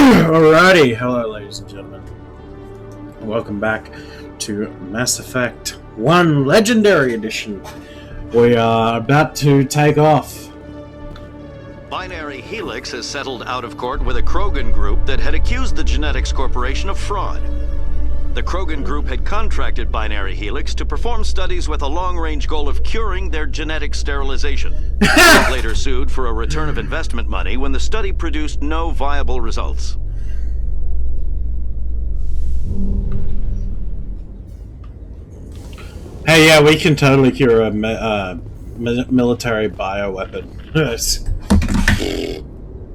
Alrighty, hello ladies and gentlemen. Welcome back to Mass Effect 1 Legendary Edition. We are about to take off. Binary Helix has settled out of court with a Krogan group that had accused the Genetics Corporation of fraud. The Krogan group had contracted Binary Helix to perform studies with a long-range goal of curing their genetic sterilization. It later sued for a return of investment money when the study produced no viable results. Hey, yeah, we can totally cure a military bioweapon.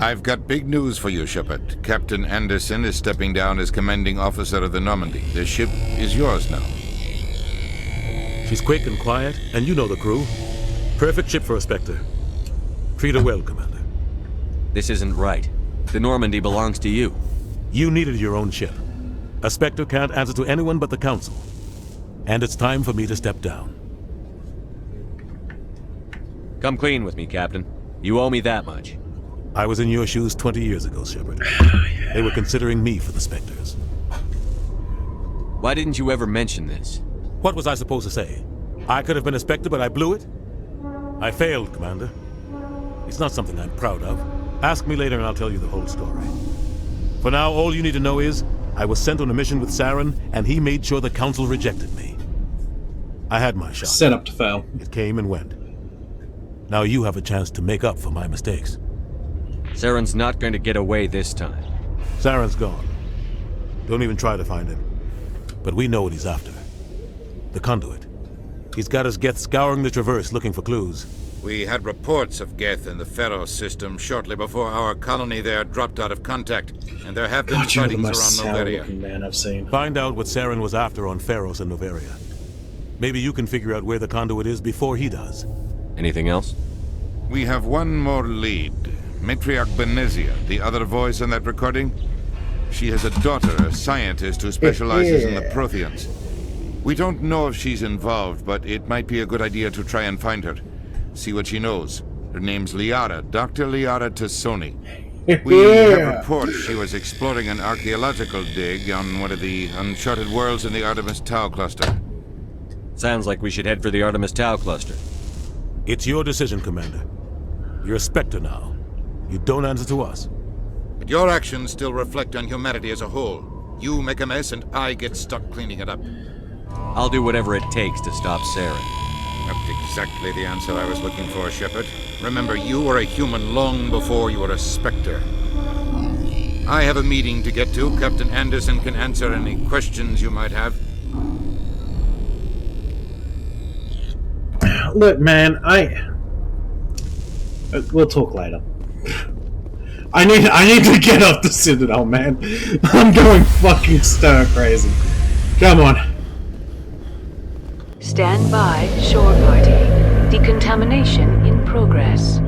I've got big news for you, Shepard. Captain Anderson is stepping down as commanding officer of the Normandy. The ship is yours now. She's quick and quiet, and you know the crew. Perfect ship for a Spectre. Treat her well, Commander. This isn't right. The Normandy belongs to you. You needed your own ship. A Spectre can't answer to anyone but the Council. And it's time for me to step down. Come clean with me, Captain. You owe me that much. I was in your shoes 20 years ago, Shepard. They were considering me for the Spectres. Why didn't you ever mention this? What was I supposed to say? I could have been a Spectre, but I blew it? I failed, Commander. It's not something I'm proud of. Ask me later and I'll tell you the whole story. For now, all you need to know is, I was sent on a mission with Saren, and he made sure the Council rejected me. I had my shot. Set up to fail. It came and went. Now you have a chance to make up for my mistakes. Saren's not going to get away this time. Saren's gone. Don't even try to find him. But we know what he's after. The Conduit. He's got his Geth scouring the Traverse looking for clues. We had reports of Geth in the Pharaoh system shortly before our colony there dropped out of contact, and there have been God, you're the sightings most around Noveria. sour-looking man I've seen. Find out what Saren was after on Pharos and Noveria. Maybe you can figure out where the Conduit is before he does. Anything else? We have one more lead. Matriarch Benezia, the other voice in that recording. She has a daughter, a scientist who specializes in the Protheans. We don't know if she's involved, but it might be a good idea to try and find her. See what she knows. Her name's Liara, Dr. Liara Tassoni. We have reports she was exploring an archaeological dig on one of the uncharted worlds in the Artemis Tau cluster. Sounds like we should head for the Artemis Tau cluster. It's your decision, Commander. You're a Spectre now. You don't answer to us. But your actions still reflect on humanity as a whole. You make a mess and I get stuck cleaning it up. I'll do whatever it takes to stop Saren. That's exactly the answer I was looking for, Shepard. Remember, you were a human long before you were a Spectre. I have a meeting to get to. Captain Anderson can answer any questions you might have. Look, man, we'll talk later. I need to get off the Citadel, man. I'm going fucking stir crazy. Come on. Stand by, shore party. Decontamination in progress.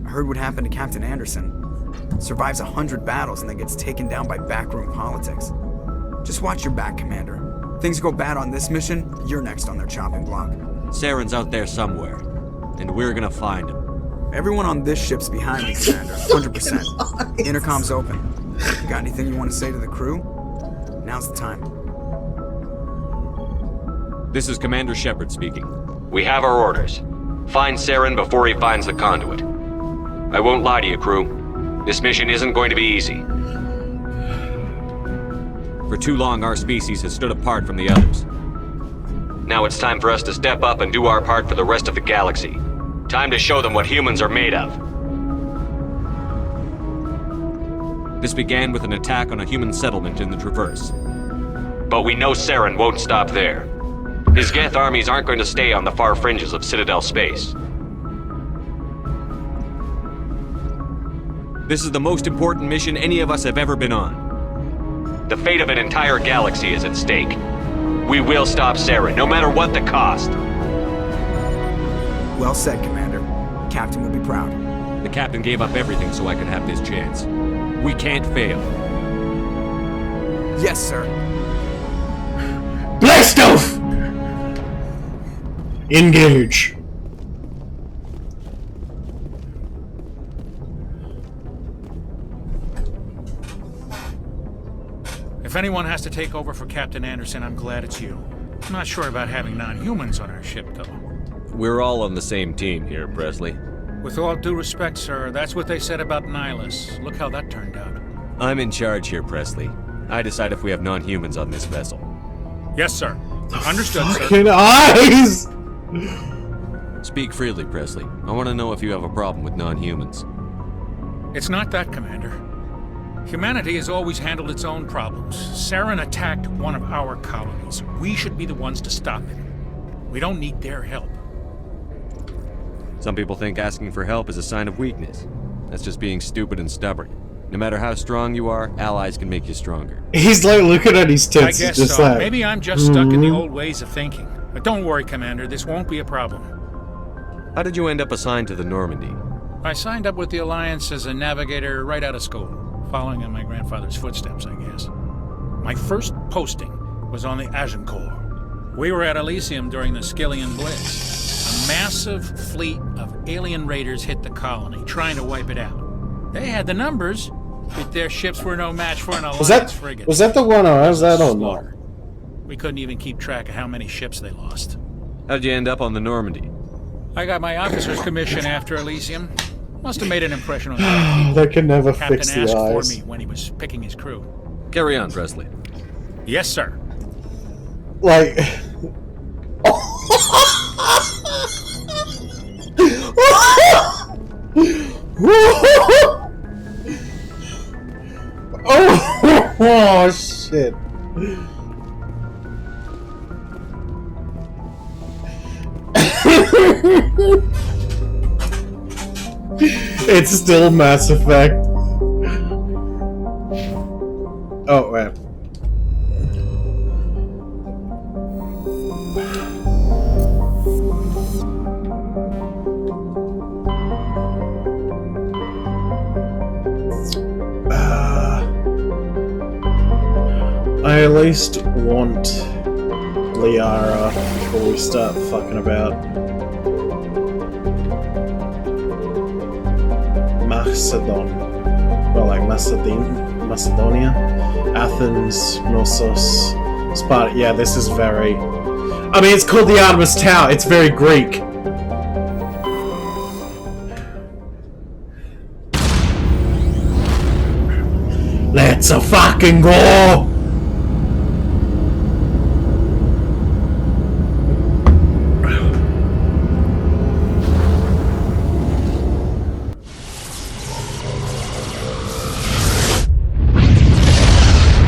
I heard what happened to Captain Anderson. Survives 100 battles and then gets taken down by backroom politics. Just watch your back, Commander. Things go bad on this mission, you're next on their chopping block. Saren's out there somewhere, and we're gonna find him. Everyone on this ship's behind me, Commander. 100%. Intercom's open. You got anything you want to say to the crew? Now's the time. This is Commander Shepard speaking. We have our orders. Find Saren before he finds the Conduit. I won't lie to you, crew. This mission isn't going to be easy. For too long, our species has stood apart from the others. Now it's time for us to step up and do our part for the rest of the galaxy. Time to show them what humans are made of. This began with an attack on a human settlement in the Traverse. But we know Saren won't stop there. His Geth armies aren't going to stay on the far fringes of Citadel space. This is the most important mission any of us have ever been on. The fate of an entire galaxy is at stake. We will stop Saren, no matter what the cost. Well said, Commander. Captain will be proud. The captain gave up everything so I could have this chance. We can't fail. Yes, sir. Blast off! Engage. If anyone has to take over for Captain Anderson, I'm glad it's you. I'm not sure about having non-humans on our ship, though. We're all on the same team here, Presley. With all due respect, sir, that's what they said about Nihilus. Look how that turned out. I'm in charge here, Presley. I decide if we have non-humans on this vessel. Yes, sir. Understood, sir. Fucking eyes! Speak freely, Presley. I want to know if you have a problem with non-humans. It's not that, Commander. Humanity has always handled its own problems. Saren attacked one of our colonies. We should be the ones to stop it. We don't need their help. Some people think asking for help is a sign of weakness. That's just being stupid and stubborn. No matter how strong you are, allies can make you stronger. He's like looking at his tits. I guess just so. like, Maybe I'm just stuck in the old ways of thinking. But don't worry, Commander. This won't be a problem. How did you end up assigned to the Normandy? I signed up with the Alliance as a navigator right out of school, following in my grandfather's footsteps, I guess. My first posting was on the Agincourt. We were at Elysium during the Skillian Blitz. A massive fleet of alien raiders hit the colony, trying to wipe it out. They had the numbers, but their ships were no match for an Alliance frigate. Was that the one or was that on Slaughter. We couldn't even keep track of how many ships they lost. How'd you end up on the Normandy? I got my officer's commission after Elysium. Must have made an impression on the They can never Captain fix the asked for eyes. me when he was picking his crew. Carry on, Presley. Yes, sir. Like... oh shit. It's still Mass Effect. Oh, wait. I at least want Liara before we start fucking about. Macedon. Well, like Macedonia, Athens, Knossos, Sparta. Yeah, this is very... I mean, it's called the Artemis Tower. It's very Greek. Let's fucking go!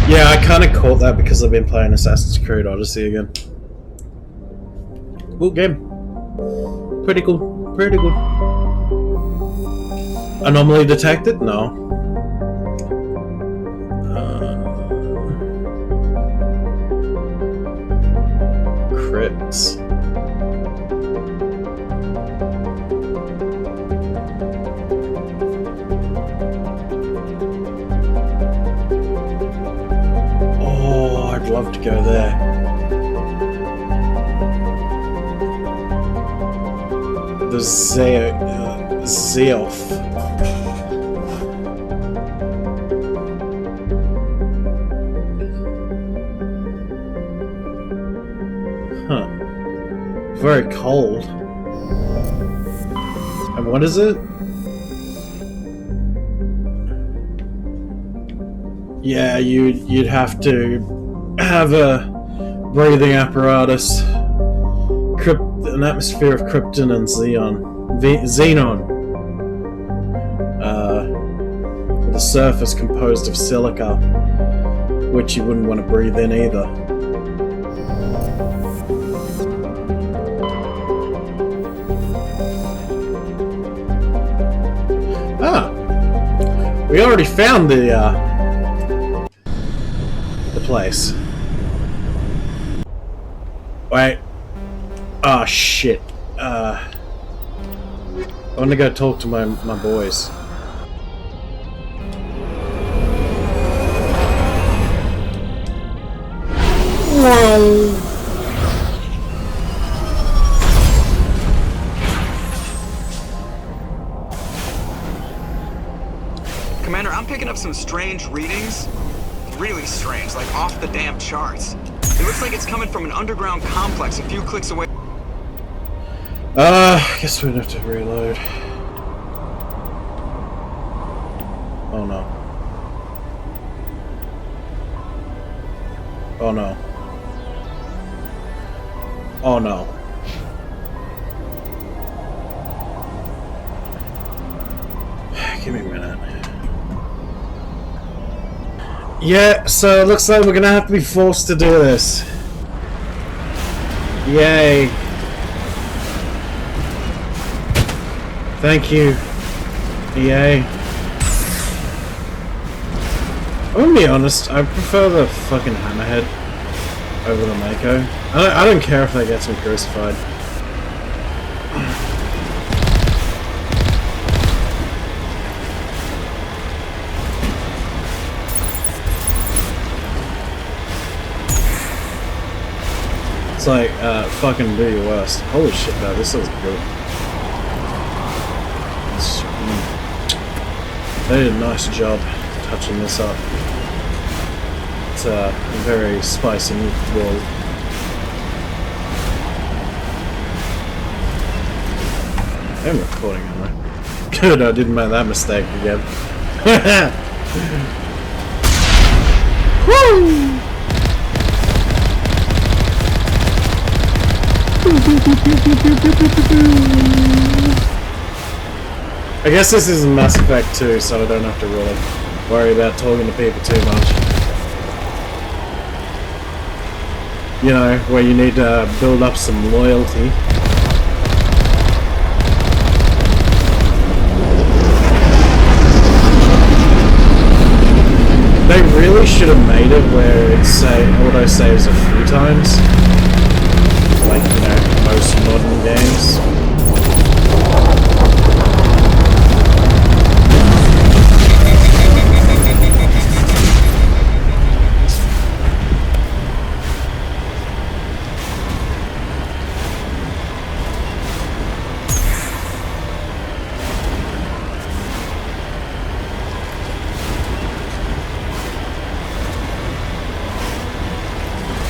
Yeah, I kind of caught that because I've been playing Assassin's Creed Odyssey again. Cool game. Pretty cool. Pretty good. Anomaly detected? No. Crits. I'd love to go there. The Zeoth. Huh. Very cold. And what is it? Yeah, you'd have to have a breathing apparatus, an atmosphere of krypton and xenon, with a surface composed of silica, which you wouldn't want to breathe in either. Ah, we already found the place. Wait. Oh shit. I want to go talk to my boys. Whoa. Commander, I'm picking up some strange readings. really strange, like off the damn charts. It looks like it's coming from an underground complex a few clicks away. I guess we'd have to reload. Oh no. Oh no. Oh no. Give me a minute. Yeah, so it looks like we're gonna have to be forced to do this. Yay. Thank you, EA. I'm gonna be honest, I prefer the fucking Hammerhead over the Mako. I don't care if they get some crucified. It's like, fucking do your worst. Holy shit, though, this looks good. They did a nice job touching this up. It's a very spicy world. I'm recording, am I? Good, I didn't make that mistake again. Woo! I guess this is Mass Effect 2, so I don't have to really worry about talking to people too much. You know, where you need to build up some loyalty. They really should have made it where it auto-saves a few times. Like, you know, most modern games.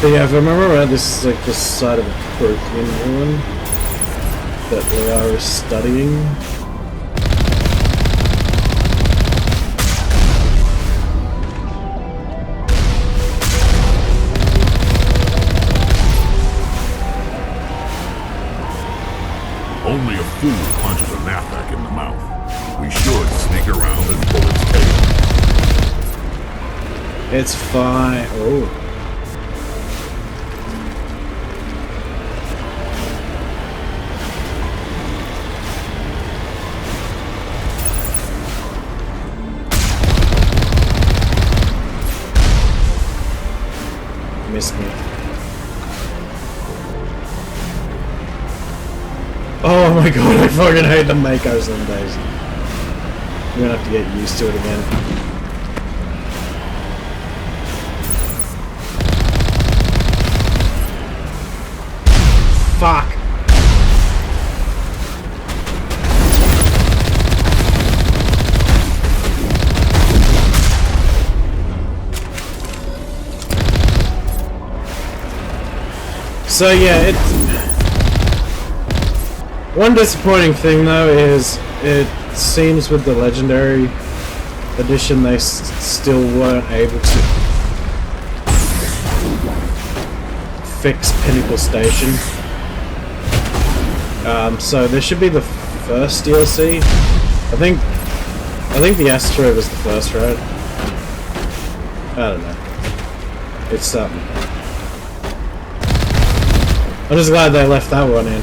But yeah, if I remember right, this is like the side of a Prothean ruin that Liara is studying. Only a fool punches a Nathak in the mouth. We should sneak around and pull its tail. It's fine. Oh. Missed me. Oh my god, I fucking hate the Makos them days. I'm gonna have to get used to it again. Fuck. So yeah, it's one disappointing thing though is it seems with the Legendary Edition they still weren't able to fix Pinnacle Station. So this should be the first DLC. I think the asteroid was the first, right? I don't know. It's something. I'm just glad they left that one in.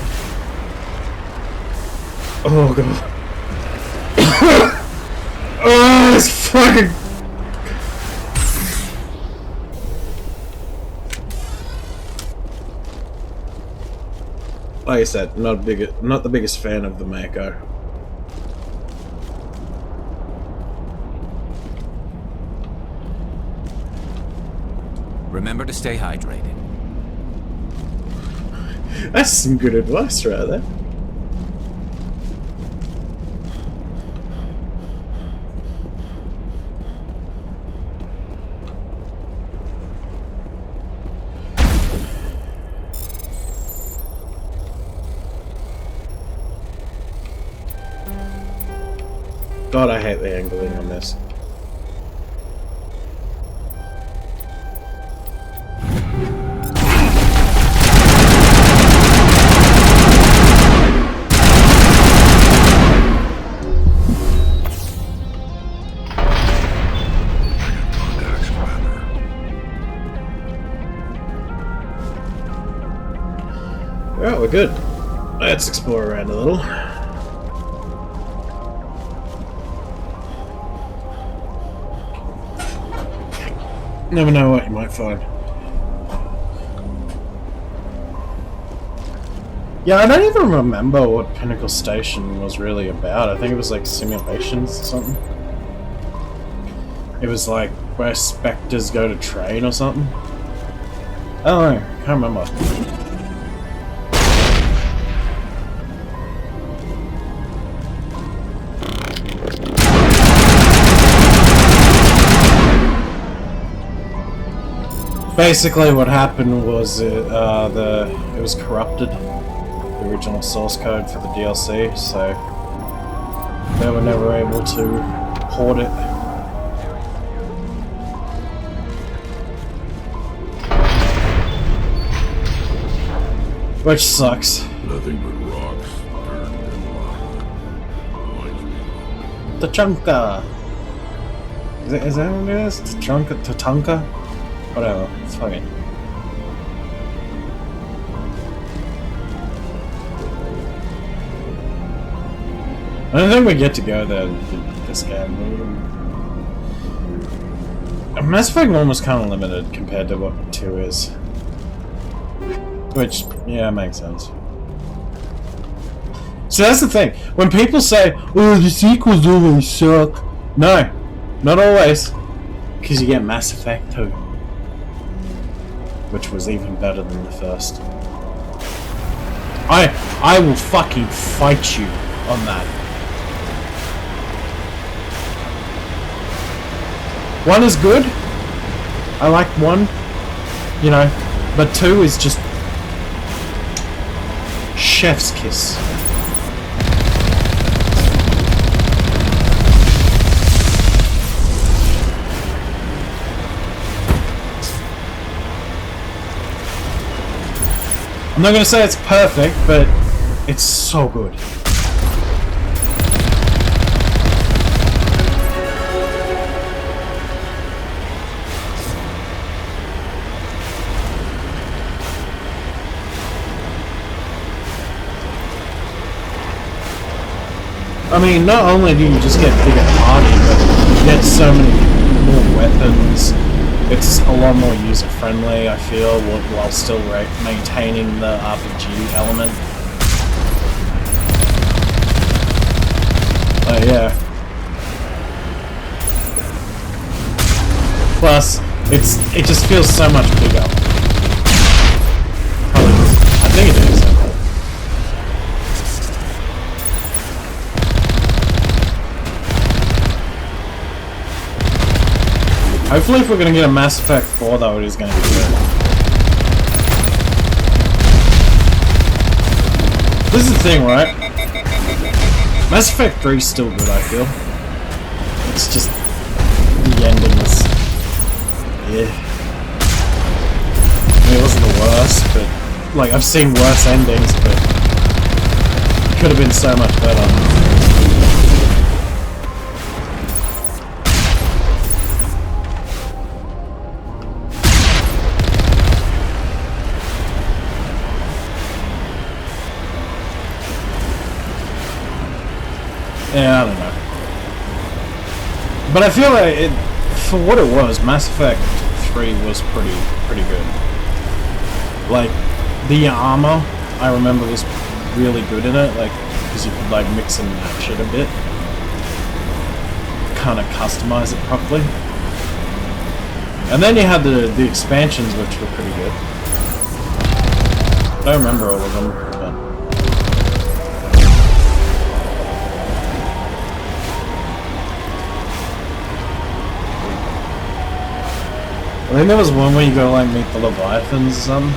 Oh god. Oh, it's fucking. Like I said, not the biggest fan of the Mako. Remember to stay hydrated. That's some good advice right there. God, I hate the angling on this. Alright, we're good. Let's explore around a little. Never know what you might find. Yeah, I don't even remember what Pinnacle Station was really about. I think it was like simulations or something. It was like where specters go to train or something. I don't know, can't remember. Basically, what happened was it was corrupted, the original source code for the DLC, so they were never able to port it. Which sucks. Nothing but rocks, dirt, and lava. Reminds me of Tachanka! Is that what it is? Tatanka? Whatever, it's fine. I don't think we get to go there this game. Mass Effect 1 was kind of limited compared to what 2 is. Which, yeah, makes sense. So that's the thing. When people say, oh, the sequels always suck. No, not always. Because you get Mass Effect 2. Which was even better than the first. I will fucking fight you on that. 1 is good. I like 1, you know, but 2 is just chef's kiss. I'm not gonna say it's perfect, but it's so good. I mean, not only do you just get bigger party, but you get so many more weapons. It's a lot more user-friendly, I feel, while still maintaining the RPG element. Oh yeah. Plus, it just feels so much bigger. I think it is. Hopefully if we're gonna get a Mass Effect 4 though, it is gonna be good. This is the thing, right? Mass Effect 3 is still good, I feel. It's just the ending was... yeah. I mean, it wasn't the worst, but... like, I've seen worse endings, but... it could have been so much better. Yeah, I don't know. But I feel like for what it was, Mass Effect 3 was pretty good. Like, the armor, I remember, was really good in it, like, because you could, like, mix and match it a bit. Kind of customize it properly. And then you had the expansions, which were pretty good. I don't remember all of them, but... I think there was one where you go like meet the Leviathans or something,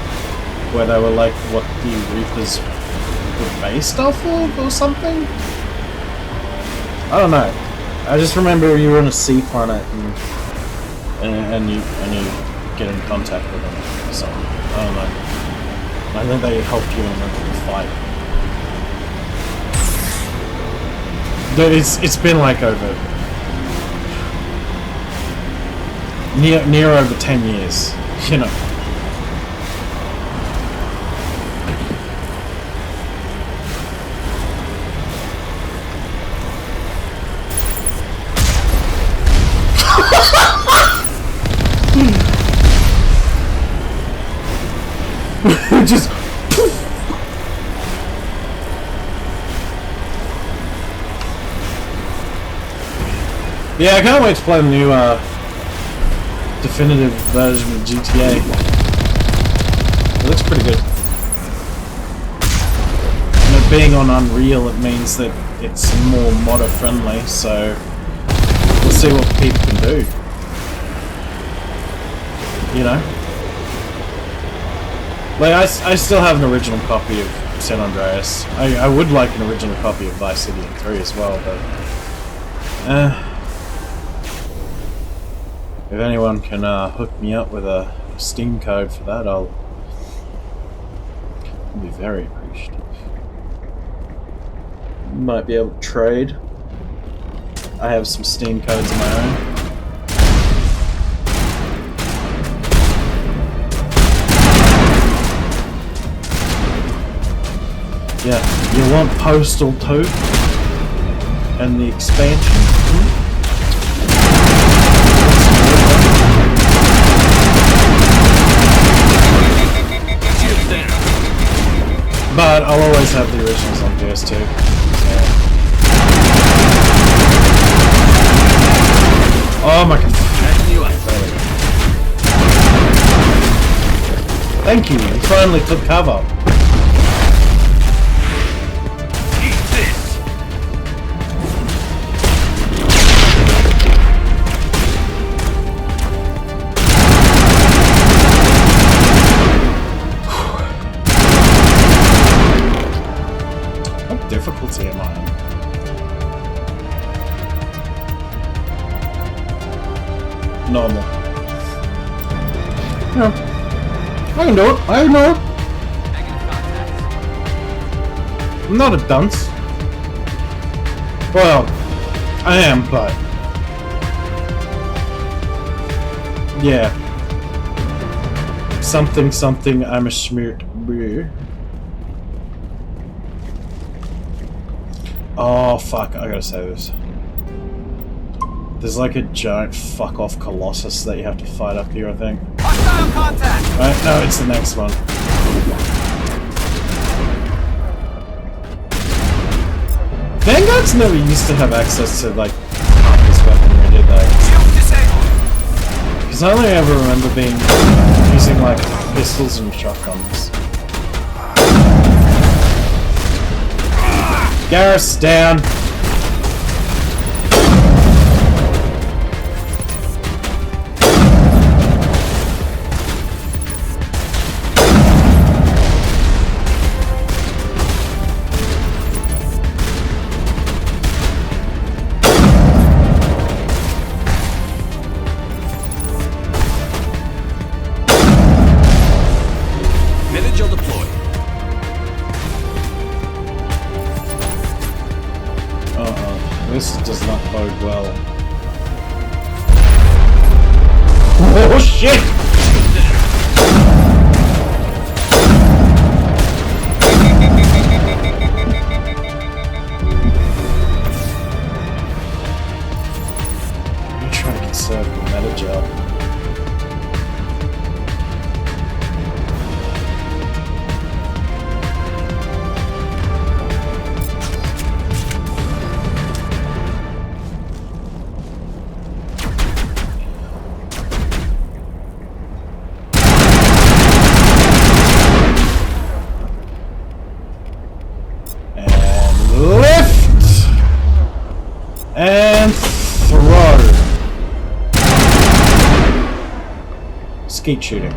where they were like what the Reapers were based off of or something? I don't know. I just remember you were on a sea planet and you get in contact with them. So I don't know. I think they helped you in the fight. But it's been like over near over 10 years, you know. Just yeah, I can't wait to play the new definitive version of GTA. It looks pretty good. And it being on Unreal, it means that it's more modder friendly, so we'll see what people can do. You know? Like, I still have an original copy of San Andreas. I would like an original copy of Vice City and 3 as well, but... if anyone can hook me up with a Steam code for that, I'll be very appreciative. Might be able to trade. I have some Steam codes of my own. Yeah, you want Postal 2 and the expansion? But I'll always have the originals on PS2. So. Oh my god. Thank you, you finally took cover. Difficulty am I on? Normal. Yeah. I can do it. I can do it. I'm not a dunce. Well, I am, but... yeah. Something, I'm a schmoot. Oh fuck, I gotta say this. There's like a giant fuck off Colossus that you have to fight up here, I think. Hostile contact! Right, no, it's the next one. Vanguards never used to have access to like this weaponry, did they? Because I only ever remember using like pistols and shotguns. Garrus, down! Vigil deployed. This does not bode well. Oh shit! I'm trying to conserve the meta gel. And throw. Skeet shooting.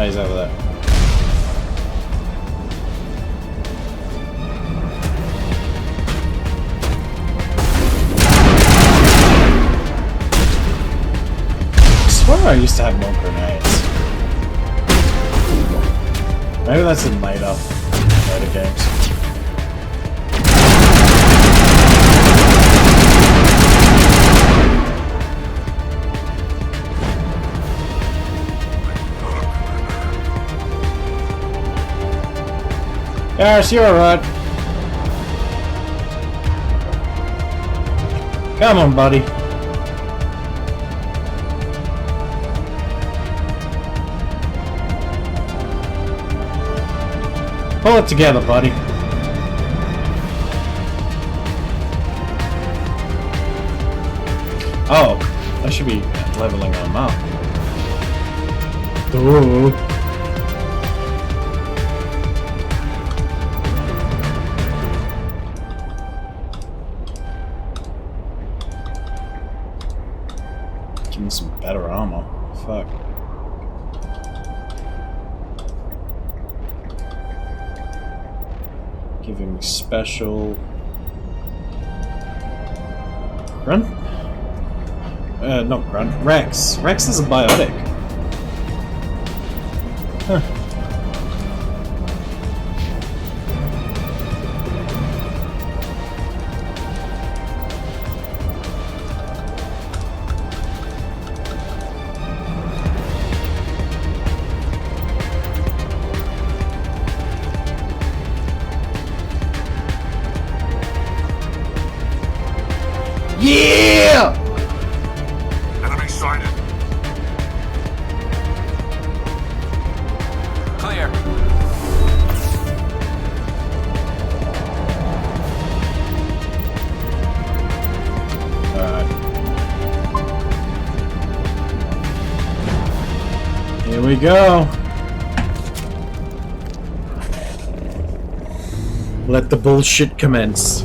Oh, he's over there. I swear I used to have more grenades. Maybe that's in later games. Yes, you're alright. Come on, buddy. Pull it together, buddy. Oh, I should be leveling them up. Ooh. Give me some better armor. Fuck. Giving special grunt? Not grunt. Rex. Rex is a biotic. Huh. Yeah! Enemy sighted. Clear. Alright. Here we go. Let the bullshit commence.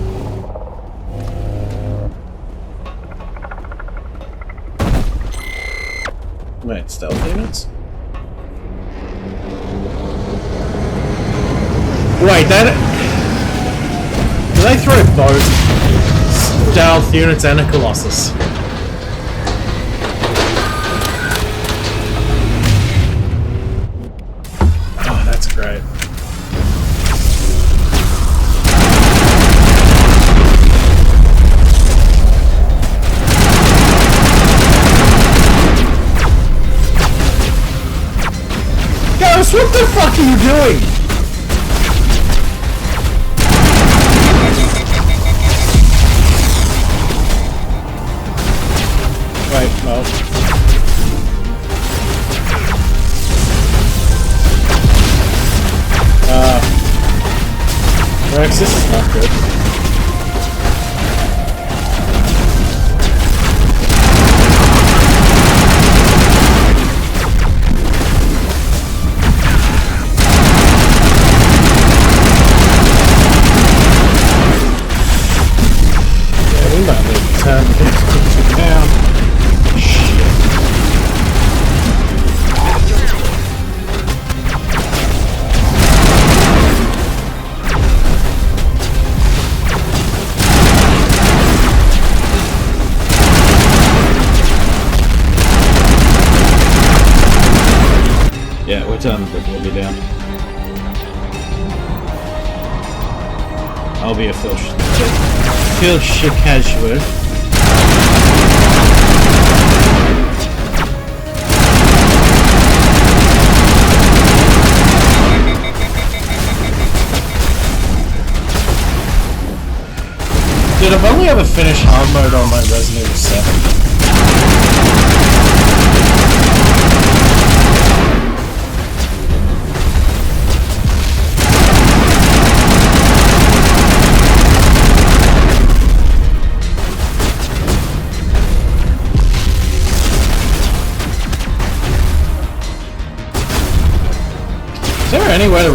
Wait, stealth units? Wait, that... Do they throw both stealth units and a Colossus? Oh, that's great. Ghost, what the fuck are you doing? Wait, no. Rex, this is not good. Turn down. Shit. Yeah, we're done, but we'll be down. I'll be a Phil casual. Dude, I've only ever finished hard mode on my Resident Evil 7. Is there any way to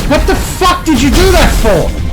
What the fuck did you do that for?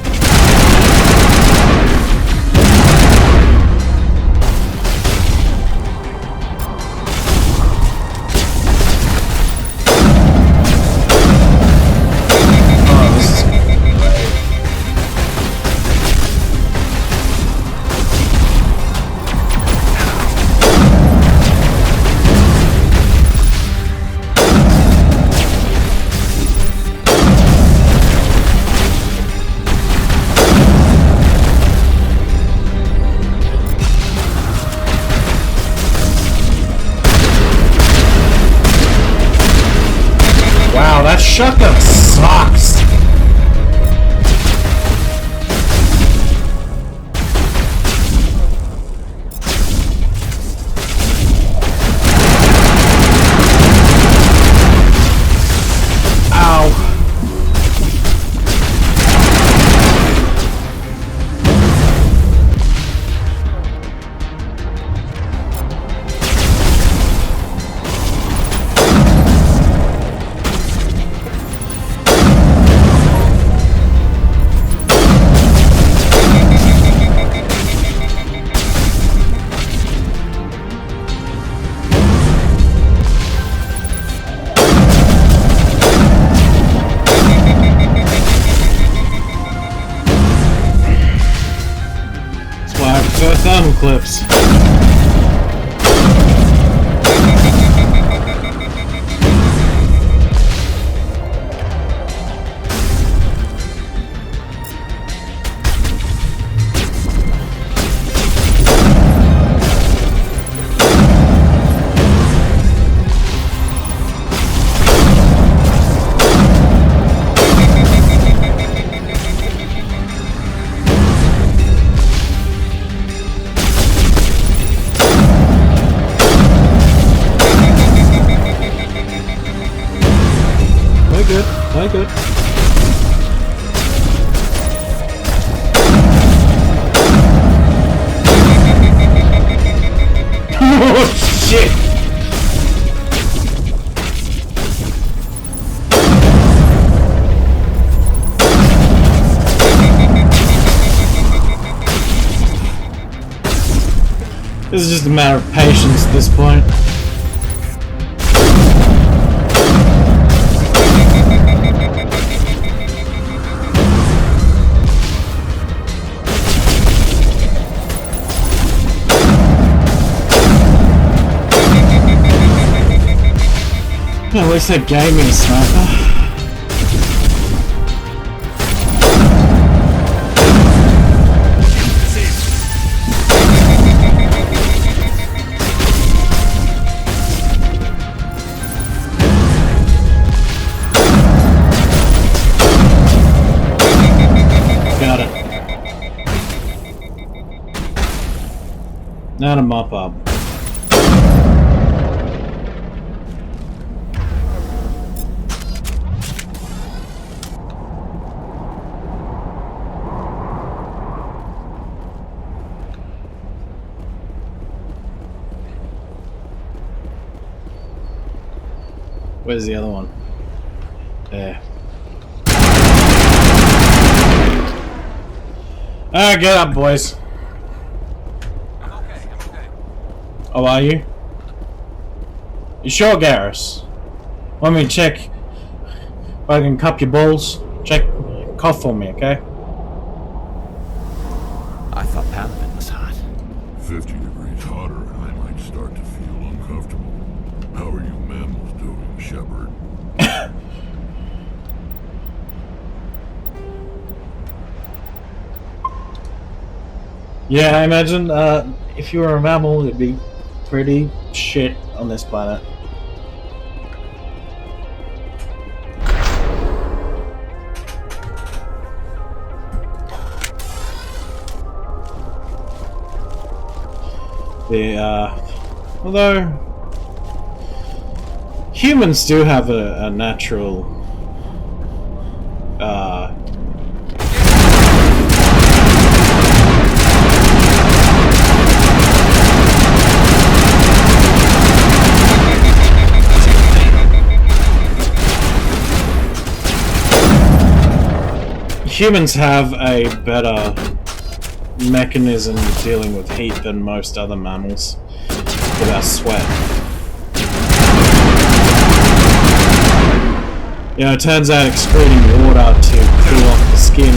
Wow, that shotgun sucks. Ow. Thermal clips. Very good. Oh shit! This is just a matter of patience at this point. At least they gave me a sniper. Got it. Now to mop up. Where's the other one? There. Alright, get up, boys. I'm okay. Oh, are you? You sure, Garrus? Want me to check if I can cup your balls? Check, cough for me, okay? I thought Palaven was hot. 50 degrees hotter and I might start to feel uncomfortable. How are you mammals doing, Shepard? Yeah, I imagine if you were a mammal, it'd be pretty shit on this planet. Although humans do have a natural humans have a better mechanism of dealing with heat than most other mammals with our sweat. You know, it turns out excreting water to cool off the skin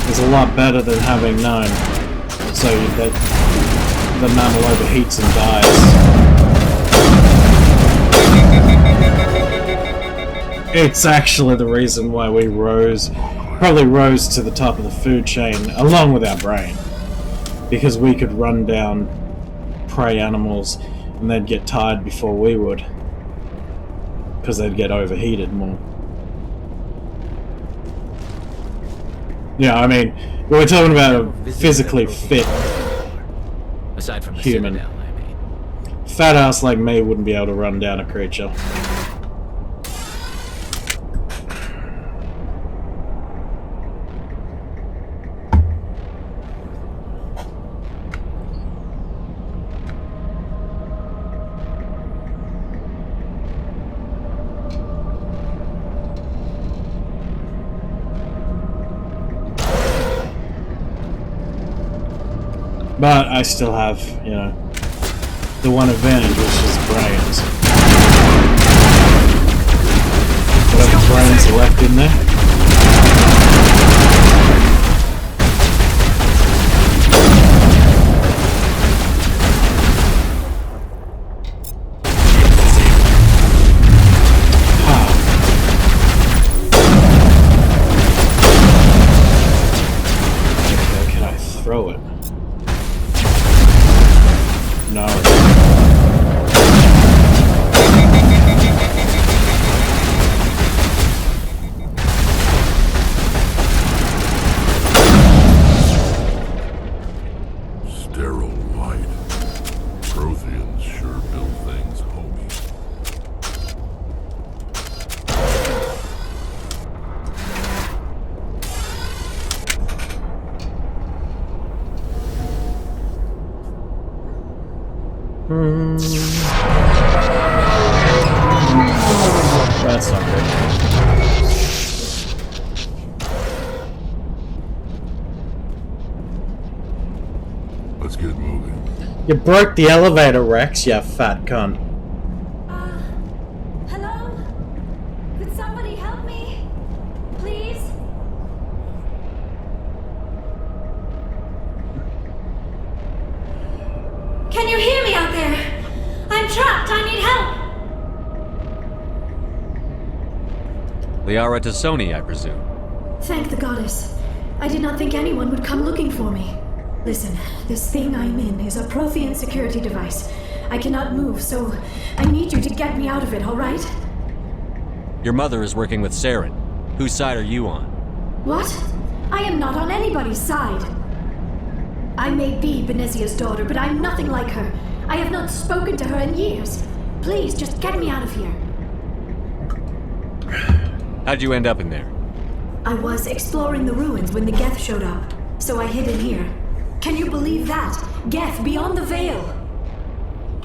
is a lot better than having known, so that the mammal overheats and dies. It's actually the reason why we probably rose to the top of the food chain, along with our brain. Because we could run down prey animals and they'd get tired before we would. Because they'd get overheated more. Yeah, I mean, we're talking about a physically fit Aside from the human. Citadel, I mean. Fat ass like me wouldn't be able to run down a creature. But I still have, you know, the one advantage, which is brains. Whatever brains are left in there. Okay, can I throw it? No. Sterile light. Protheans sure build things, homie. That's not good. Let's get moving. You broke the elevator, Rex, you fat cunt. Hello? Could somebody help me? Please? Can you hear me out there? I'm trapped. I need help. Liara Tassoni, I presume. Thank the goddess. I did not think anyone would come looking for me. Listen, this thing I'm in is a Prothean security device. I cannot move, so I need you to get me out of it, all right? Your mother is working with Saren. Whose side are you on? What? I am not on anybody's side. I may be Benezia's daughter, but I'm nothing like her. I have not spoken to her in years. Please, just get me out of here. How'd you end up in there? I was exploring the ruins when the Geth showed up, so I hid in here. Can you believe that? Geth, beyond the veil!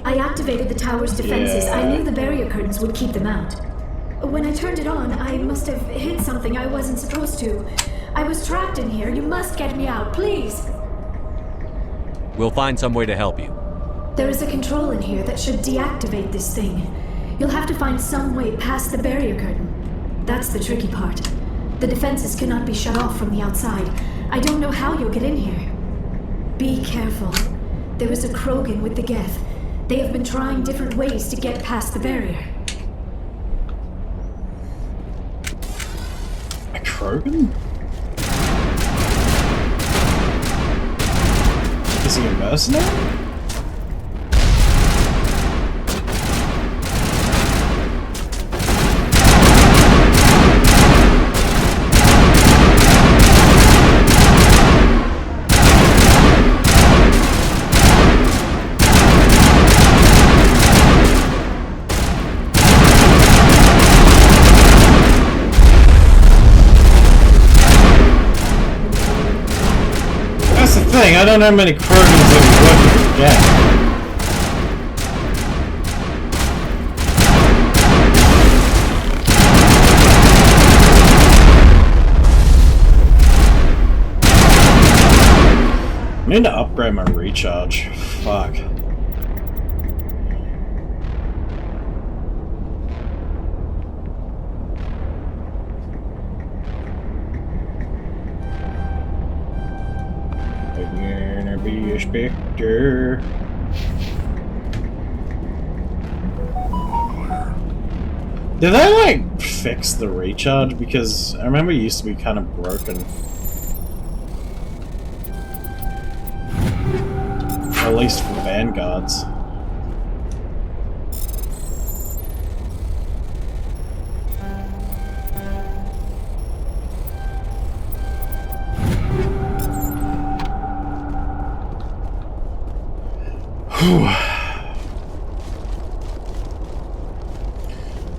I activated the tower's defenses. I knew the barrier curtains would keep them out. When I turned it on, I must have hit something I wasn't supposed to. I was trapped in here. You must get me out, please! We'll find some way to help you. There is a control in here that should deactivate this thing. You'll have to find some way past the barrier curtain. That's the tricky part. The defenses cannot be shut off from the outside. I don't know how you'll get in here. Be careful. There is a Krogan with the Geth. They have been trying different ways to get past the barrier. A Krogan? Is he a mercenary? I don't know many Krogans that would work with the Geth. need to upgrade my recharge. Fuck. I'm gonna be a specter. Did they like fix the recharge? Because I remember it used to be kind of broken. At least for vanguards.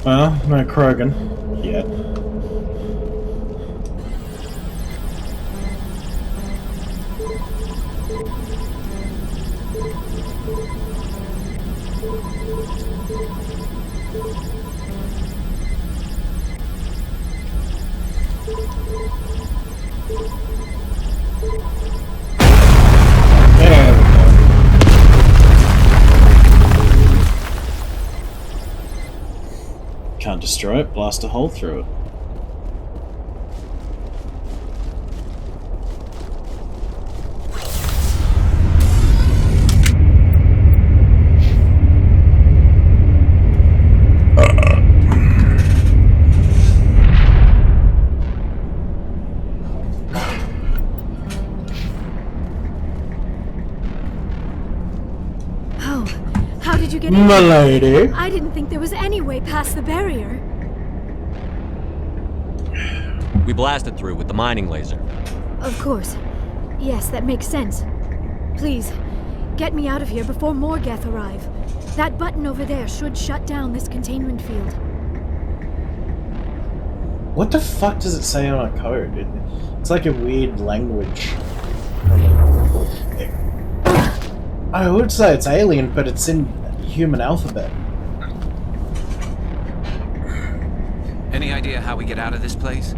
Well, no Krogan yet. There we go. Can't destroy it, blast a hole through it. How did you get in? My lady. I didn't think there was any way past the barrier. We blasted through with the mining laser. Of course. Yes, that makes sense. Please, get me out of here before more Geth arrive. That button over there should shut down this containment field. What the fuck does it say on a code? It's like a weird language. I would say it's alien, but it's in human alphabet. Any idea how we get out of this place?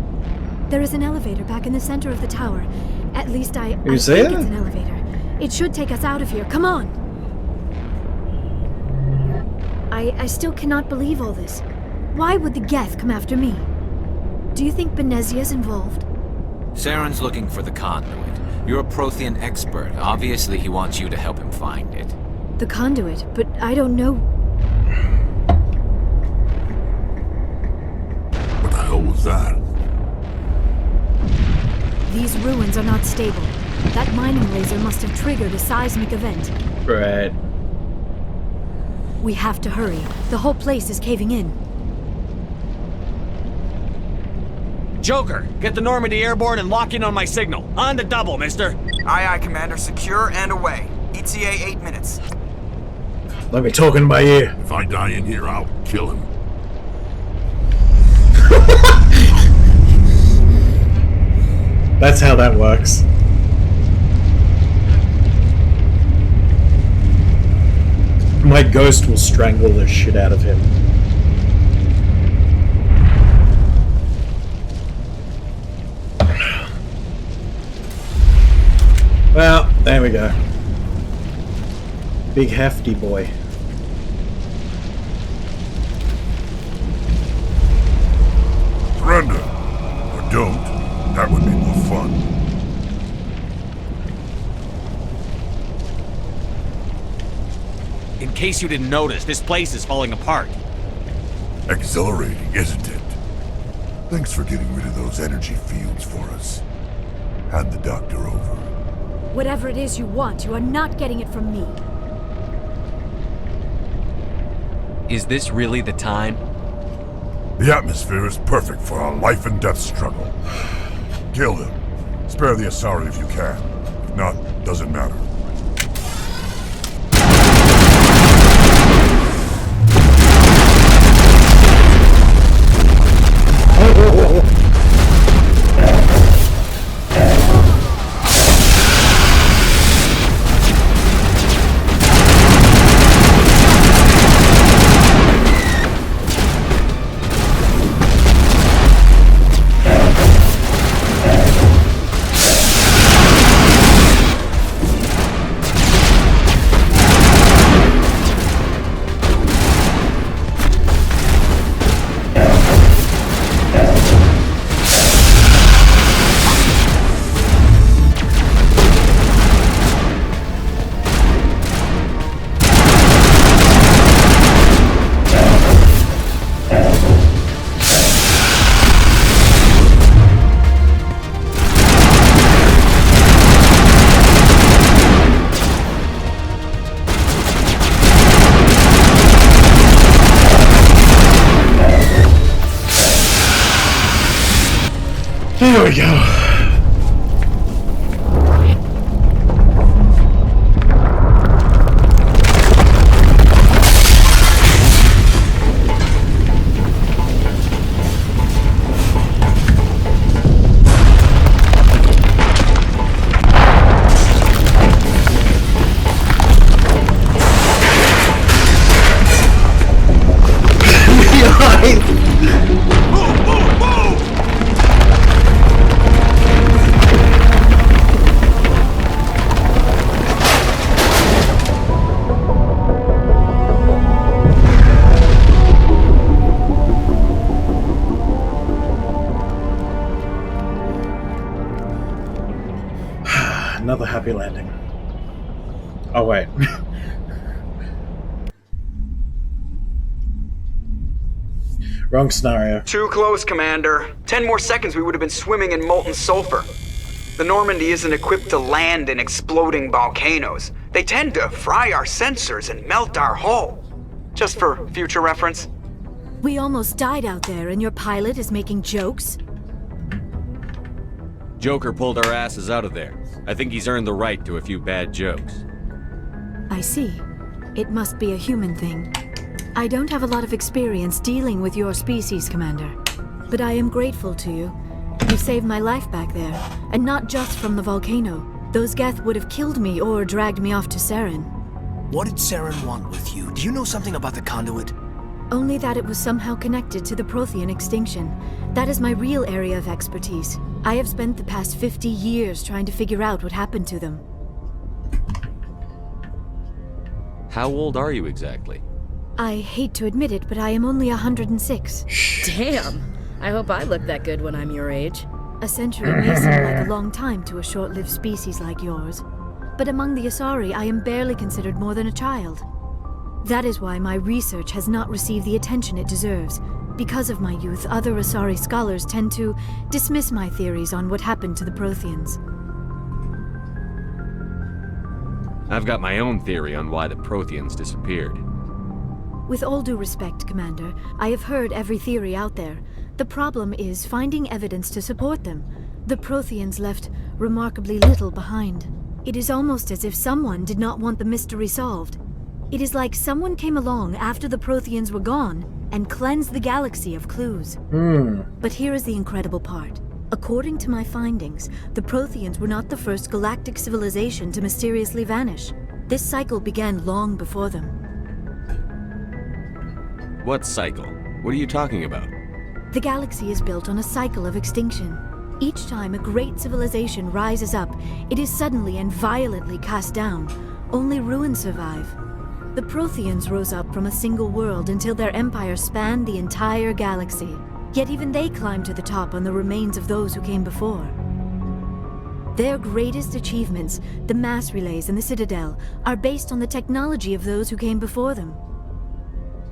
There is an elevator back in the center of the tower. At least I think it's there? an elevator. It should take us out of here. Come on! I still cannot believe all this. Why would the Geth come after me? Do you think Benezia's involved? Saren's looking for the conduit. You're a Prothean expert. Obviously, he wants you to help him find it. The conduit, but I don't know. What the hell was that? These ruins are not stable. That mining laser must have triggered a seismic event. Right. We have to hurry. The whole place is caving in. Joker, get the Normandy airborne and lock in on my signal. On the double, mister. Aye, aye, Commander. Secure and away. ETA 8 minutes. Let me talk in my ear. If I die in here, I'll kill him. That's how that works. My ghost will strangle the shit out of him. Well, there we go. Big hefty boy. Surrender. Or don't. That would be more fun. In case you didn't notice, this place is falling apart. Exhilarating, isn't it? Thanks for getting rid of those energy fields for us. Hand the doctor over. Whatever it is you want, you are not getting it from me. Is this really the time? The atmosphere is perfect for a life and death struggle. Kill him. Spare the Asari if you can. If not, doesn't matter. There we go. Another happy landing. Oh, wait. Wrong scenario. Too close, Commander. 10 more seconds we would have been swimming in molten sulfur. The Normandy isn't equipped to land in exploding volcanoes. They tend to fry our sensors and melt our hull. Just for future reference. We almost died out there, and your pilot is making jokes? Joker pulled our asses out of there. I think he's earned the right to a few bad jokes. I see. It must be a human thing. I don't have a lot of experience dealing with your species, Commander. But I am grateful to you. You saved my life back there, and not just from the volcano. Those Geth would have killed me or dragged me off to Saren. What did Saren want with you? Do you know something about the conduit? Only that it was somehow connected to the Prothean extinction. That is my real area of expertise. I have spent the past 50 years trying to figure out what happened to them. How old are you exactly? I hate to admit it, but I am only 106. Damn! I hope I look that good when I'm your age. A century may seem like a long time to a short-lived species like yours. But among the Asari, I am barely considered more than a child. That is why my research has not received the attention it deserves. Because of my youth, other Asari scholars tend to dismiss my theories on what happened to the Protheans. I've got my own theory on why the Protheans disappeared. With all due respect, Commander, I have heard every theory out there. The problem is finding evidence to support them. The Protheans left remarkably little behind. It is almost as if someone did not want the mystery solved. It is like someone came along after the Protheans were gone and cleansed the galaxy of clues. But here is the incredible part. According to my findings, the Protheans were not the first galactic civilization to mysteriously vanish. This cycle began long before them. What cycle? What are you talking about? The galaxy is built on a cycle of extinction. Each time a great civilization rises up, it is suddenly and violently cast down. Only ruins survive. The Protheans rose up from a single world until their empire spanned the entire galaxy. Yet even they climbed to the top on the remains of those who came before. Their greatest achievements, the mass relays and the Citadel, are based on the technology of those who came before them.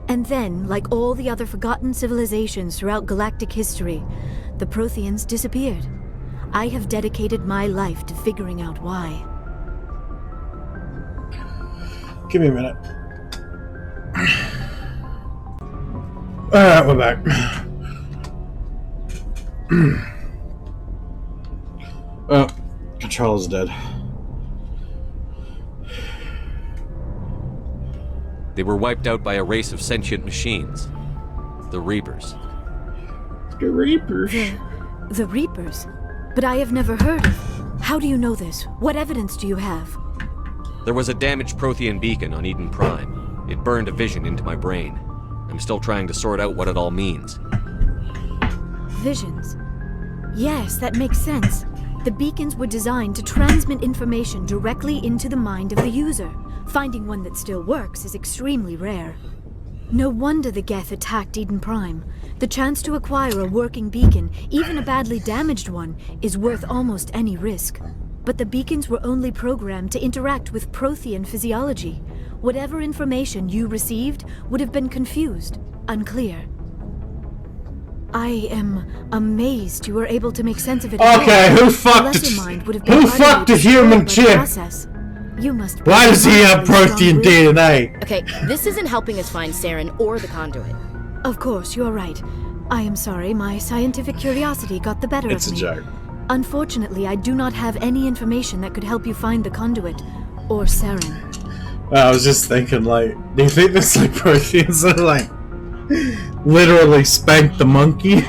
And then, like all the other forgotten civilizations throughout galactic history, the Protheans disappeared. I have dedicated my life to figuring out why. Give me a minute. Alright, we're back. Oh, Control's dead. They were wiped out by a race of sentient machines. The Reapers. The Reapers? The Reapers? But I have never heard of. How do you know this? What evidence do you have? There was a damaged Prothean beacon on Eden Prime. It burned a vision into my brain. I'm still trying to sort out what it all means. Visions. Yes, that makes sense. The beacons were designed to transmit information directly into the mind of the user. Finding one that still works is extremely rare. No wonder the Geth attacked Eden Prime. The chance to acquire a working beacon, even a badly damaged one, is worth almost any risk. But the beacons were only programmed to interact with Prothean physiology. Whatever information you received would have been confused, unclear. I am amazed you were able to make sense of it. Okay, who fucked a human chip? You must. Why does he have Prothean DNA? Okay, this isn't helping us find Saren or the conduit. Of course, you're right. I am sorry, my scientific curiosity got the better of me. It's a joke. Unfortunately, I do not have any information that could help you find the conduit, or Saren. I was just thinking, like, do you think this like Protheans that like literally spanked the monkey?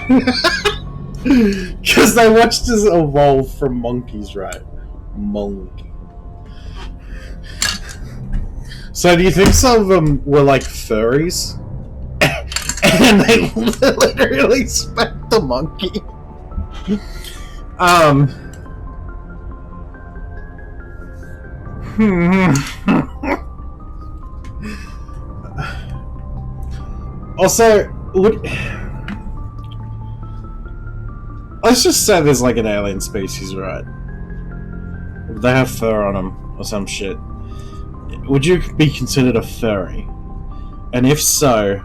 Because they watched us evolve from monkeys, right? Monkey. So do you think some of them were like furries? And they literally spanked the monkey? Also, let's just say there's like an alien species, right? They have fur on them or some shit. Would you be considered a furry? And if so,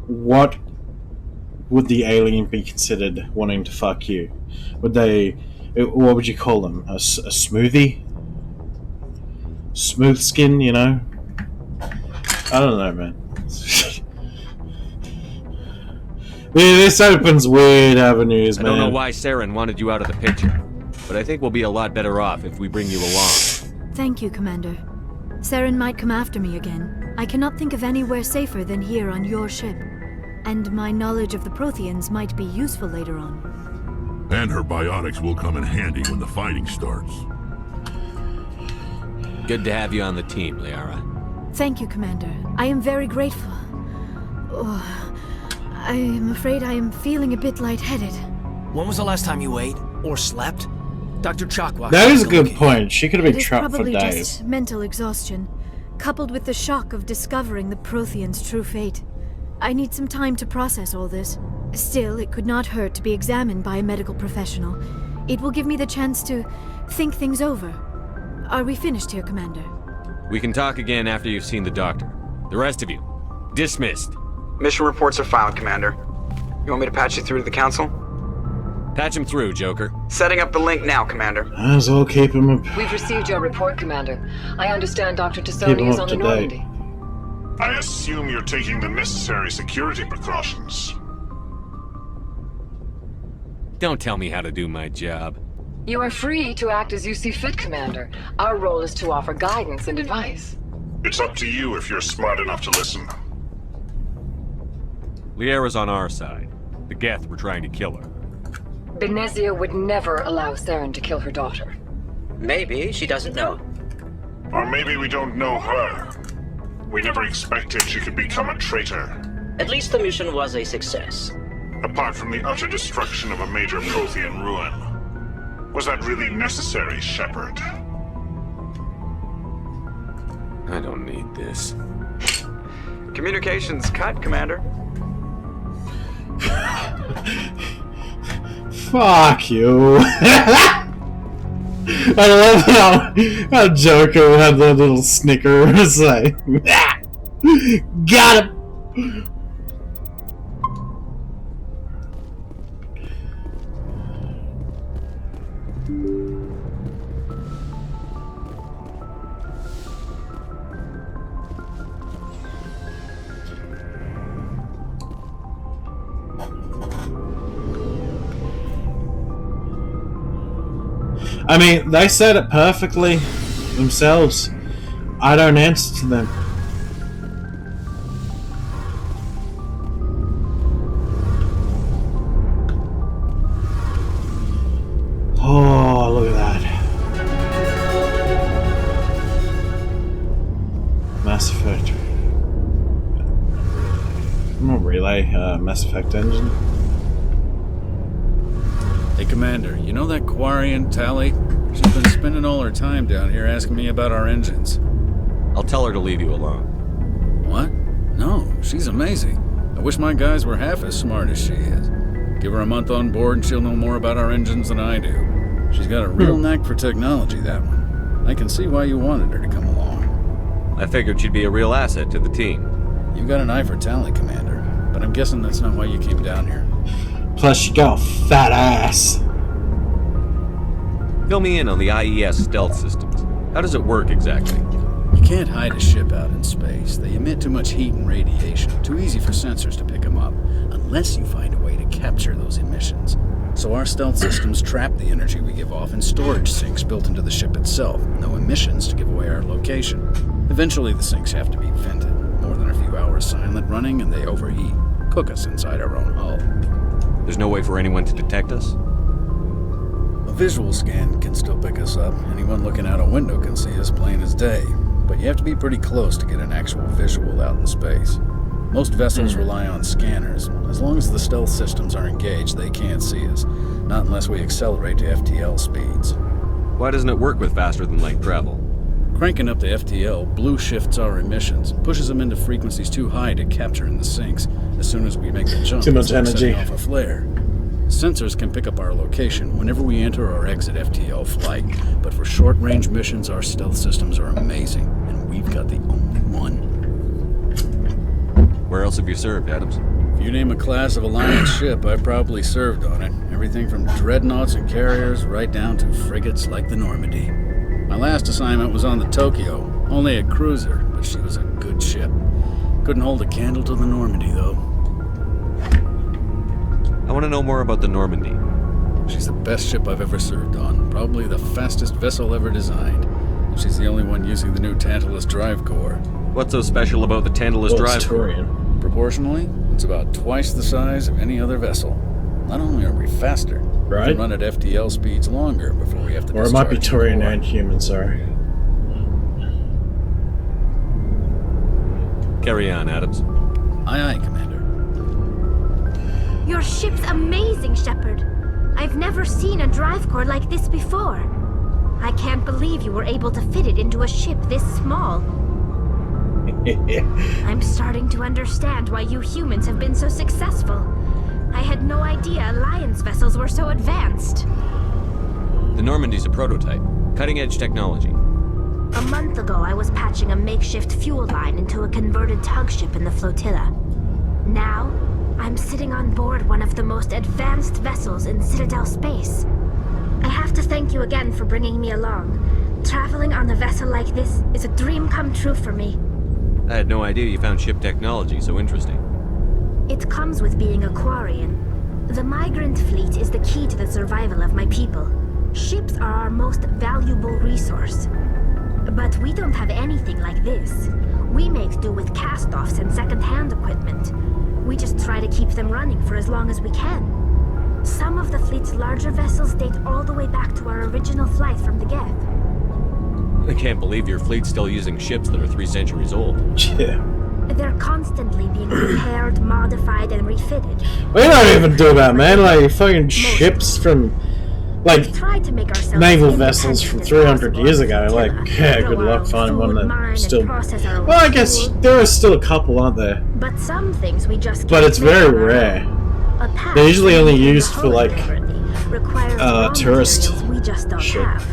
what would the alien be considered wanting to fuck you? Would they... what would you call them? A smoothie? Smooth skin, you know? I don't know, man. This opens weird avenues, man. I don't know why Saren wanted you out of the picture, but I think we'll be a lot better off if we bring you along. Thank you, Commander. Saren might come after me again. I cannot think of anywhere safer than here on your ship. And my knowledge of the Protheans might be useful later on. And her biotics will come in handy when the fighting starts. Good to have you on the team, Liara. Thank you, Commander. I am very grateful. Oh, I am afraid I am feeling a bit lightheaded. When was the last time you ate? Or slept? Dr. Chakwa. That is a good point. She could have been trapped for It is probably days. just mental exhaustion, coupled with the shock of discovering the Protheans' true fate. I need some time to process all this. Still, it could not hurt to be examined by a medical professional. It will give me the chance to think things over. Are we finished here, Commander? We can talk again after you've seen the doctor. The rest of you, dismissed. Mission reports are filed, Commander. You want me to patch you through to the Council? Patch him through, Joker. Setting up the link now, Commander. Might as well keep him up. We've received your report, Commander. I understand Dr. Tassoni is on the Normandy. I assume you're taking the necessary security precautions. Don't tell me how to do my job. You are free to act as you see fit, Commander. Our role is to offer guidance and advice. It's up to you if you're smart enough to listen. Liara's on our side. The Geth were trying to kill her. Benezia would never allow Saren to kill her daughter. Maybe she doesn't know. Or maybe we don't know her. We never expected she could become a traitor. At least the mission was a success. Apart from the utter destruction of a major Prothean ruin. Was that really necessary, Shepard? I don't need this. Communications cut, Commander. Fuck you. I love how Joker had the little snicker. It's like, got him. I mean, they said it perfectly themselves. I don't answer to them. Oh, look at that. Mass Effect. Not relay, Mass Effect engine. Hey, Commander, you know that Quarian, Tali? She's been spending all her time down here asking me about our engines. I'll tell her to leave you alone. What? No, she's amazing. I wish my guys were half as smart as she is. Give her a month on board and she'll know more about our engines than I do. She's got a real knack for technology, that one. I can see why you wanted her to come along. I figured she'd be a real asset to the team. You got an eye for Tali, Commander, but I'm guessing that's not why you came down here. Plus, you got a fat ass. Fill me in on the IES stealth systems. How does it work exactly? You can't hide a ship out in space. They emit too much heat and radiation, too easy for sensors to pick them up, unless you find a way to capture those emissions. So our stealth systems trap the energy we give off in storage sinks built into the ship itself. No emissions to give away our location. Eventually the sinks have to be vented. More than a few hours silent running and they overheat. Cook us inside our own hull. There's no way for anyone to detect us? A visual scan can still pick us up. Anyone looking out a window can see us plain as day. But you have to be pretty close to get an actual visual out in space. Most vessels rely on scanners. As long as the stealth systems are engaged, they can't see us. Not unless we accelerate to FTL speeds. Why doesn't it work with faster-than-light travel? Cranking up to FTL blue shifts our emissions, pushes them into frequencies too high to capture in the sinks. As soon as we make the jump, too much it's like energy. setting off a flare. Sensors can pick up our location whenever we enter or exit FTL flight, but for short-range missions, our stealth systems are amazing, and we've got the only one. Where else have you served, Adams? If you name a class of Alliance ship, I probably served on it. Everything from dreadnoughts and carriers right down to frigates like the Normandy. My last assignment was on the Tokyo, only a cruiser, but she was a good ship. Couldn't hold a candle to the Normandy, though. I want to know more about the Normandy. She's the best ship I've ever served on. Probably the fastest vessel ever designed. She's the only one using the new Tantalus drive core. What's so special about the Tantalus drive core? Proportionally, it's about twice the size of any other vessel. Not only are we faster, we can run at FTL speeds longer before we have to Or it might be Turian and human, sorry. Carry on, Adams. Aye, aye, Commander. Your ship's amazing, Shepard. I've never seen a drive core like this before. I can't believe you were able to fit it into a ship this small. I'm starting to understand why you humans have been so successful. I had no idea Alliance vessels were so advanced. The Normandy's a prototype. Cutting-edge technology. A month ago, I was patching a makeshift fuel line into a converted tug ship in the flotilla. Now, I'm sitting on board one of the most advanced vessels in Citadel space. I have to thank you again for bringing me along. Traveling on a vessel like this is a dream come true for me. I had no idea you found ship technology so interesting. It comes with being a Quarian. The migrant fleet is the key to the survival of my people. Ships are our most valuable resource. But we don't have anything like this. We make do with cast-offs and second-hand equipment. We just try to keep them running for as long as we can. Some of the fleet's larger vessels date all the way back to our original flight from the Geth. I can't believe your fleet's still using ships that are 3 centuries old. Yeah. They're constantly being repaired, modified, and refitted. We don't even do that, man. Like, fucking ships from, like, naval vessels from 300 years ago. Like, yeah, good luck finding one that still... Well, I guess there are still a couple, aren't there? But some things we just But it's very rare. They're usually only used for, like, tourist we just don't shit. have.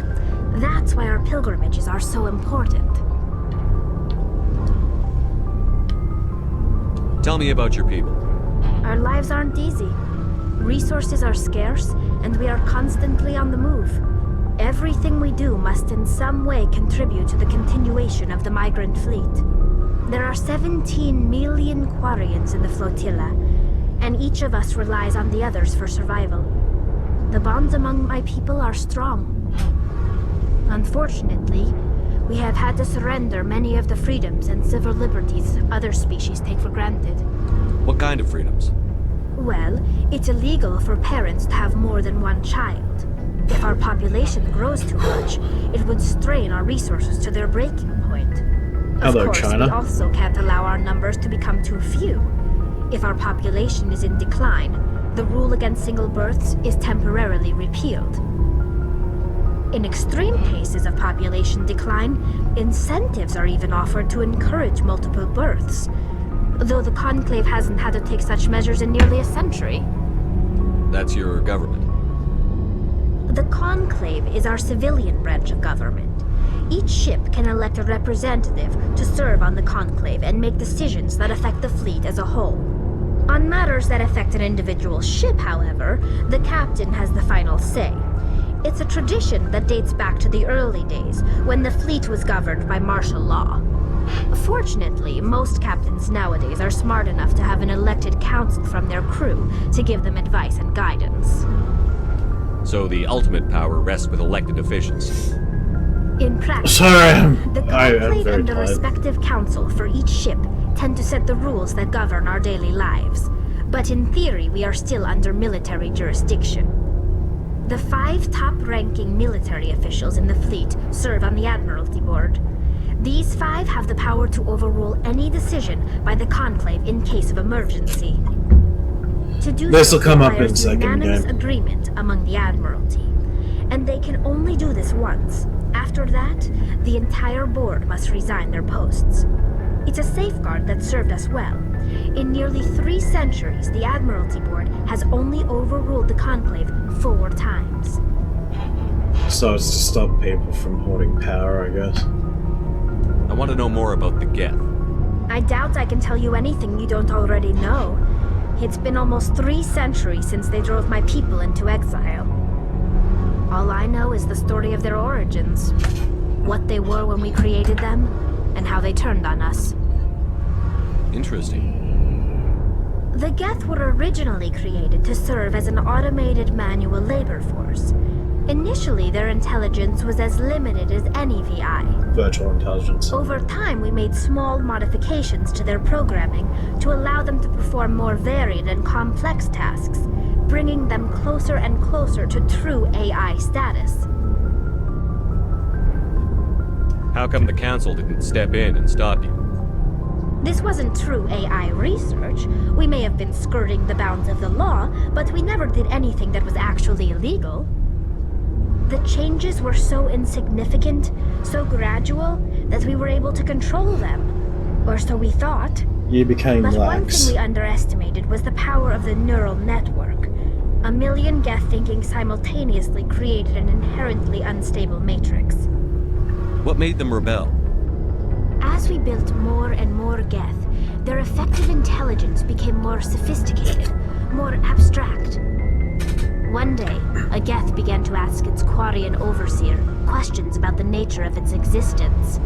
That's why our pilgrimages are so important. Tell me about your people. Our lives aren't easy. Resources are scarce, and we are constantly on the move. Everything we do must in some way contribute to the continuation of the migrant fleet. There are 17 million Quarians in the flotilla, and each of us relies on the others for survival. The bonds among my people are strong. Unfortunately, we have had to surrender many of the freedoms and civil liberties other species take for granted. What kind of freedoms? Well, it's illegal for parents to have more than one child. If our population grows too much, it would strain our resources to their breaking point. Of Hello, course, China. we also can't allow our numbers to become too few. If our population is in decline, the rule against single births is temporarily repealed. In extreme cases of population decline, incentives are even offered to encourage multiple births, though the Conclave hasn't had to take such measures in nearly a century. That's your government. The Conclave is our civilian branch of government. Each ship can elect a representative to serve on the Conclave and make decisions that affect the fleet as a whole. On matters that affect an individual ship, however, the captain has the final say. It's a tradition that dates back to the early days, when the fleet was governed by martial law. Fortunately, most captains nowadays are smart enough to have an elected council from their crew to give them advice and guidance. So the ultimate power rests with elected officials. In practice, Sorry, the I'm conclave very and the tired. respective council for each ship tend to set the rules that govern our daily lives. But in theory, we are still under military jurisdiction. The 5 top-ranking military officials in the fleet serve on the Admiralty Board. These 5 have the power to overrule any decision by the Conclave in case of emergency. To do This will so come up in requires second unanimous game. agreement among the Admiralty. And they can only do this once. After that, the entire board must resign their posts. It's a safeguard that served us well. In nearly 3 centuries, the Admiralty Board has only overruled the Conclave 4 times. So it's to stop people from holding power, I guess. I want to know more about the Geth. I doubt I can tell you anything you don't already know. It's been almost 3 centuries since they drove my people into exile. All I know is the story of their origins. What they were when we created them, and how they turned on us. Interesting. The Geth were originally created to serve as an automated manual labor force. Initially, their intelligence was as limited as any VI. Virtual intelligence. Over time, we made small modifications to their programming to allow them to perform more varied and complex tasks, bringing them closer and closer to true AI status. How come the Council didn't step in and stop you? This wasn't true AI research. We may have been skirting the bounds of the law, but we never did anything that was actually illegal. The changes were so insignificant, so gradual, that we were able to control them. Or so we thought. You became But one lax. thing we underestimated was the power of the neural network. A million Geth thinking simultaneously created an inherently unstable matrix. What made them rebel? As we built more and more Geth, their effective intelligence became more sophisticated, more abstract. One day, a Geth began to ask its Quarian overseer questions about the nature of its existence.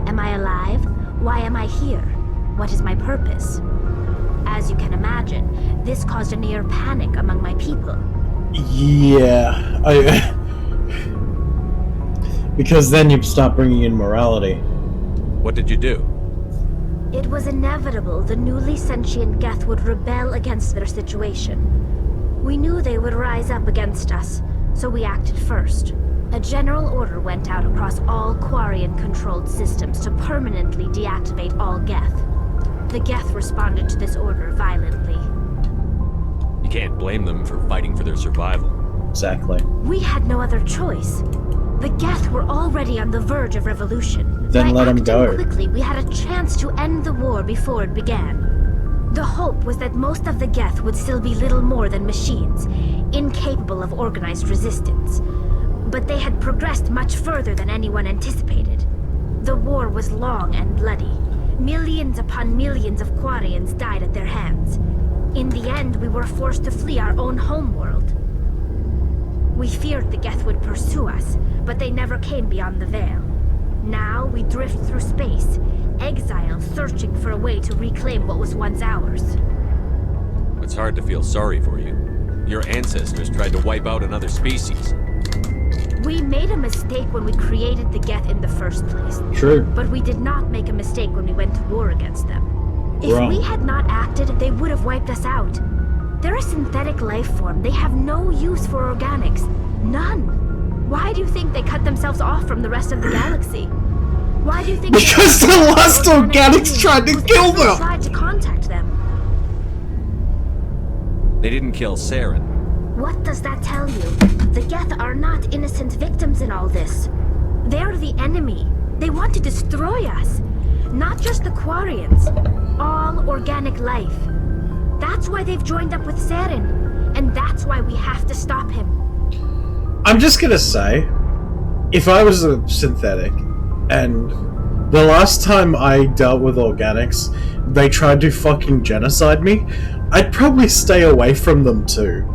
Am I alive? Why am I here? What is my purpose? As you can imagine, this caused a near panic among my people. Yeah, because then you start bringing in morality. What did you do? It was inevitable the newly sentient Geth would rebel against their situation. We knew they would rise up against us, so we acted first. A general order went out across all Quarian-controlled systems to permanently deactivate all Geth. The Geth responded to this order violently. You can't blame them for fighting for their survival. Exactly. We had no other choice. The Geth were already on the verge of revolution. Then let them go. Quickly, we had a chance to end the war before it began. The hope was that most of the Geth would still be little more than machines, incapable of organized resistance. But they had progressed much further than anyone anticipated. The war was long and bloody. Millions upon millions of Quarians died at their hands. In the end, we were forced to flee our own homeworld. We feared the Geth would pursue us, but they never came beyond the Veil. Now we drift through space, exile searching for a way to reclaim what was once ours. It's hard to feel sorry for you. Your ancestors tried to wipe out another species. We made a mistake when we created the Geth in the first place. True. But we did not make a mistake when we went to war against them. If Wrong. we had not acted, they would have wiped us out. They're a synthetic life form. They have no use for organics. None. Why do you think they cut themselves off from the rest of the galaxy? Why do you think Because the last organics tried to kill them! Tried to contact them. They didn't kill Saren. What does that tell you? The Geth are not innocent victims in all this. They're the enemy. They want to destroy us. Not just the Quarians. All organic life. That's why they've joined up with Saren. And that's why we have to stop him. I'm just gonna say, if I was a synthetic, and the last time I dealt with organics, they tried to fucking genocide me, I'd probably stay away from them too.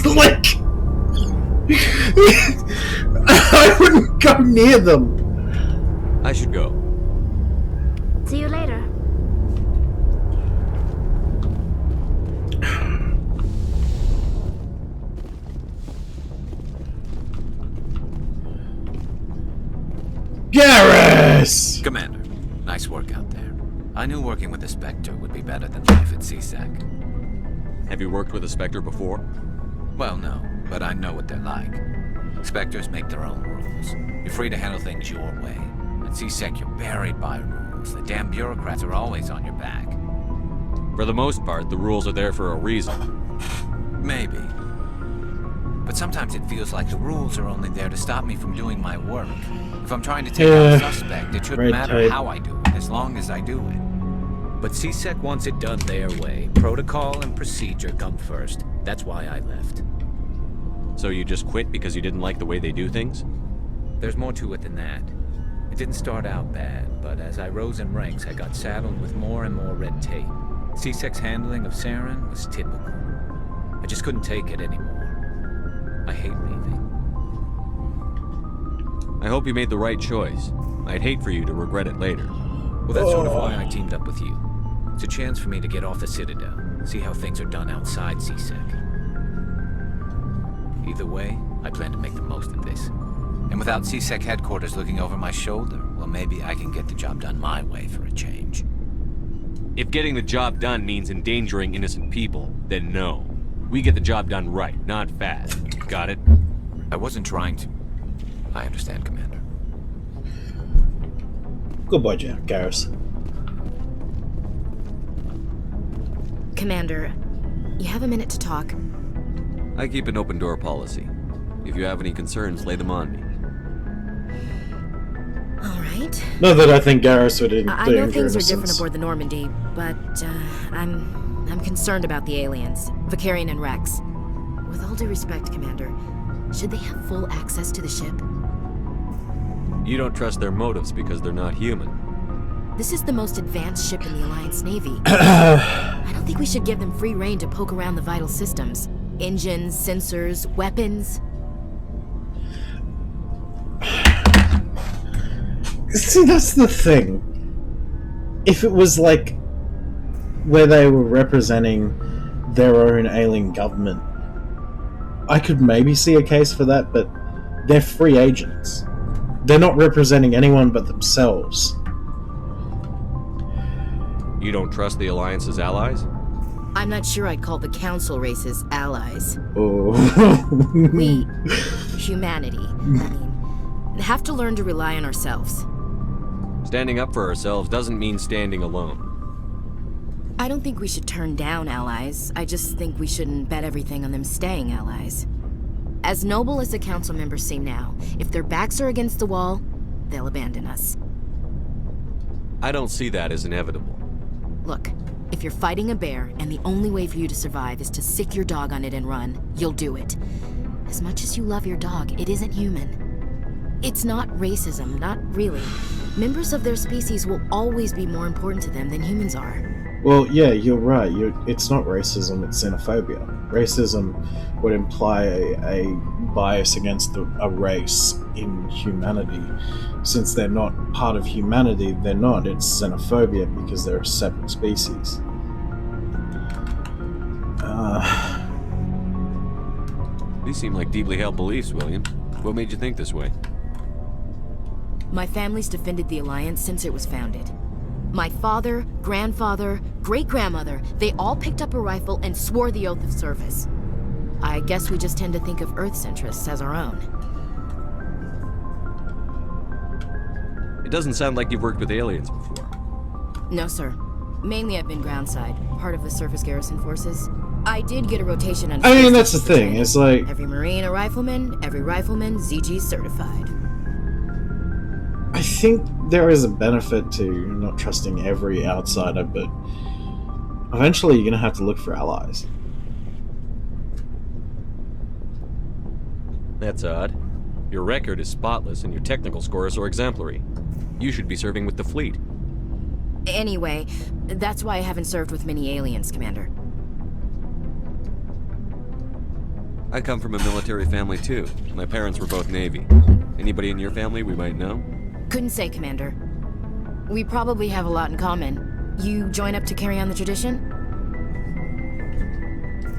Like, I wouldn't go near them. I should go. See you later. Garrus! Commander, nice work out there. I knew working with the Spectre would be better than life at CSEC. Have you worked with a Spectre before? Well, no, but I know what they're like. Spectres make their own rules. You're free to handle things your way. At CSEC, you're buried by rules. The damn bureaucrats are always on your back. For the most part, the rules are there for a reason. Maybe. But sometimes it feels like the rules are only there to stop me from doing my work. If I'm trying to take out a suspect, it shouldn't matter how I do it, as long as I do it. But CSEC wants it done their way. Protocol and procedure come first. That's why I left. So you just quit because you didn't like the way they do things? There's more to it than that. It didn't start out bad, but as I rose in ranks, I got saddled with more and more red tape. CSEC's handling of Saren was typical. I just couldn't take it anymore. I hate leaving. I hope you made the right choice. I'd hate for you to regret it later. Well, that's sort of why I teamed up with you. It's a chance for me to get off the Citadel, see how things are done outside CSEC. Either way, I plan to make the most of this. And without CSEC headquarters looking over my shoulder, well, maybe I can get the job done my way for a change. If getting the job done means endangering innocent people, then no. We get the job done right, not fast. Got it? I wasn't trying to. I understand, Commander. Good boy, Garrus. Commander, you have a minute to talk. I keep an open door policy. If you have any concerns, lay them on me. All right. Not that I think Garrus would injure I know things are different innocence. aboard the Normandy, but I'm concerned about the aliens, Vicarian and Rex. With all due respect, Commander, should they have full access to the ship? You don't trust their motives because they're not human. This is the most advanced ship in the Alliance Navy. I don't think we should give them free rein to poke around the vital systems. Engines, sensors, weapons. See, that's the thing. If it was like where they were representing their own alien government, I could maybe see a case for that, but they're free agents. They're not representing anyone but themselves. You don't trust the Alliance's allies? I'm not sure I'd call the Council races allies. Oh. We, humanity, I mean, have to learn to rely on ourselves. Standing up for ourselves doesn't mean standing alone. I don't think we should turn down allies. I just think we shouldn't bet everything on them staying allies. As noble as the Council members seem now, if their backs are against the wall, they'll abandon us. I don't see that as inevitable. Look, if you're fighting a bear and the only way for you to survive is to sick your dog on it and run, you'll do it. As much as you love your dog, it isn't human. It's not racism, not really. Members of their species will always be more important to them than humans are. Well, yeah, you're right. It's not racism, it's xenophobia. Racism would imply a bias against a race in humanity. Since they're not part of humanity, they're not. It's xenophobia because they're a separate species. These seem like deeply held beliefs, William. What made you think this way? My family's defended the Alliance since it was founded. My father, grandfather, great-grandmother, they all picked up a rifle and swore the oath of service. I guess we just tend to think of Earth's interests as our own. It doesn't sound like you've worked with aliens before. No, sir. Mainly I've been groundside, part of the surface garrison forces. I did get a rotation on... I mean, that's the thing, it's like... Every Marine a rifleman, every rifleman ZG certified. I think there is a benefit to not trusting every outsider, but eventually you're going to have to look for allies. That's odd. Your record is spotless and your technical scores are exemplary. You should be serving with the fleet. Anyway, that's why I haven't served with many aliens, Commander. I come from a military family too. My parents were both Navy. Anybody in your family we might know? Couldn't say, Commander. We probably have a lot in common. You join up to carry on the tradition?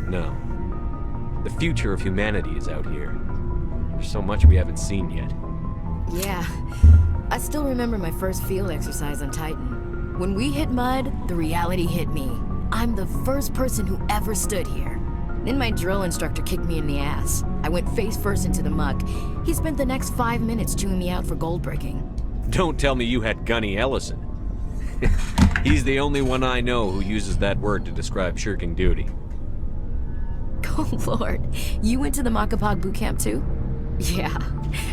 No. The future of humanity is out here. There's so much we haven't seen yet. Yeah. I still remember my first field exercise on Titan. When we hit mud, the reality hit me. I'm the first person who ever stood here. Then my drill instructor kicked me in the ass. I went face first into the muck. He spent the next 5 minutes chewing me out for gold breaking. Don't tell me you had Gunny Ellison. He's the only one I know who uses that word to describe shirking duty. Oh lord, you went to the Makapog boot camp too? Yeah,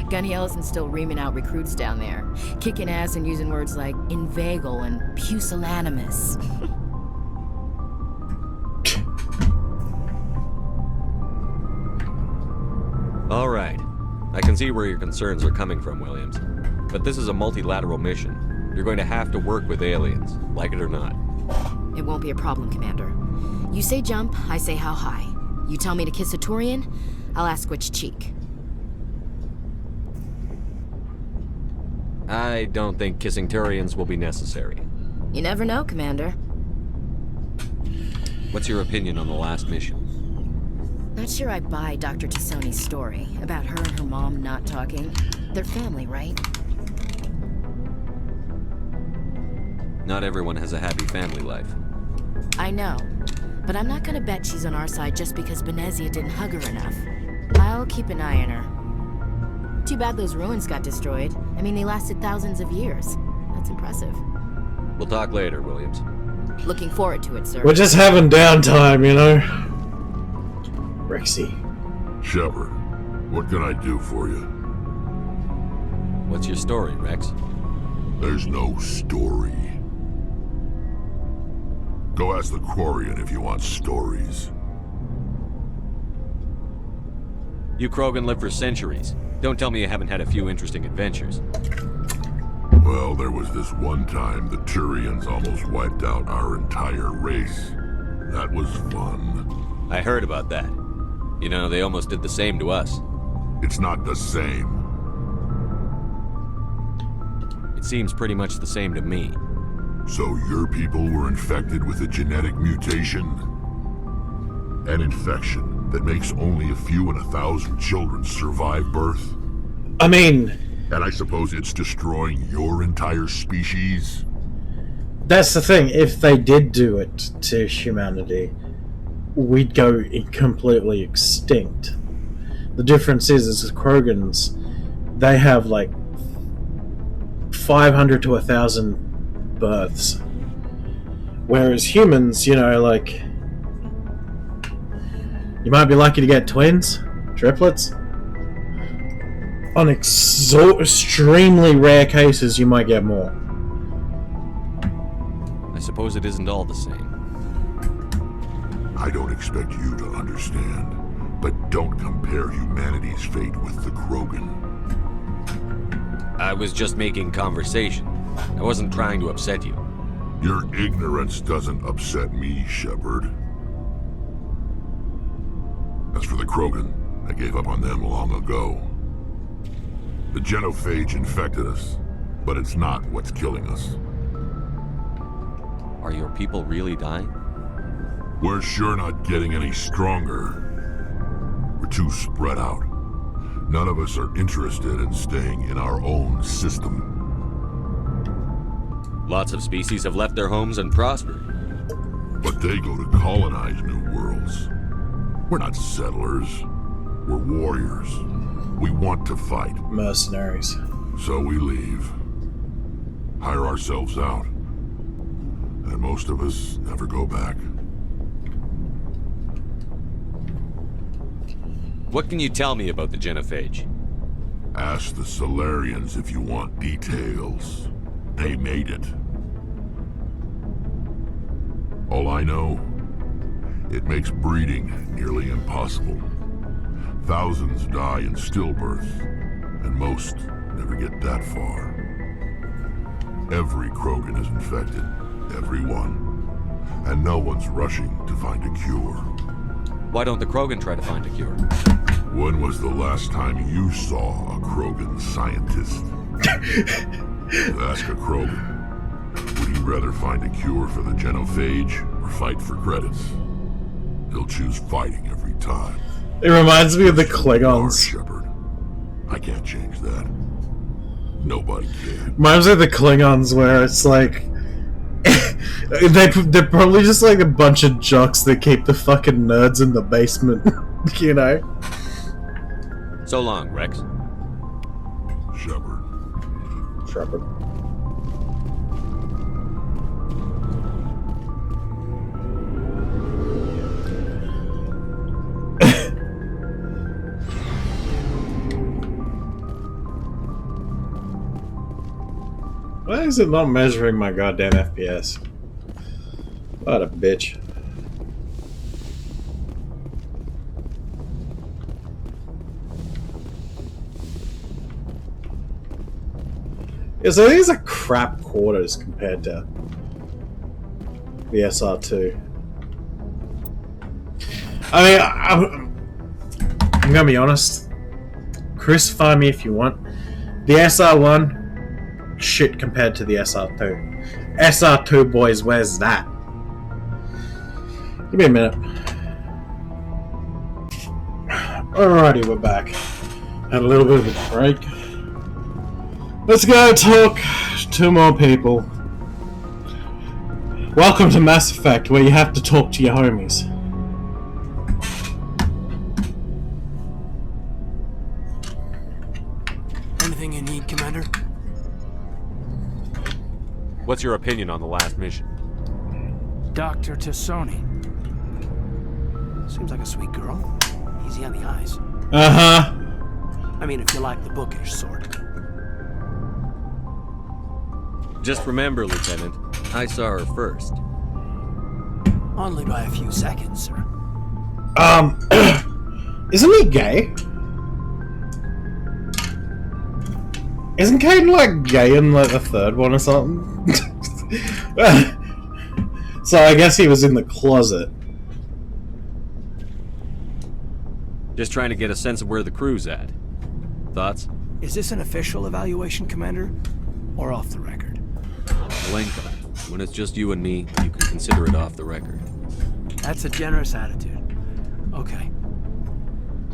Gunny Ellison's still reaming out recruits down there, kicking ass and using words like inveigle and pusillanimous. All right, I can see where your concerns are coming from, Williams. But this is a multilateral mission. You're going to have to work with aliens, like it or not. It won't be a problem, Commander. You say jump, I say how high. You tell me to kiss a Turian, I'll ask which cheek. I don't think kissing Turians will be necessary. You never know, Commander. What's your opinion on the last mission? Not sure I buy Dr. Tassoni's story about her and her mom not talking. They're family, right? Not everyone has a happy family life. I know, but I'm not gonna bet she's on our side just because Benezia didn't hug her enough. I'll keep an eye on her. Too bad those ruins got destroyed. I mean, they lasted thousands of years. That's impressive. We'll talk later, Williams. Looking forward to it, sir. We're just having downtime, you know? Rexy. Shepard, what can I do for you? What's your story, Rex? There's no story. Go ask the Quarian if you want stories. You Krogan lived for centuries. Don't tell me you haven't had a few interesting adventures. Well, there was this one time the Turians almost wiped out our entire race. That was fun. I heard about that. You know, they almost did the same to us. It's not the same. It seems pretty much the same to me. So your people were infected with a genetic mutation? An infection that makes only a few in 1,000 children survive birth? I mean... And I suppose it's destroying your entire species? That's the thing, if they did do it to humanity, we'd go completely extinct. The difference is the Krogans, they have like 500 to 1,000 births. Whereas humans, you know, like... You might be lucky to get twins, triplets. On extremely rare cases, you might get more. I suppose it isn't all the same. I don't expect you to understand, but don't compare humanity's fate with the Krogan. I was just making conversation. I wasn't trying to upset you. Your ignorance doesn't upset me, Shepard. As for the Krogan, I gave up on them long ago. The genophage infected us, but it's not what's killing us. Are your people really dying? We're sure not getting any stronger. We're too spread out. None of us are interested in staying in our own system. Lots of species have left their homes and prospered. But they go to colonize new worlds. We're not settlers. We're warriors. We want to fight. Mercenaries. So we leave. Hire ourselves out. And most of us never go back. What can you tell me about the genophage? Ask the Solarians if you want details. They made it. All I know, it makes breeding nearly impossible. Thousands die in stillbirth, and most never get that far. Every Krogan is infected, every one, and no one's rushing to find a cure. Why don't the Krogan try to find a cure? When was the last time you saw a Krogan scientist? Ask a Krogan. Would he rather find a cure for the genophage or fight for credits? He'll choose fighting every time. It reminds me of the Klingons. Shepard. I can't change that. Nobody can. Reminds me of the Klingons, where it's like they're probably just like a bunch of jocks that keep the fucking nerds in the basement, you know? So long, Rex. Shepard. Why is it not measuring my goddamn FPS? What a bitch. Yeah, so these are crap quarters compared to the SR2. I mean, I'm gonna be honest. Crucify me if you want. The SR1, shit compared to the SR2. SR2, boys, where's that? Give me a minute. Alrighty, we're back. Had a little bit of a break. Let's go talk to more people. Welcome to Mass Effect, where you have to talk to your homies. Anything you need, Commander? What's your opinion on the last mission? Dr. Tassoni. Seems like a sweet girl. Easy on the eyes. Uh-huh. I mean, if you like the bookish sort. Just remember, Lieutenant, I saw her first. Only by a few seconds, sir. Isn't he gay? Isn't Kane like gay in like the third one or something? So I guess he was in the closet. Just trying to get a sense of where the crew's at. Thoughts? Is this an official evaluation, Commander? Or off the record? Malenko, when it's just you and me, you can consider it off the record. That's a generous attitude. Okay.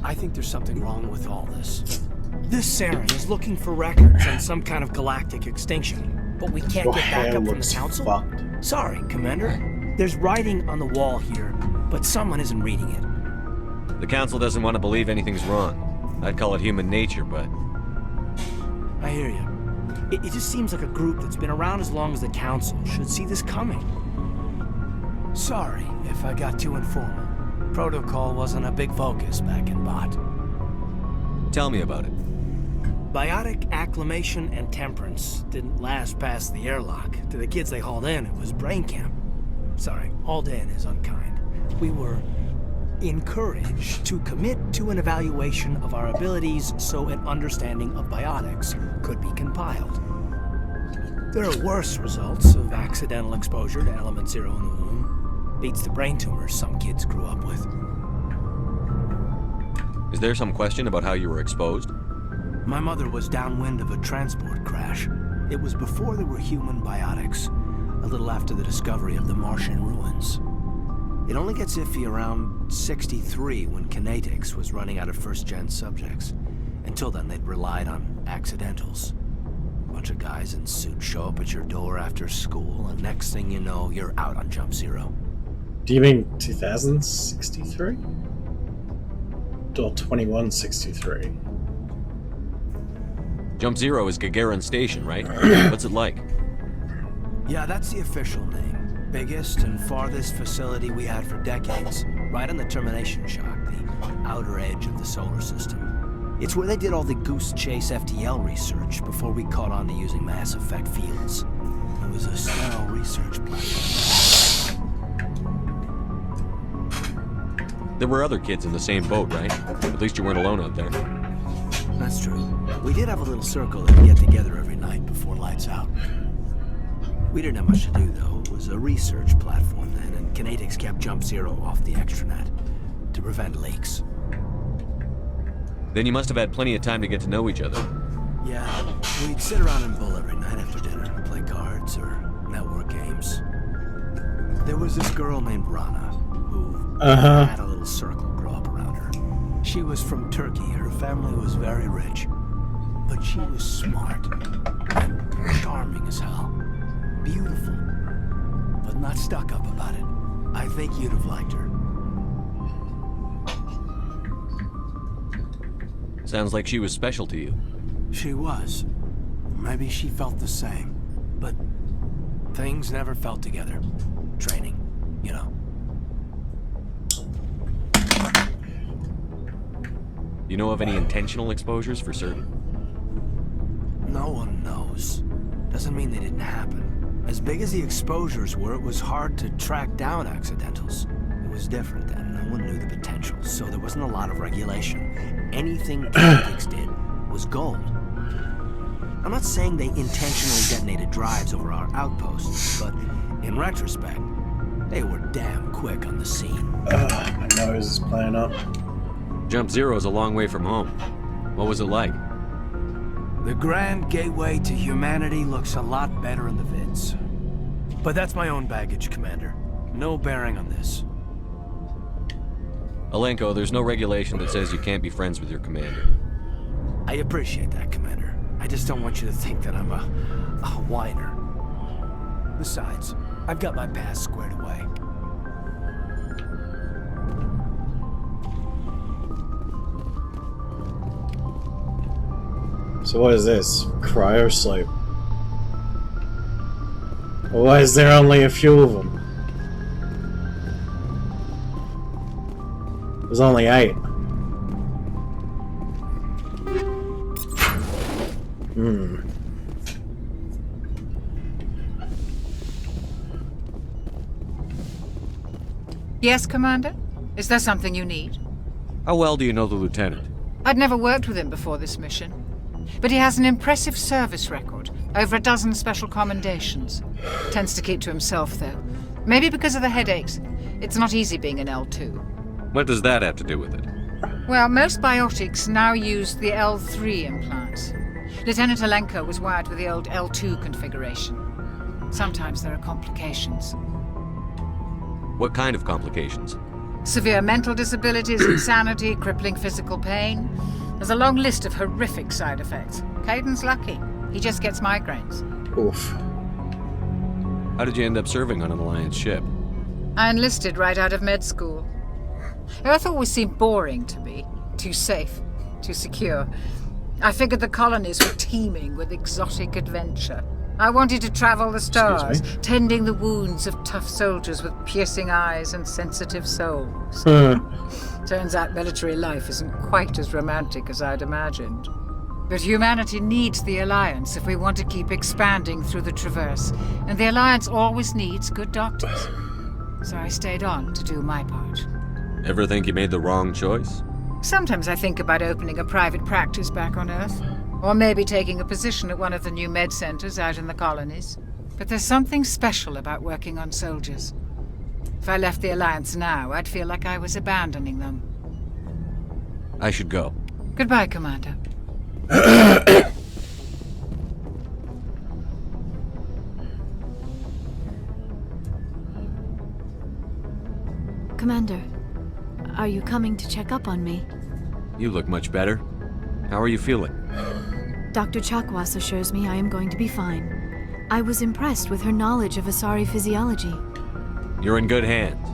I think there's something wrong with all this. This Saren is looking for records on some kind of galactic extinction, but we can't get back up from the Council? Fucked. Sorry, Commander. There's writing on the wall here, but someone isn't reading it. The Council doesn't want to believe anything's wrong. I'd call it human nature, but... I hear you. It just seems like a group that's been around as long as the Council should see this coming. Sorry if I got too informal. Protocol wasn't a big focus back in Bot. Tell me about it. Biotic acclimation and temperance didn't last past the airlock. To the kids they hauled in, it was brain camp. Sorry, hauled in is unkind. We were encouraged to commit to an evaluation of our abilities so an understanding of biotics could be compiled. There are worse results of accidental exposure to element 0 in the womb. Beats the brain tumors some kids grew up with. Is there some question about how you were exposed? My mother was downwind of a transport crash. It was before there were human biotics, a little after the discovery of the Martian ruins. It only gets iffy around 63 when Kinetics was running out of first-gen subjects. Until then, they'd relied on accidentals. Bunch of guys in suits show up at your door after school, and next thing you know, you're out on Jump Zero. Do you mean 2063? Or 2163? Jump Zero is Gagarin Station, right? What's it like? Yeah, that's the official name. Biggest and farthest facility we had for decades. Right on the termination shock, the outer edge of the solar system. It's where they did all the Goose Chase FTL research before we caught on to using Mass Effect fields. It was a sterile research platform. There were other kids in the same boat, right? At least you weren't alone out there. That's true. We did have a little circle that would get together every night before lights out. We didn't have much to do, though. It was a research platform then, and Kinetics kept Jump Zero off the extranet. to prevent leaks. Then you must have had plenty of time to get to know each other. Yeah, we'd sit around and bull every night after dinner, play cards or network games. There was this girl named Rana, who had a little circle grow up around her. She was from Turkey. Her family was very rich. But she was smart and charming as hell. Beautiful, but not stuck up about it. I think you'd have liked her. Sounds like she was special to you. She was. Maybe she felt the same. But things never felt together. Training, you know. You know of any intentional exposures for certain? No one knows. Doesn't mean they didn't happen. As big as the exposures were, it was hard to track down accidentals. It was different then. No one knew the potential, so there wasn't a lot of regulation. Anything Tactics did was gold. I'm not saying they intentionally detonated drives over our outposts, but in retrospect, they were damn quick on the scene. My nose is playing up. Jump Zero is a long way from home. What was it like? The grand gateway to humanity looks a lot better in the vids. But that's my own baggage, Commander. No bearing on this. Alenko, there's no regulation that says you can't be friends with your commander. I appreciate that, Commander. I just don't want you to think that I'm a whiner. Besides, I've got my past squared away. So what is this? Cryo sleep. Why is there only a few of them? There's only 8. Yes, Commander? Is there something you need? How well do you know the Lieutenant? I'd never worked with him before this mission. But he has an impressive service record. Over a dozen special commendations. Tends to keep to himself, though. Maybe because of the headaches. It's not easy being an L2. What does that have to do with it? Well, most biotics now use the L3 implants. Lieutenant Alenko was wired with the old L2 configuration. Sometimes there are complications. What kind of complications? Severe mental disabilities, insanity, crippling physical pain. There's a long list of horrific side effects. Caden's lucky. He just gets migraines. Oof. How did you end up serving on an Alliance ship? I enlisted right out of med school. Earth always seemed boring to me. Too safe, too secure. I figured the colonies were teeming with exotic adventure. I wanted to travel the stars, tending the wounds of tough soldiers with piercing eyes and sensitive souls. Turns out military life isn't quite as romantic as I'd imagined. But humanity needs the Alliance if we want to keep expanding through the Traverse, and the Alliance always needs good doctors. So I stayed on to do my part. Ever think you made the wrong choice? Sometimes I think about opening a private practice back on Earth. Or maybe taking a position at one of the new med centers out in the colonies. But there's something special about working on soldiers. If I left the Alliance now, I'd feel like I was abandoning them. I should go. Goodbye, Commander. Commander, are you coming to check up on me? You look much better. How are you feeling? Dr. Chakwas assures me I am going to be fine. I was impressed with her knowledge of Asari physiology. You're in good hands.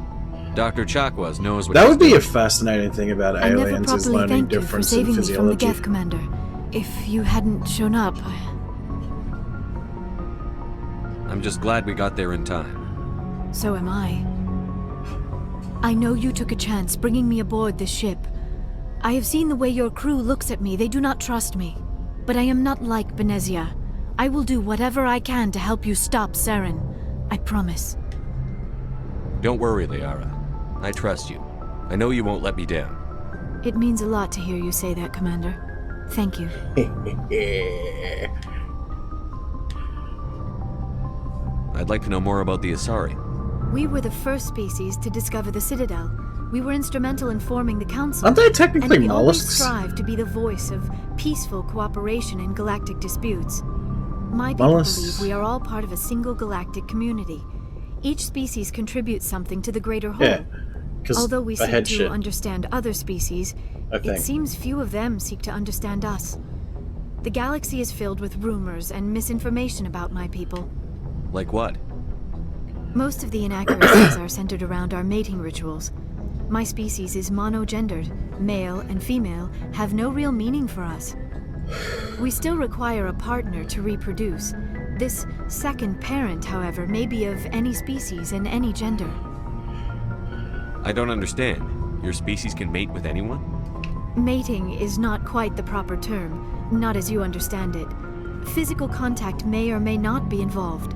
Dr. Chakwas knows what that he's would be doing. a fascinating thing about I never aliens is properly learning thanked you for difference in saving me from the physiology. Geth, Commander. If you hadn't shown up, I'm just glad we got there in time. so am I. I know you took a chance bringing me aboard this ship. I have seen the way your crew looks at me. They do not trust me. But I am not like Benezia. I will do whatever I can to help you stop Saren. I promise. Don't worry, Liara. I trust you. I know you won't let me down. It means a lot to hear you say that, Commander. Thank you. I'd like to know more about the Asari. We were the first species to discover the Citadel. We were instrumental in forming the Council. Aren't they technically and we always mollusks? strive to be the voice of peaceful cooperation in galactic disputes. My people believe we are all part of a single galactic community. Each species contributes something to the greater whole. Yeah, although we seek to shit. understand other species, it seems few of them seek to understand us. The galaxy is filled with rumors and misinformation about my people. Like what? Most of the inaccuracies are centered around our mating rituals. My species is monogendered. Male and female have no real meaning for us. We still require a partner to reproduce. This second parent, however, may be of any species and any gender. I don't understand. Your species can mate with anyone? Mating is not quite the proper term, not as you understand it. Physical contact may or may not be involved,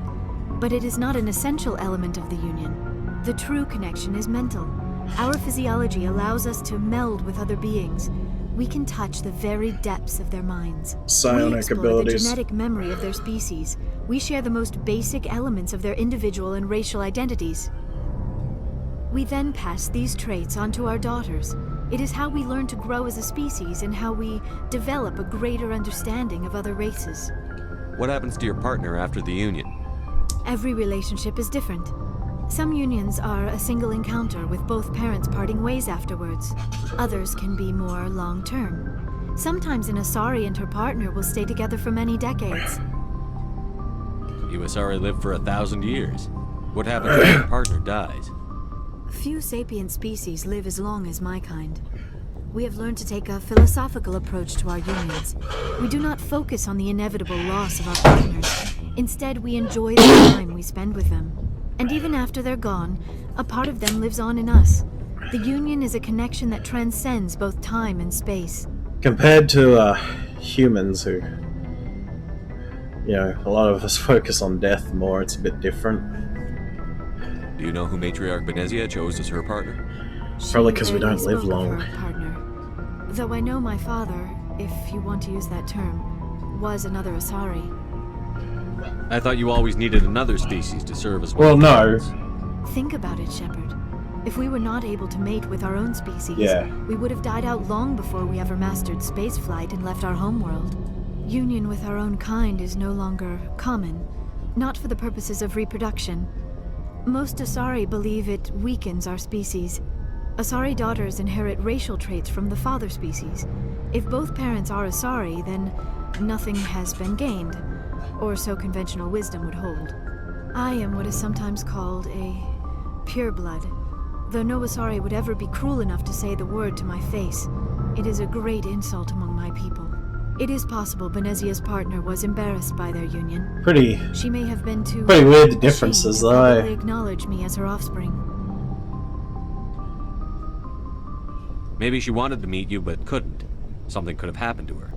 but it is not an essential element of the union. The true connection is mental. Our physiology allows us to meld with other beings. We can touch the very depths of their minds. Psionic we explore abilities. the genetic memory of their species. We share the most basic elements of their individual and racial identities. We then pass these traits on to our daughters. It is how we learn to grow as a species and how we develop a greater understanding of other races. What happens to your partner after the union? Every relationship is different. Some unions are a single encounter with both parents parting ways afterwards. Others can be more long-term. Sometimes an Asari and her partner will stay together for many decades. You Asari live for 1,000 years. What happens when your partner dies? Few sapient species live as long as my kind. We have learned to take a philosophical approach to our unions. We do not focus on the inevitable loss of our partners. Instead, we enjoy the time we spend with them. And even after they're gone, a part of them lives on in us. The union is a connection that transcends both time and space. Compared to humans who, you know, a lot of us focus on death more, it's a bit different. Do you know who Matriarch Benezia chose as her partner? Probably because we don't live Spoke of long. her partner. Though I know my father, if you want to use that term, was another Asari. I thought you always needed another species to serve as well. Well, no. Think about it, Shepard. If we were not able to mate with our own species, we would have died out long before we ever mastered spaceflight and left our homeworld. Union with our own kind is no longer common, not for the purposes of reproduction. Most Asari believe it weakens our species. Asari daughters inherit racial traits from the father species. If both parents are Asari, then nothing has been gained, or so conventional wisdom would hold. I am what is sometimes called a pureblood. Though no Asari would ever be cruel enough to say the word to my face, it is a great insult among my people. It is possible Benezia's partner was embarrassed by their union. She may have been too pretty weird, the differences, though. They acknowledge me as her offspring. Maybe she wanted to meet you, but couldn't. Something could have happened to her.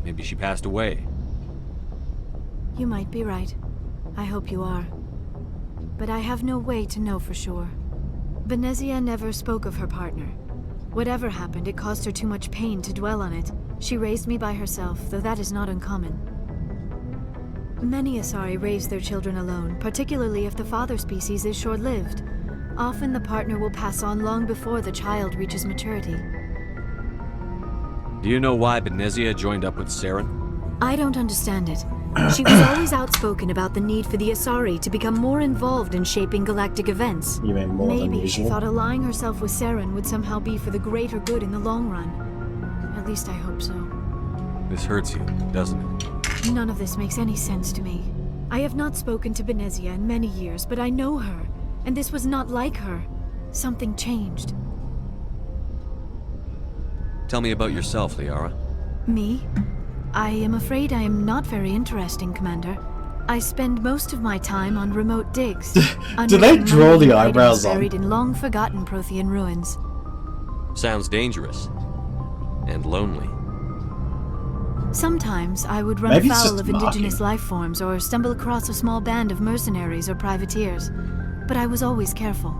Maybe she passed away. You might be right. I hope you are. But I have no way to know for sure. Benezia never spoke of her partner. Whatever happened, it caused her too much pain to dwell on it. She raised me by herself, though that is not uncommon. Many Asari raise their children alone, particularly if the father species is short-lived. Often the partner will pass on long before the child reaches maturity. Do you know why Benezia joined up with Saren? I don't understand it. She was always outspoken about the need for the Asari to become more involved in shaping galactic events. You mean more than Maybe she usual? thought allying herself with Saren would somehow be for the greater good in the long run. At least I hope so. This hurts you, doesn't it? None of this makes any sense to me. I have not spoken to Benezia in many years, but I know her, and this was not like her. Something changed. Tell me about yourself, Liara. Me? I am afraid I am not very interesting, Commander. I spend most of my time on remote digs. Do they draw the eyebrows on? Buried in long-forgotten Prothean ruins. Sounds dangerous. And lonely. Sometimes I would run Maybe it's afoul just of indigenous life forms or stumble across a small band of mercenaries or privateers, but I was always careful.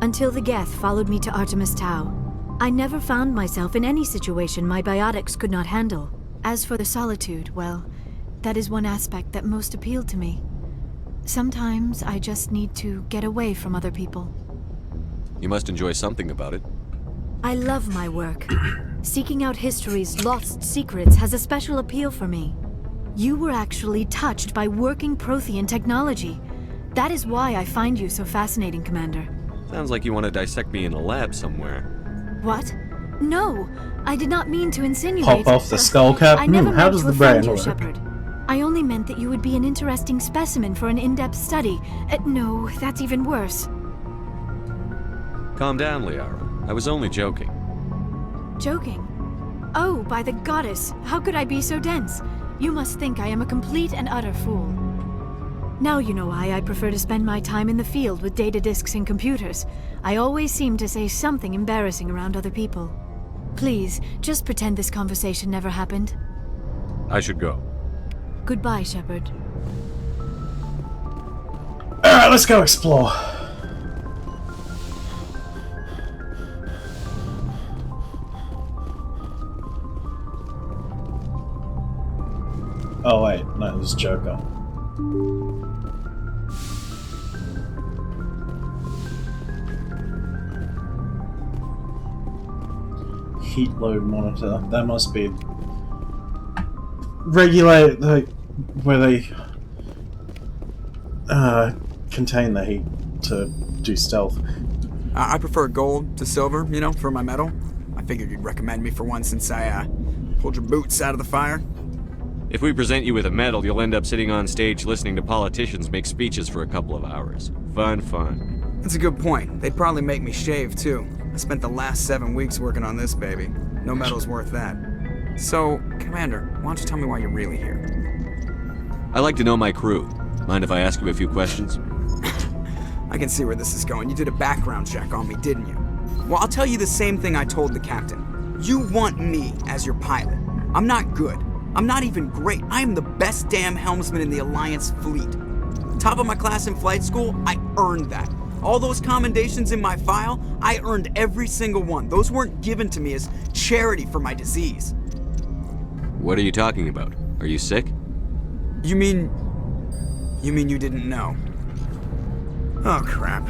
Until the Geth followed me to Artemis Tau. I never found myself in any situation my biotics could not handle. As for the solitude, well, that is one aspect that most appealed to me. Sometimes I just need to get away from other people. You must enjoy something about it. I love my work. Seeking out history's lost secrets has a special appeal for me. You were actually touched by working Prothean technology. That is why I find you so fascinating, Commander. Sounds like you want to dissect me in a lab somewhere. What? No, I did not mean to insinuate. Pop off the skull cap? I never How meant does to the brain offend you, work? Shepard. I only meant that you would be an interesting specimen for an in-depth study. No, that's even worse. Calm down, Liara. I was only joking. Joking? Oh, by the goddess, how could I be so dense? You must think I am a complete and utter fool. Now you know why I prefer to spend my time in the field with data disks and computers. I always seem to say something embarrassing around other people. Please, just pretend this conversation never happened. I should go. Goodbye, Shepard. Alright, let's go explore. Oh wait, no, this is Joker. Heat load monitor. That must be regulate where they contain the heat to do stealth. I prefer gold to silver, you know, for my metal. I figured you'd recommend me for one since I pulled your boots out of the fire. If we present you with a medal, you'll end up sitting on stage listening to politicians make speeches for a couple of hours. Fun. That's a good point. They'd probably make me shave, too. I spent the last 7 weeks working on this baby. No medal's worth that. So, Commander, why don't you tell me why you're really here? I like to know my crew. Mind if I ask you a few questions? I can see where this is going. You did a background check on me, didn't you? Well, I'll tell you the same thing I told the captain. You want me as your pilot. I'm not good. I'm not even great. I am the best damn helmsman in the Alliance fleet. Top of my class in flight school, I earned that. All those commendations in my file, I earned every single one. Those weren't given to me as charity for my disease. What are you talking about? Are you sick? You mean you didn't know? Oh, crap.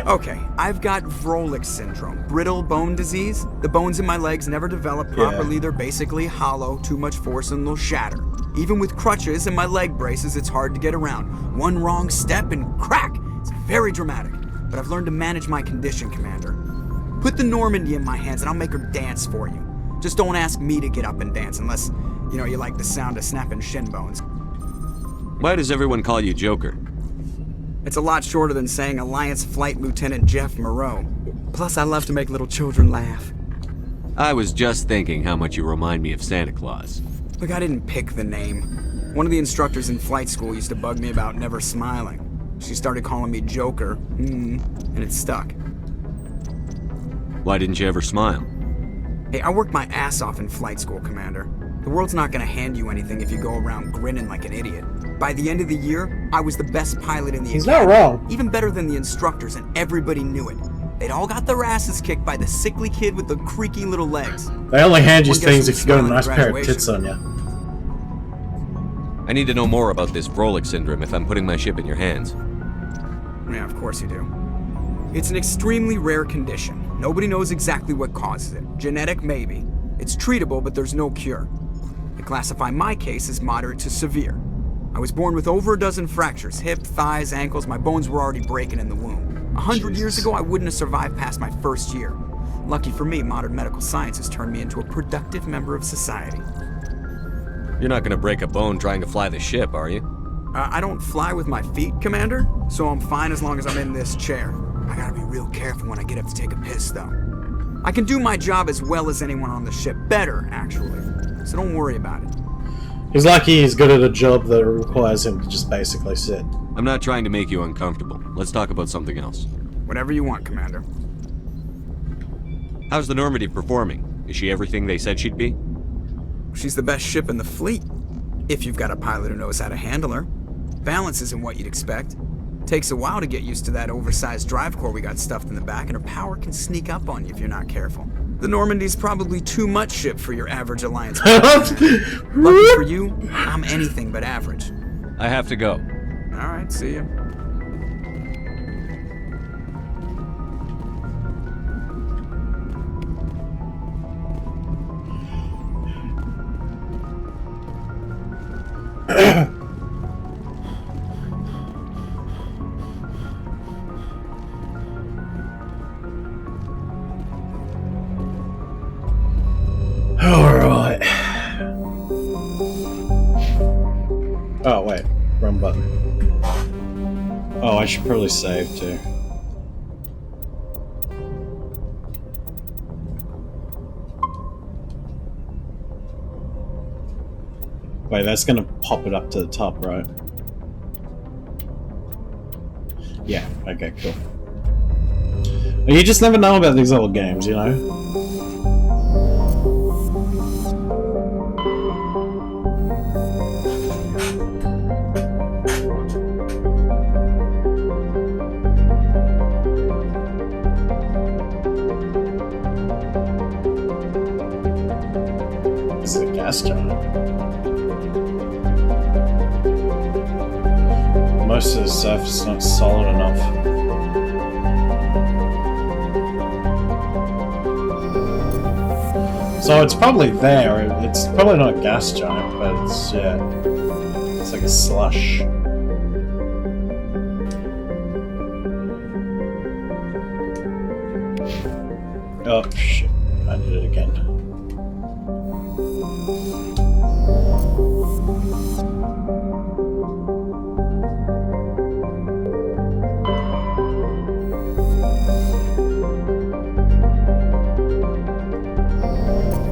Okay, I've got Vrolik syndrome, brittle bone disease. The bones in my legs never develop properly. They're basically hollow, too much force and they'll shatter. Even with crutches and my leg braces, it's hard to get around. One wrong step and crack! It's very dramatic. But I've learned to manage my condition, Commander. Put the Normandy in my hands and I'll make her dance for you. Just don't ask me to get up and dance unless, you know, you like the sound of snapping shin bones. Why does everyone call you Joker? It's a lot shorter than saying Alliance Flight Lieutenant Jeff Moreau. Plus, I love to make little children laugh. I was just thinking how much you remind me of Santa Claus. Look, I didn't pick the name. One of the instructors in flight school used to bug me about never smiling. She started calling me Joker, and it stuck. Why didn't you ever smile? Hey, I worked my ass off in flight school, Commander. The world's not gonna hand you anything if you go around grinning like an idiot. By the end of the year, I was the best pilot in the He's academy. not wrong. Even better than the instructors, and everybody knew it. They'd all got their asses kicked by the sickly kid with the creaky little legs. They only hand you One things gets if you got a smiling nice at pair of graduation. tits on you. I need to know more about this Vrolik syndrome if I'm putting my ship in your hands. Yeah, of course you do. It's an extremely rare condition. Nobody knows exactly what causes it. Genetic, maybe. It's treatable, but there's no cure. They classify my case as moderate to severe. I was born with over a dozen fractures, hip, thighs, ankles. My bones were already breaking in the womb. 100 years ago, I wouldn't have survived past my first year. Lucky for me, modern medical science has turned me into a productive member of society. You're not gonna break a bone trying to fly the ship, are you? I don't fly with my feet, Commander, so I'm fine as long as I'm in this chair. I gotta be real careful when I get up to take a piss, though. I can do my job as well as anyone on the ship. Better, actually. So don't worry about it. He's lucky he's good at a job that requires him to just basically sit. I'm not trying to make you uncomfortable. Let's talk about something else. Whatever you want, Commander. How's the Normandy performing? Is she everything they said she'd be? She's the best ship in the fleet. If you've got a pilot who knows how to handle her. Balance isn't what you'd expect. Takes a while to get used to that oversized drive core we got stuffed in the back, and her power can sneak up on you if you're not careful. The Normandy's probably too much ship for your average Alliance pilot. Lucky for you, I'm anything but average. I have to go. Alright, see ya. Alright. Oh, wait. Wrong button. Oh, I should probably save too. Wait, that's gonna pop it up to the top, right? Yeah, okay, cool. You just never know about these old games, you know? This is a gas giant. Most of the surface is not solid enough. So it's probably there. It's probably not a gas giant, but it's, yeah. It's like a slush. Oh, shit. I did it again.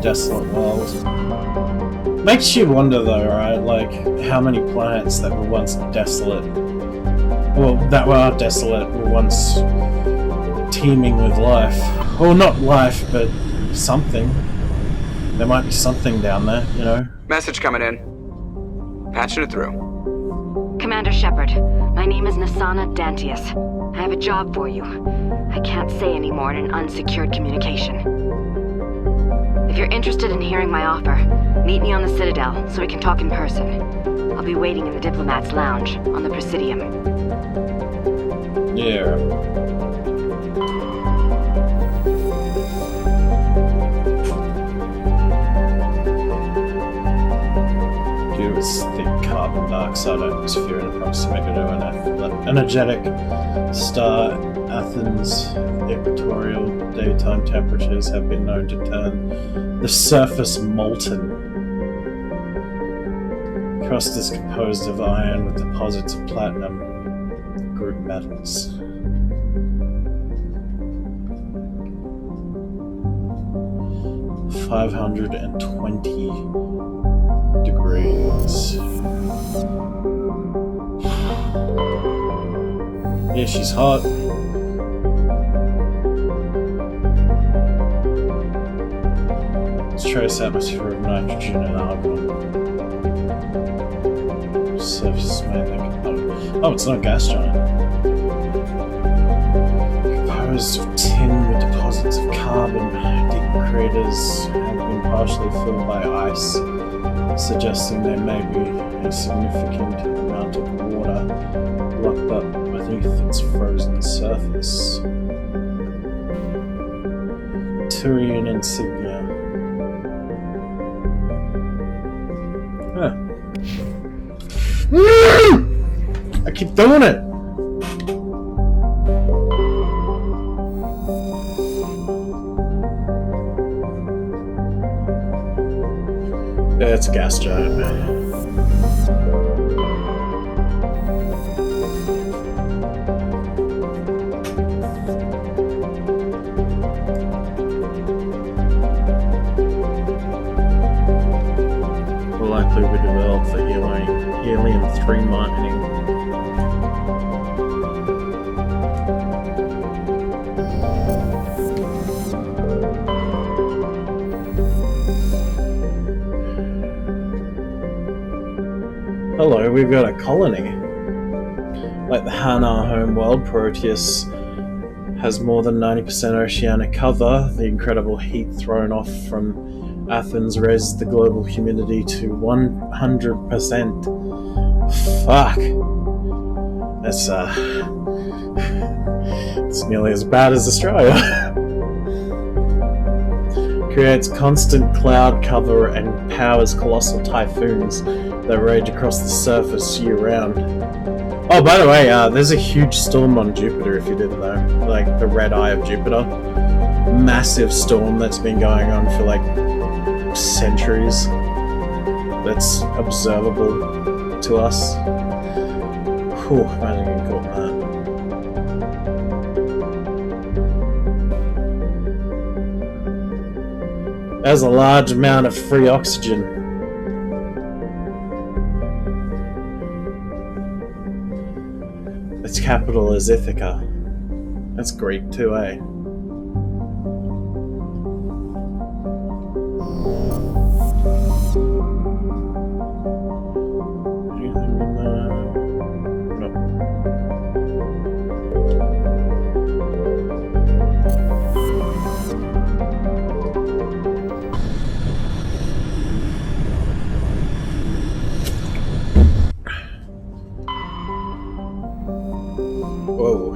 Desolate world. Makes you wonder though, right? Like, how many planets that were once desolate, well, that were desolate, were once teeming with life. Well, not life, but something. There might be something down there, you know? Message coming in. Patching it through. Commander Shepard, my name is Nasana Dantius. I have a job for you. I can't say any more in an unsecured communication. If you're interested in hearing my offer, meet me on the Citadel so we can talk in person. I'll be waiting in the Diplomat's Lounge on the Presidium. Yeah. Due to its thick carbon dioxide atmosphere and proximity to an energetic star, Athens' equatorial daytime temperatures have been known to turn the surface molten. Crust is composed of iron with deposits of platinum group metals. (520 degrees). Yeah, she's hot. Trace atmosphere of nitrogen and argon. Surface mainly component. Oh, it's not a gas giant. Composed of tin with deposits of carbon. Deep craters have been partially filled by ice, suggesting there may be a significant amount of water locked up beneath its frozen surface. Turian insignia. Huh. I keep doing it! Yeah, it's a gas giant, man. Likely we developed for helium-3 mining. Hello, we've got a colony. Like the Hanar homeworld, Proteus has more than 90% oceanic cover. The incredible heat thrown off from Athens raised the global humidity to 100%. Fuck. That's, it's nearly as bad as Australia. Creates constant cloud cover and powers colossal typhoons. They rage across the surface year-round. Oh, by the way, there's a huge storm on Jupiter, if you didn't know. Like, the Red Eye of Jupiter. Massive storm that's been going on for, like, centuries. That's observable to us. Whew, imagine getting caught in that. There's a large amount of free oxygen. Its capital is Ithaca. That's Greek too, eh? Anything in there? No. Whoa.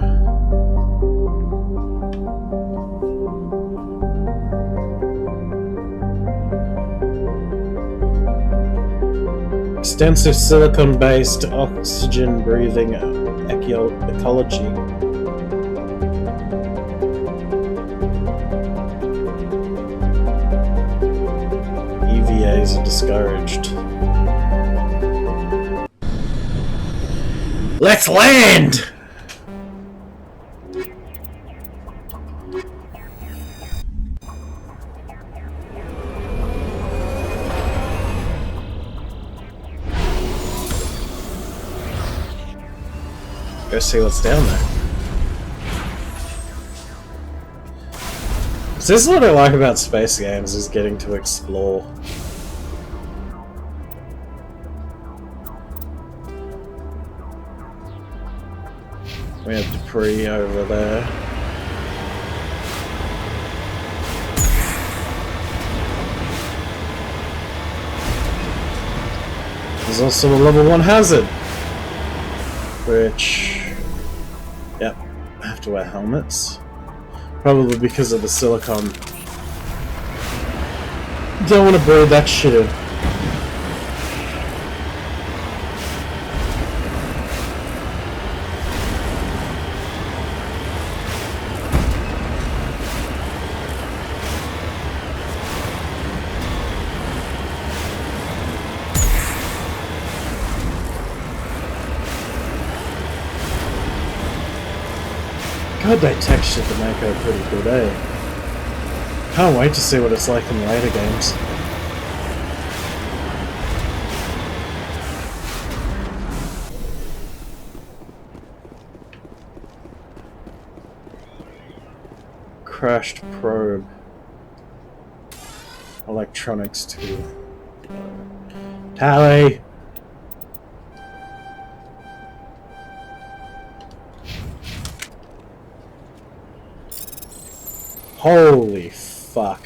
Extensive silicon-based oxygen-breathing ecology. EVAs are discouraged. Let's land! Go see what's down there. So this is what I like about space games, is getting to explore. We have debris over there. There's also a level 1 hazard, which, yep, I have to wear helmets. Probably because of the silicon. Don't want to breathe that shit in. God, they textured the Mako pretty good, eh? Can't wait to see what it's like in later games. Crashed probe. Electronics too. Tally! Holy fuck.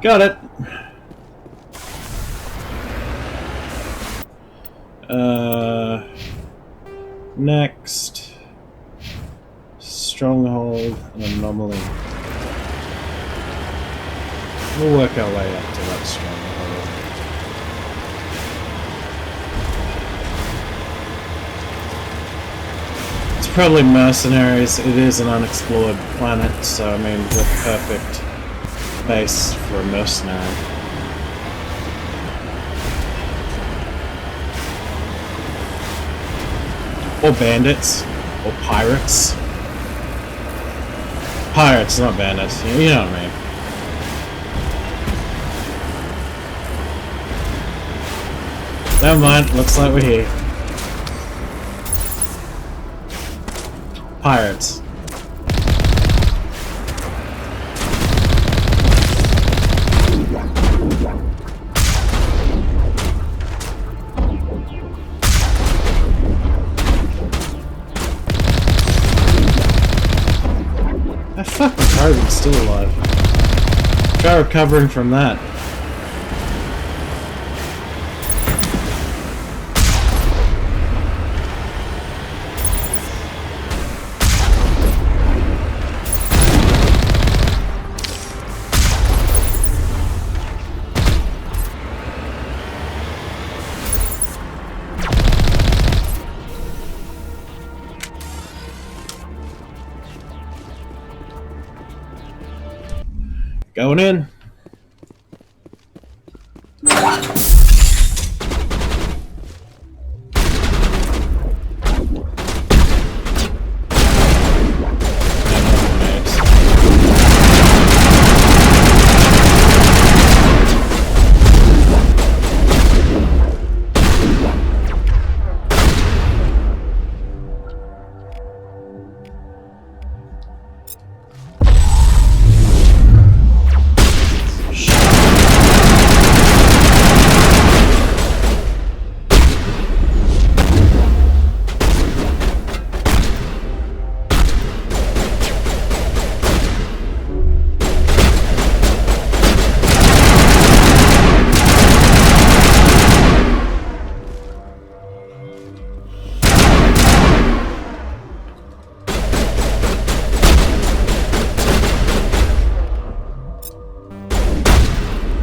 Got it. Next. Stronghold and anomaly. We'll work our way up to that stronghold. It's probably mercenaries. It is an unexplored planet, so I mean, the perfect base for a mercenary. Or bandits. Or pirates. Pirates, not bandits. You know what I mean. Never mind, looks like we're here. Pirates. That fucking Krogan's still alive. Try recovering from that. Going in.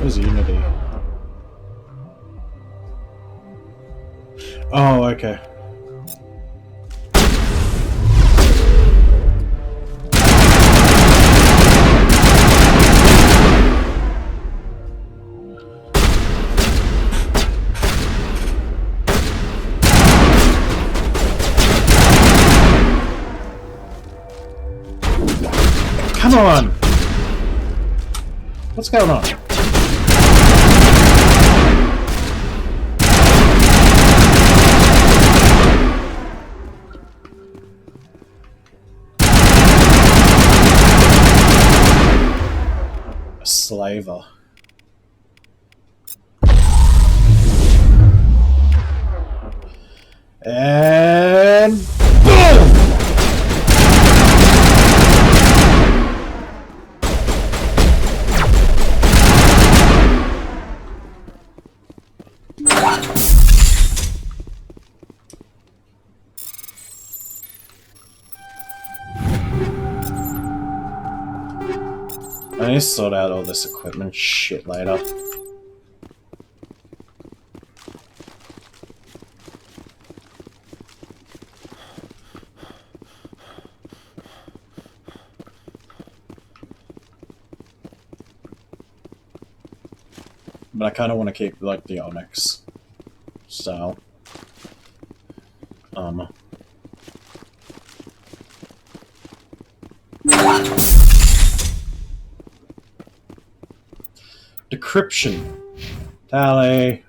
Where's Unity? Oh, okay. Come on! What's going on? A slaver. And boom! I need to sort out all this equipment shit later. But I kind of want to keep like the Onyx style armor. Decryption. Tally.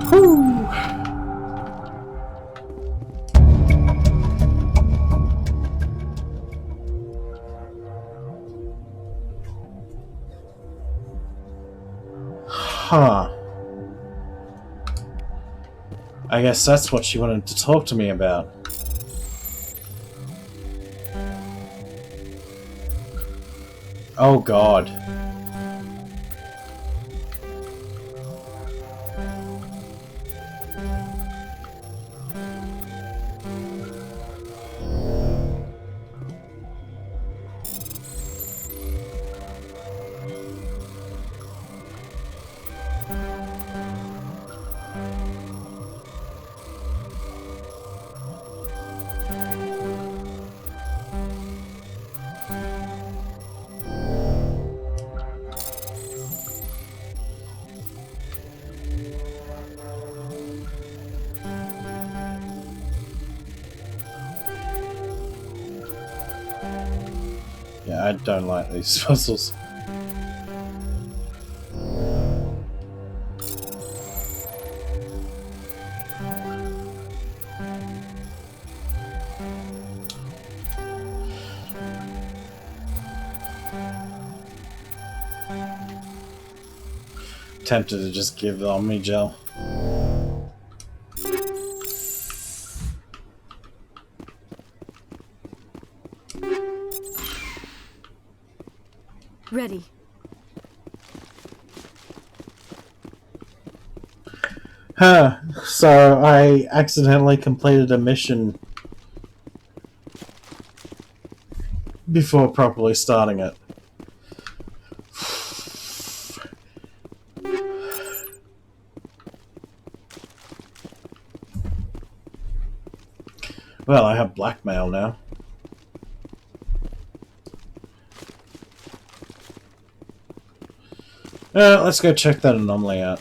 Whew. Huh. I guess that's what she wanted to talk to me about. Oh God. Yeah, I don't like these puzzles. Tempted to just give the Omni Gel. Ready. Huh. So I accidentally completed a mission before properly starting it. Well, I have blackmail now. Let's go check that anomaly out.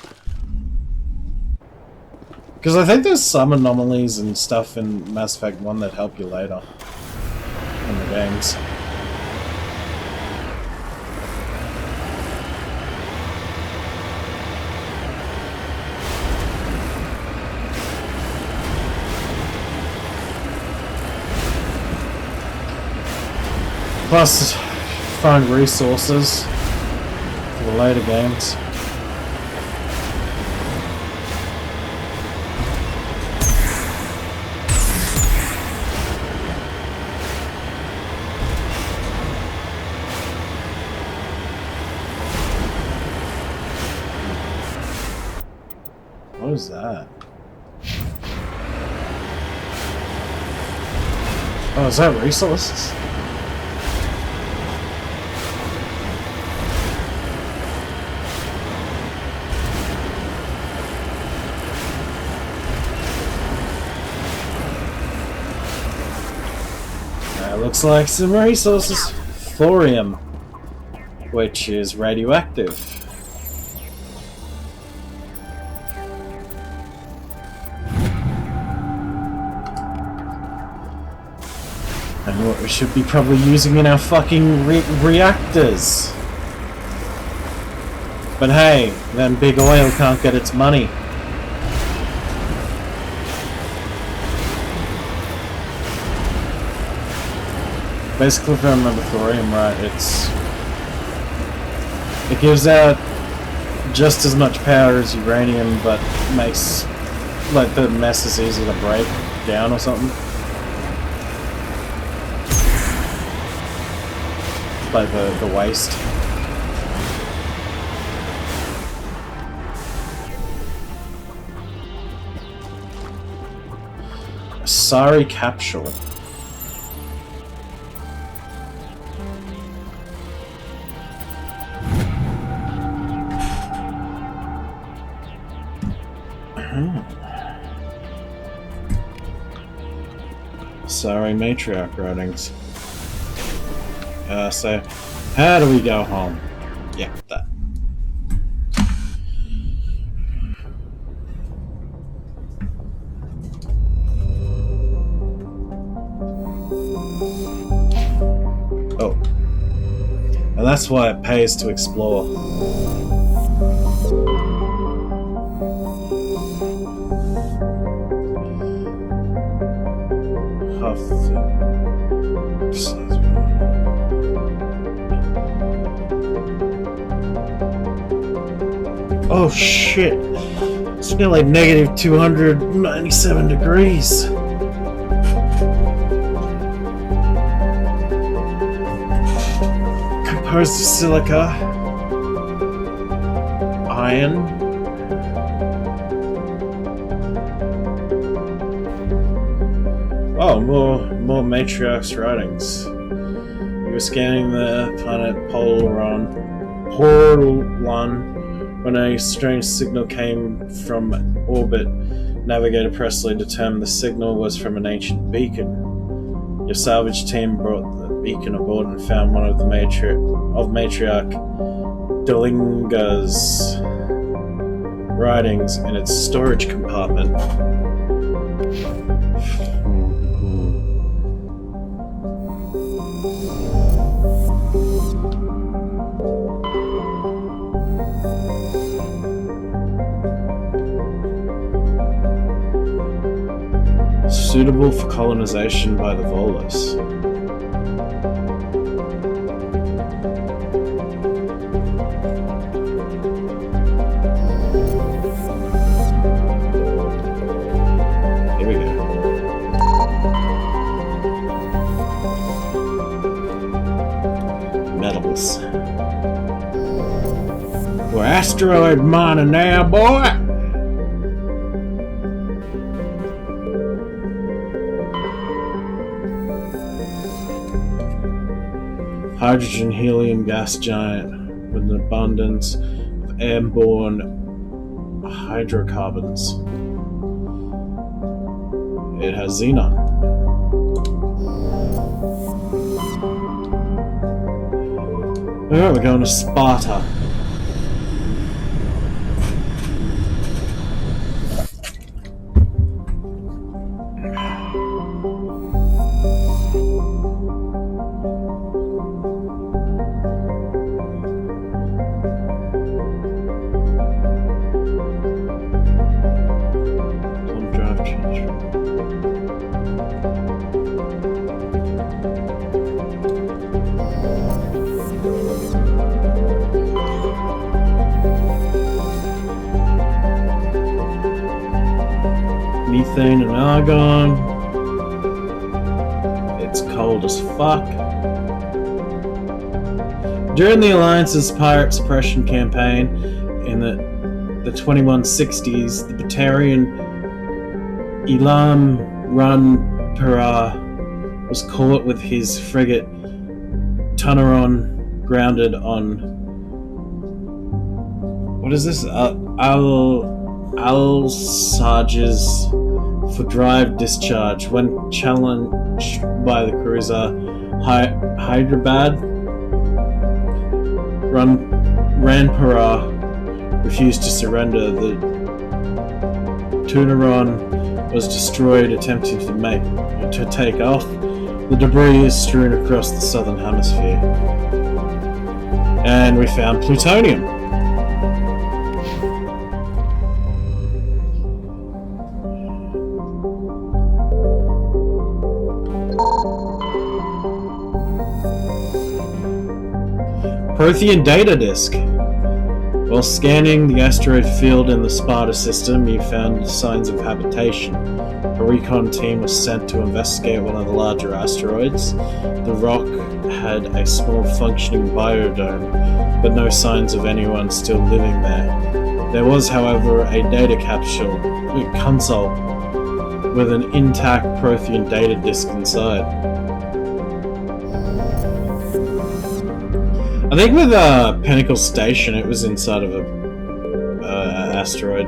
Because I think there's some anomalies and stuff in Mass Effect 1 that help you later in the games. Plus, find resources for the later games. What is that? Oh, is that resources? Looks like some resources. Thorium, which is radioactive. And what we should be probably using in our fucking reactors. But hey, then Big Oil can't get its money. Basically, if I remember thorium right, it gives out just as much power as uranium, but makes like the mess is easy to break down or something. Like the waste. Asari capsule. Sorry, matriarch writings. So, how do we go home? Yeah, that. Oh. And that's why it pays to explore. Oh shit! It's nearly negative 297 degrees. Composed of silica, iron, oh, more Matriarch's writings. We were scanning the planet Portal 1 when a strange signal came from orbit. Navigator Presley determined the signal was from an ancient beacon. Your salvage team brought the beacon aboard and found one of the Matriarch Delinga's writings in its storage compartment. Suitable for colonization by the Volus. Here we go. Metals. We're asteroid mining now, boy! Hydrogen helium gas giant with an abundance of airborne hydrocarbons. It has xenon. Alright, we're going to Sparta. Methane and argon. It's cold as fuck. During the Alliance's pirate suppression campaign in the 2160s, the Batarian Elam Ranpura was caught with his frigate Tunaron grounded on what is this? Alsages for drive discharge. When challenged by the cruiser Hyderabad, Ranpura refused to surrender. The Tunaron was destroyed attempting to take off. The debris is strewn across the southern hemisphere. And we found plutonium. Prothean data disk. While scanning the asteroid field in the Sparta system, you found signs of habitation. A recon team was sent to investigate one of the larger asteroids. The rock had a small functioning biodome, but no signs of anyone still living there. There was, however, a data console with an intact Prothean data disk inside. I think with Pinnacle Station, it was inside of a asteroid.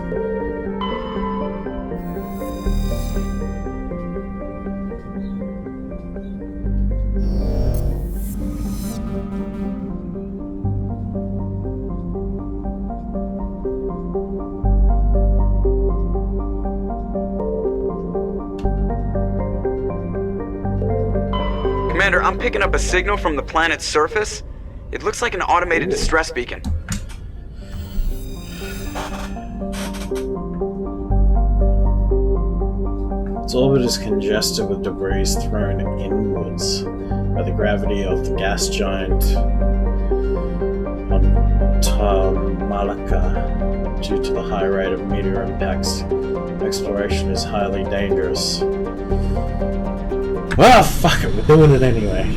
Commander, I'm picking up a signal from the planet's surface. It looks like an automated distress beacon. Its orbit is congested with debris thrown inwards by the gravity of the gas giant on Tamalaka. Due to the high rate of meteor impacts, exploration is highly dangerous. Well, fuck it, we're doing it anyway.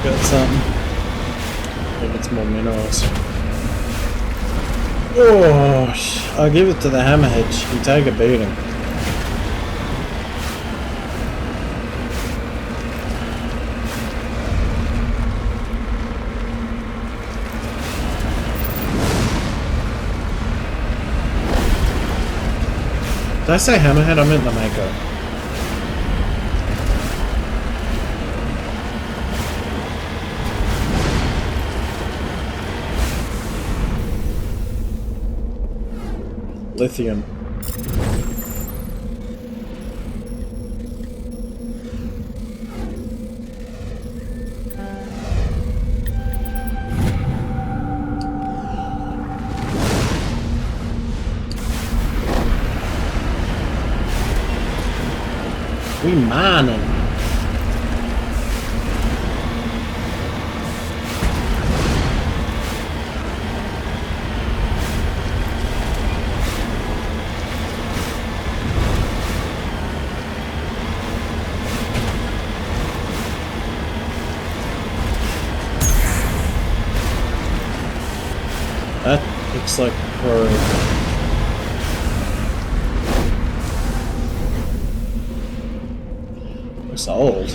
Got something. I think it's more minerals. Oh, I'll give it to the hammerhead. She can take a beating. Did I say hammerhead? I meant the Mako. Lithium. We mining. That looks like her. Looks old.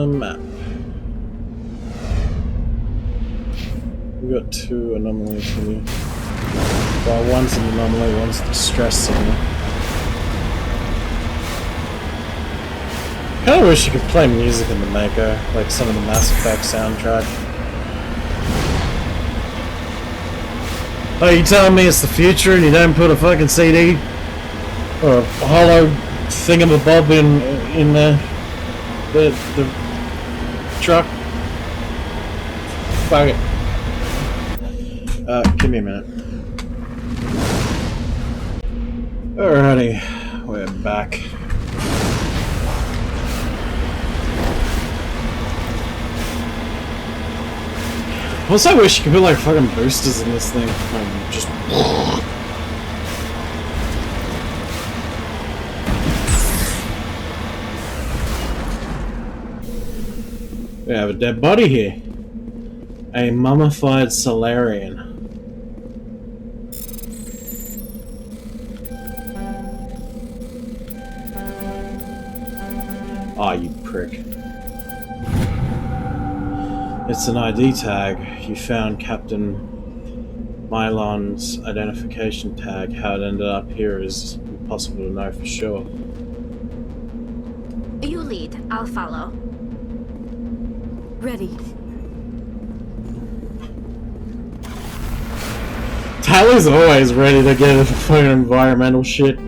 Map. We got two anomalies here. Well, one's an anomaly, one's the stress signal. I kinda wish you could play music in the Mako, like some of the Mass Effect soundtrack. Oh, you telling me it's the future and you don't put a fucking CD or a hollow thingamabob in the truck? Fuck it. Give me a minute. Alrighty, we're back. Also, I wish you could put like fucking boosters in this thing. Just. We have a dead body here. A mummified Solarian. Ah, you prick. It's an ID tag. You found Captain Mylon's identification tag. How it ended up here is impossible to know for sure. You lead. I'll follow. Ready. Tyler's always ready to get into fucking environmental shit.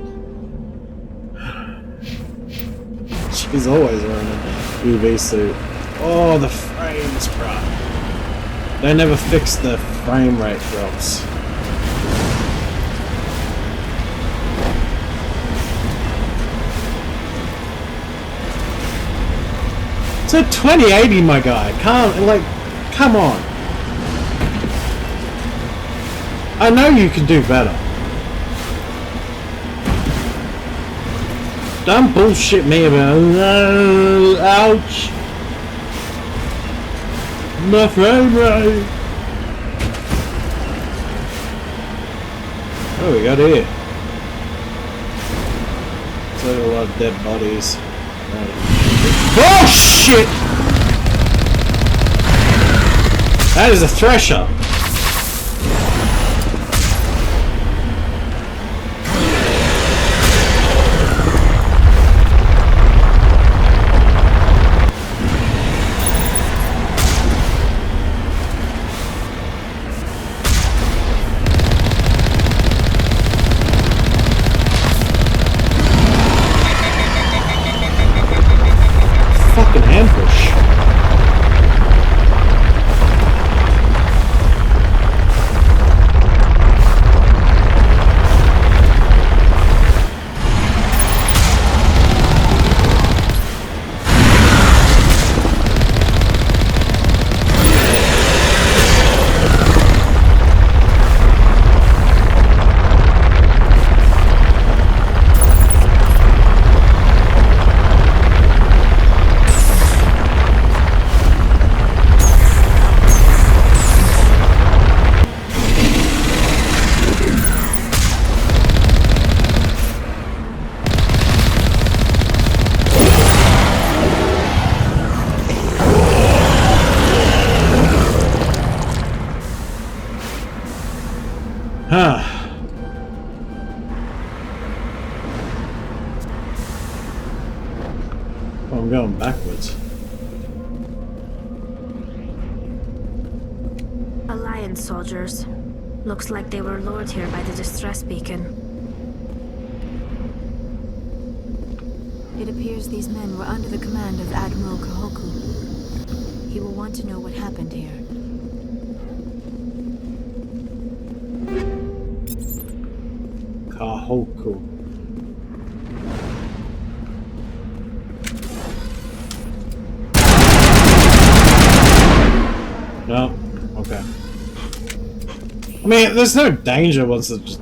She's always wearing an UV suit. Oh, the frames, bro. They never fixed the frame rate drops. It's a 2080, my guy. Come on. I know you can do better. Don't bullshit me about ouch. My frame rate. What do we got here? It's like a lot of dead bodies. Oh shit! That is a thresher. Oh, I'm going backwards. Alliance soldiers. Looks like they were lured here by the distress beacon. It appears these men were under the command of Admiral Kahoku. He will want to know what happened here. Kahoku. No. Okay. I mean, there's no danger once it's just...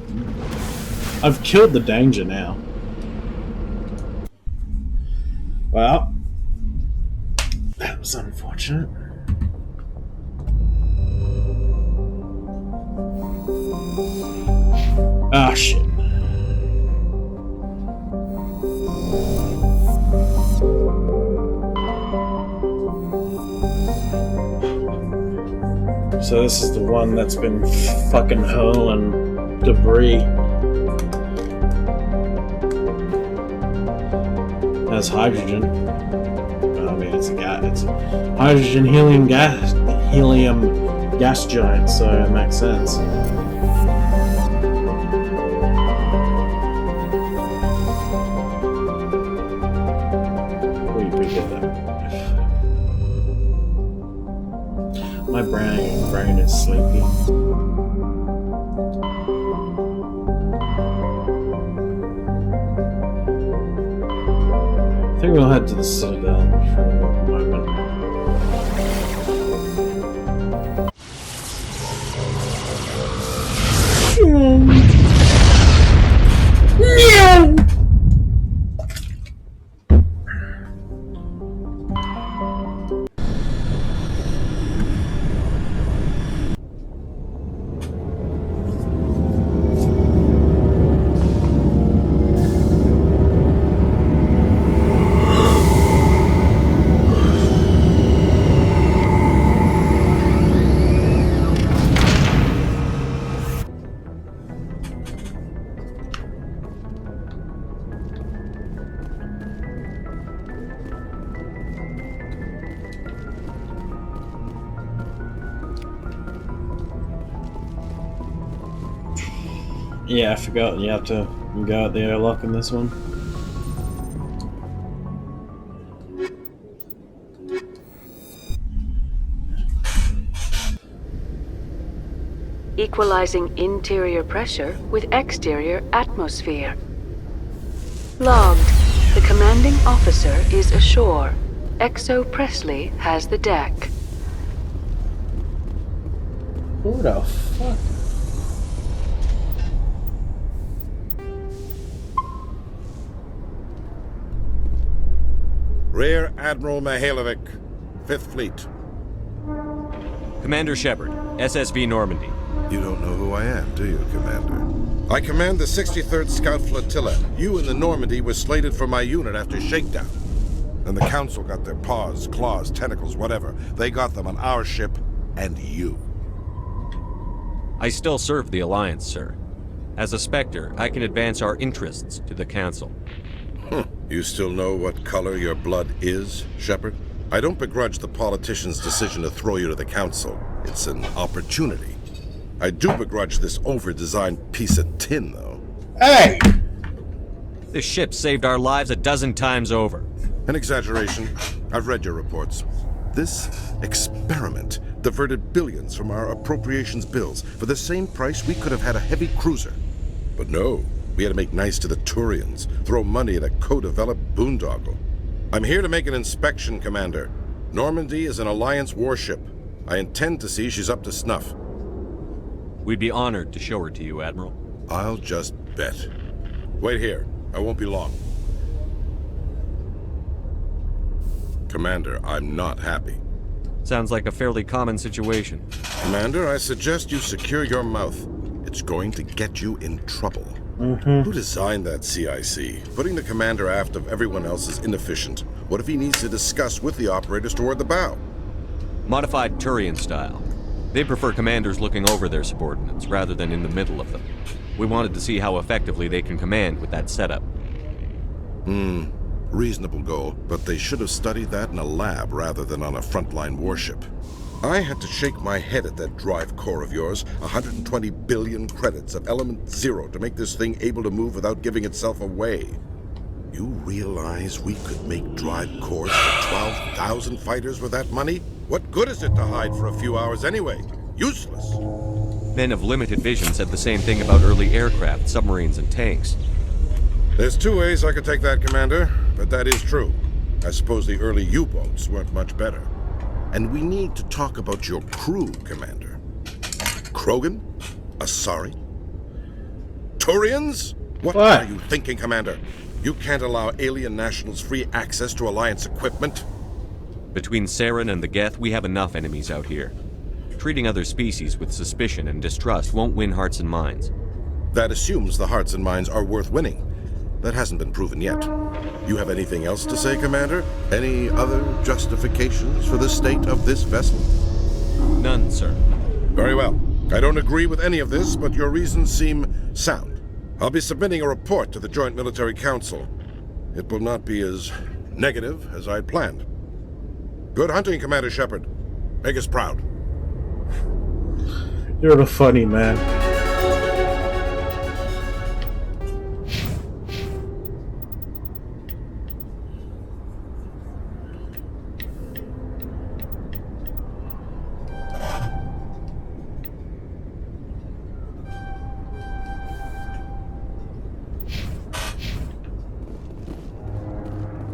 I've killed the danger now. Well, that was unfortunate. Ah, shit. So this is the one that's been fucking hurling debris. That's hydrogen. I mean, it's a gas. It's hydrogen helium gas giant. So it makes sense. We get that. My brain is sleepy. I think we'll head to the Citadel for a moment. Yeah, I forgot you have to go out the airlock in this one. Equalizing interior pressure with exterior atmosphere. Logged. The commanding officer is ashore. Exo Presley has the deck. Who the fuck? Rear Admiral Mihailovic, 5th Fleet. Commander Shepard, SSV Normandy. You don't know who I am, do you, Commander? I command the 63rd Scout Flotilla. You and the Normandy were slated for my unit after shakedown. And the Council got their paws, claws, tentacles, whatever. They got them on our ship, and you. I still serve the Alliance, sir. As a Spectre, I can advance our interests to the Council. You still know what color your blood is, Shepard? I don't begrudge the politician's decision to throw you to the Council. It's an opportunity. I do begrudge this over-designed piece of tin, though. Hey! This ship saved our lives a dozen times over. An exaggeration. I've read your reports. This experiment diverted billions from our appropriations bills. For the same price, we could have had a heavy cruiser. But no. We had to make nice to the Turians, throw money at a co-developed boondoggle. I'm here to make an inspection, Commander. Normandy is an Alliance warship. I intend to see she's up to snuff. We'd be honored to show her to you, Admiral. I'll just bet. Wait here. I won't be long. Commander, I'm not happy. Sounds like a fairly common situation. Commander, I suggest you secure your mouth. It's going to get you in trouble. Who designed that CIC? Putting the commander aft of everyone else is inefficient. What if he needs to discuss with the operators toward the bow? Modified Turian style. They prefer commanders looking over their subordinates rather than in the middle of them. We wanted to see how effectively they can command with that setup. Reasonable goal, but they should have studied that in a lab rather than on a frontline warship. I had to shake my head at that drive core of yours. 120 billion credits of element 0 to make this thing able to move without giving itself away. You realize we could make drive cores for 12,000 fighters with that money? What good is it to hide for a few hours anyway? Useless. Men of limited vision said the same thing about early aircraft, submarines, and tanks. There's two ways I could take that, Commander, but that is true. I suppose the early U-boats weren't much better. And we need to talk about your crew, Commander. Krogan? Asari? Turians? What are you thinking, Commander? You can't allow alien nationals free access to Alliance equipment? Between Saren and the Geth, we have enough enemies out here. Treating other species with suspicion and distrust won't win hearts and minds. That assumes the hearts and minds are worth winning. That hasn't been proven yet. You have anything else to say, Commander? Any other justifications for the state of this vessel? None, sir. Very well. I don't agree with any of this, but your reasons seem sound. I'll be submitting a report to the Joint Military Council. It will not be as negative as I'd planned. Good hunting, Commander Shepard. Make us proud. You're the funny man.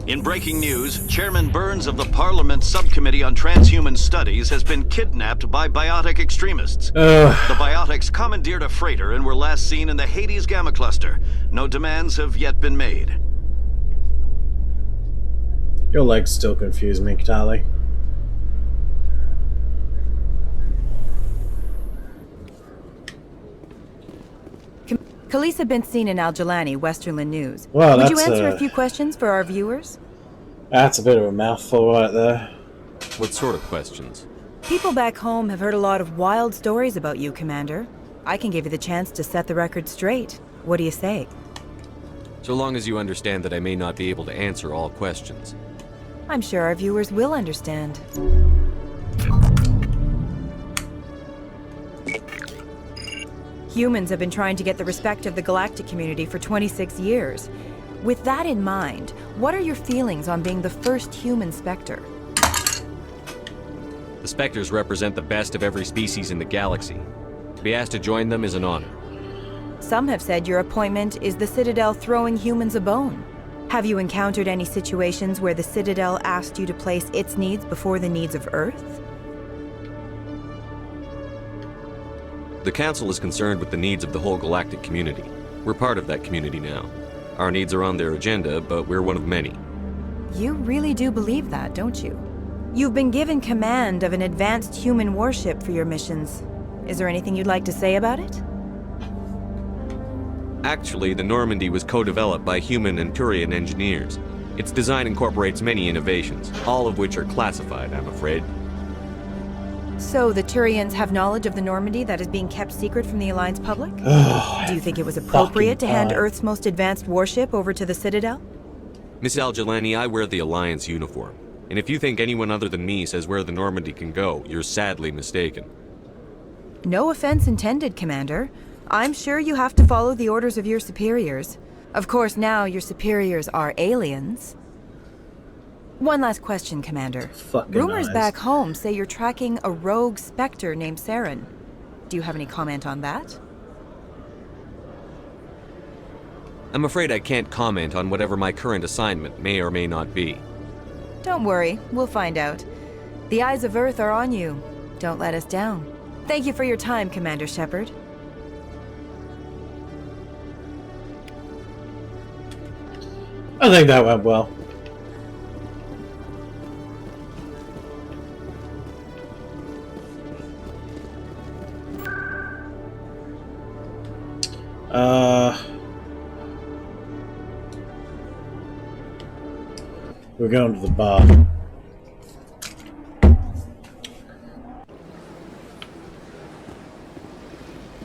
In breaking news, Chairman Burns of the Parliament Subcommittee on Transhuman Studies has been kidnapped by biotic extremists. The biotics commandeered a freighter and were last seen in the Hades Gamma Cluster. No demands have yet been made. Your legs still confuse me, Katali. Khalisah been seen in Al-Jalani, Westerland News. Wow, Would you answer a few questions for our viewers? That's a bit of a mouthful right there. What sort of questions? People back home have heard a lot of wild stories about you, Commander. I can give you the chance to set the record straight. What do you say? So long as you understand that I may not be able to answer all questions. I'm sure our viewers will understand. Humans have been trying to get the respect of the galactic community for 26 years. With that in mind, what are your feelings on being the first human Spectre? The Spectres represent the best of every species in the galaxy. To be asked to join them is an honor. Some have said your appointment is the Citadel throwing humans a bone. Have you encountered any situations where the Citadel asked you to place its needs before the needs of Earth? The Council is concerned with the needs of the whole galactic community. We're part of that community now. Our needs are on their agenda, but we're one of many. You really do believe that, don't you? You've been given command of an advanced human warship for your missions. Is there anything you'd like to say about it? Actually, the Normandy was co-developed by human and Turian engineers. Its design incorporates many innovations, all of which are classified, I'm afraid. So the Turians have knowledge of the Normandy that is being kept secret from the Alliance public? Do you think it was appropriate to hand Earth's most advanced warship over to the Citadel? Miss Al-Jalani, I wear the Alliance uniform. And if you think anyone other than me says where the Normandy can go, you're sadly mistaken. No offense intended, Commander. I'm sure you have to follow the orders of your superiors. Of course, now your superiors are aliens. One last question, Commander. Rumors back home say you're tracking a rogue Spectre named Saren. Do you have any comment on that? I'm afraid I can't comment on whatever my current assignment may or may not be. Don't worry, we'll find out. The eyes of Earth are on you. Don't let us down. Thank you for your time, Commander Shepard. I think that went well. We're going to the bar.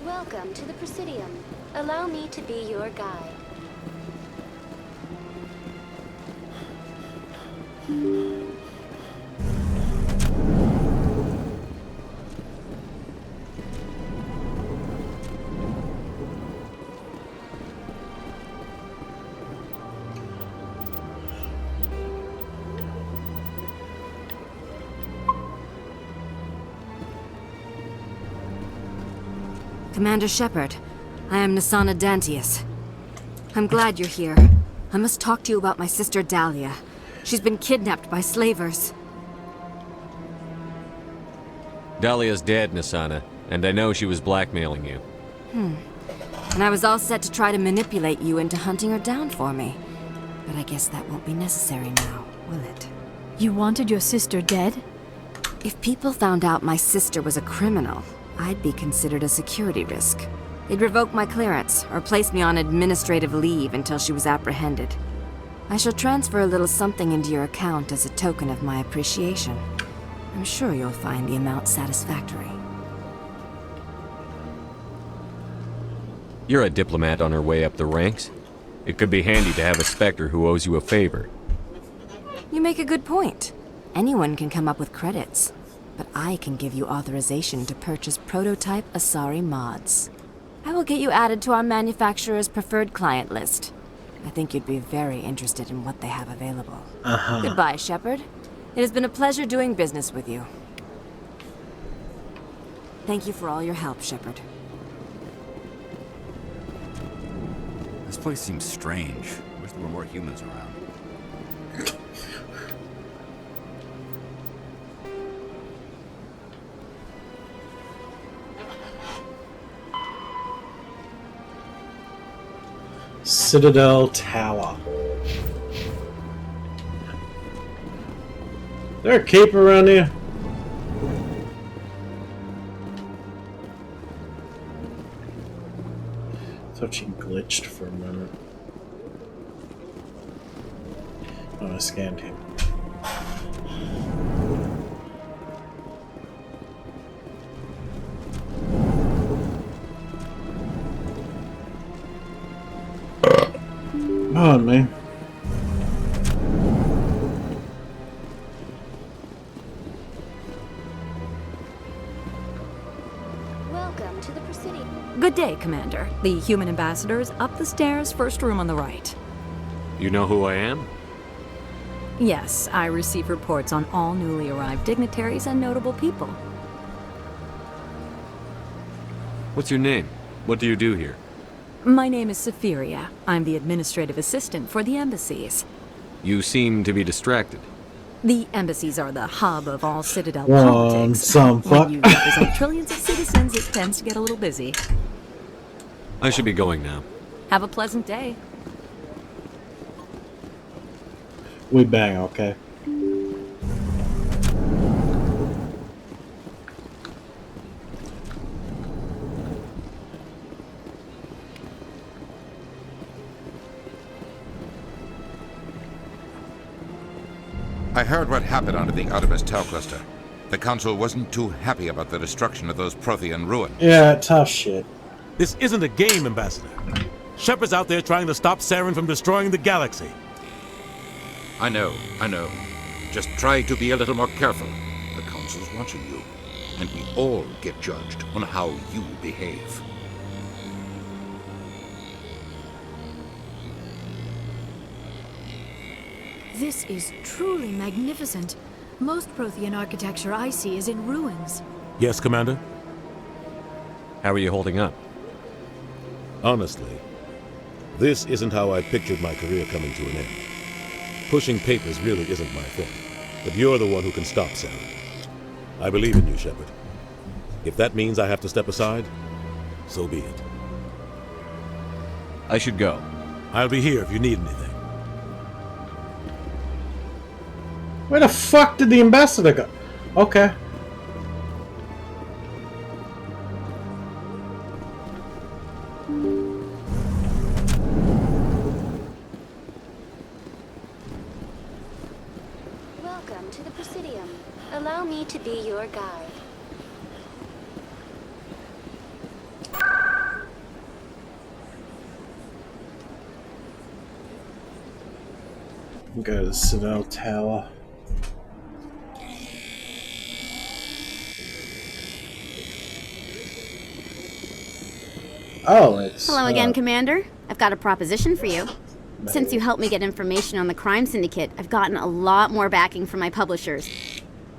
Welcome to the Presidium. Allow me to be your guide. Commander Shepard, I am Nasana Dantius. I'm glad you're here. I must talk to you about my sister Dahlia. She's been kidnapped by slavers. Dahlia's dead, Nasana, and I know she was blackmailing you. And I was all set to try to manipulate you into hunting her down for me. But I guess that won't be necessary now, will it? You wanted your sister dead? If people found out my sister was a criminal, I'd be considered a security risk. They'd revoke my clearance, or place me on administrative leave until she was apprehended. I shall transfer a little something into your account as a token of my appreciation. I'm sure you'll find the amount satisfactory. You're a diplomat on her way up the ranks. It could be handy to have a Spectre who owes you a favor. You make a good point. Anyone can come up with credits, but I can give you authorization to purchase prototype Asari mods. I will get you added to our manufacturer's preferred client list. I think you'd be very interested in what they have available. Goodbye, Shepard. It has been a pleasure doing business with you. Thank you for all your help, Shepard. This place seems strange. Wish there were more humans around. Citadel Tower. Is there a keeper around here? Thought she glitched for a moment. Oh, I scanned him. Come on, man. Welcome to the Presidium. Good day, Commander. The human ambassador is up the stairs, first room on the right. You know who I am? Yes, I receive reports on all newly arrived dignitaries and notable people. What's your name? What do you do here? My name is Safiria. I'm the administrative assistant for the embassies. You seem to be distracted. The embassies are the hub of all Citadel One politics. some fuck. When you represent trillions of citizens, it tends to get a little busy. I should be going now. Have a pleasant day. We bang, okay? I heard what happened under the Artemis Tau cluster. The Council wasn't too happy about the destruction of those Prothean ruins. Yeah, tough shit. This isn't a game, Ambassador. Shepard's out there trying to stop Saren from destroying the galaxy. I know. Just try to be a little more careful. The Council's watching you, and we all get judged on how you behave. This is truly magnificent. Most Prothean architecture I see is in ruins. Yes, Commander? How are you holding up? Honestly, this isn't how I pictured my career coming to an end. Pushing papers really isn't my thing, but you're the one who can stop Saren. I believe in you, Shepard. If that means I have to step aside, so be it. I should go. I'll be here if you need anything. Where the fuck did the ambassador go? Okay. Welcome to the Presidium. Allow me to be your guide. Go to the Citadel Tower. Oh, it's... Hello again, Commander. I've got a proposition for you. Since you helped me get information on the crime syndicate, I've gotten a lot more backing from my publishers.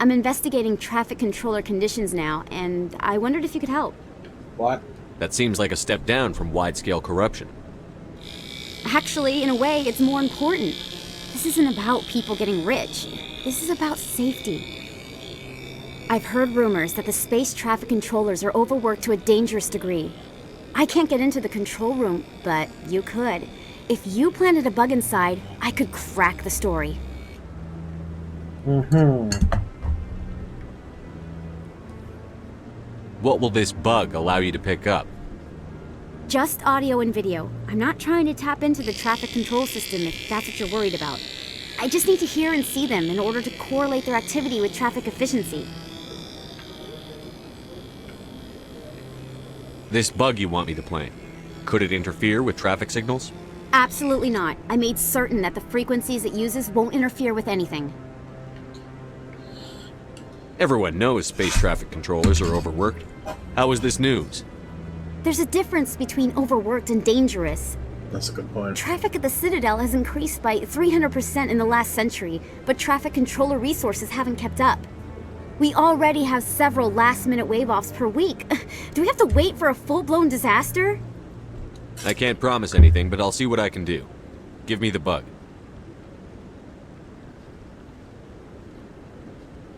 I'm investigating traffic controller conditions now, and I wondered if you could help. What? That seems like a step down from wide-scale corruption. Actually, in a way, it's more important. This isn't about people getting rich. This is about safety. I've heard rumors that the space traffic controllers are overworked to a dangerous degree. I can't get into the control room, but you could. If you planted a bug inside, I could crack the story. What will this bug allow you to pick up? Just audio and video. I'm not trying to tap into the traffic control system if that's what you're worried about. I just need to hear and see them in order to correlate their activity with traffic efficiency. This bug you want me to plant, could it interfere with traffic signals? Absolutely not. I made certain that the frequencies it uses won't interfere with anything. Everyone knows space traffic controllers are overworked. How is this news? There's a difference between overworked and dangerous. That's a good point. Traffic at the Citadel has increased by 300% in the last century, but traffic controller resources haven't kept up. We already have several last-minute wave-offs per week. Do we have to wait for a full-blown disaster? I can't promise anything, but I'll see what I can do. Give me the bug.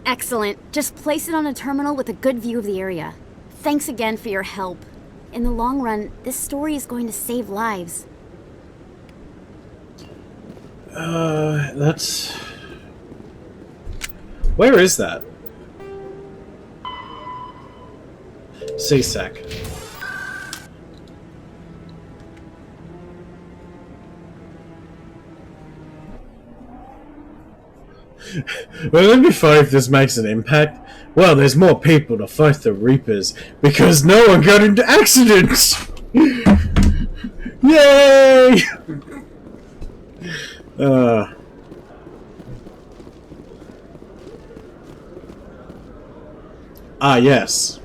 Excellent. Just place it on a terminal with a good view of the area. Thanks again for your help. In the long run, this story is going to save lives. That's... Where is that? CSEC. Well, it'd be funny if this makes an impact. Well, there's more people to fight the Reapers because no one got into accidents! Yay! Yes.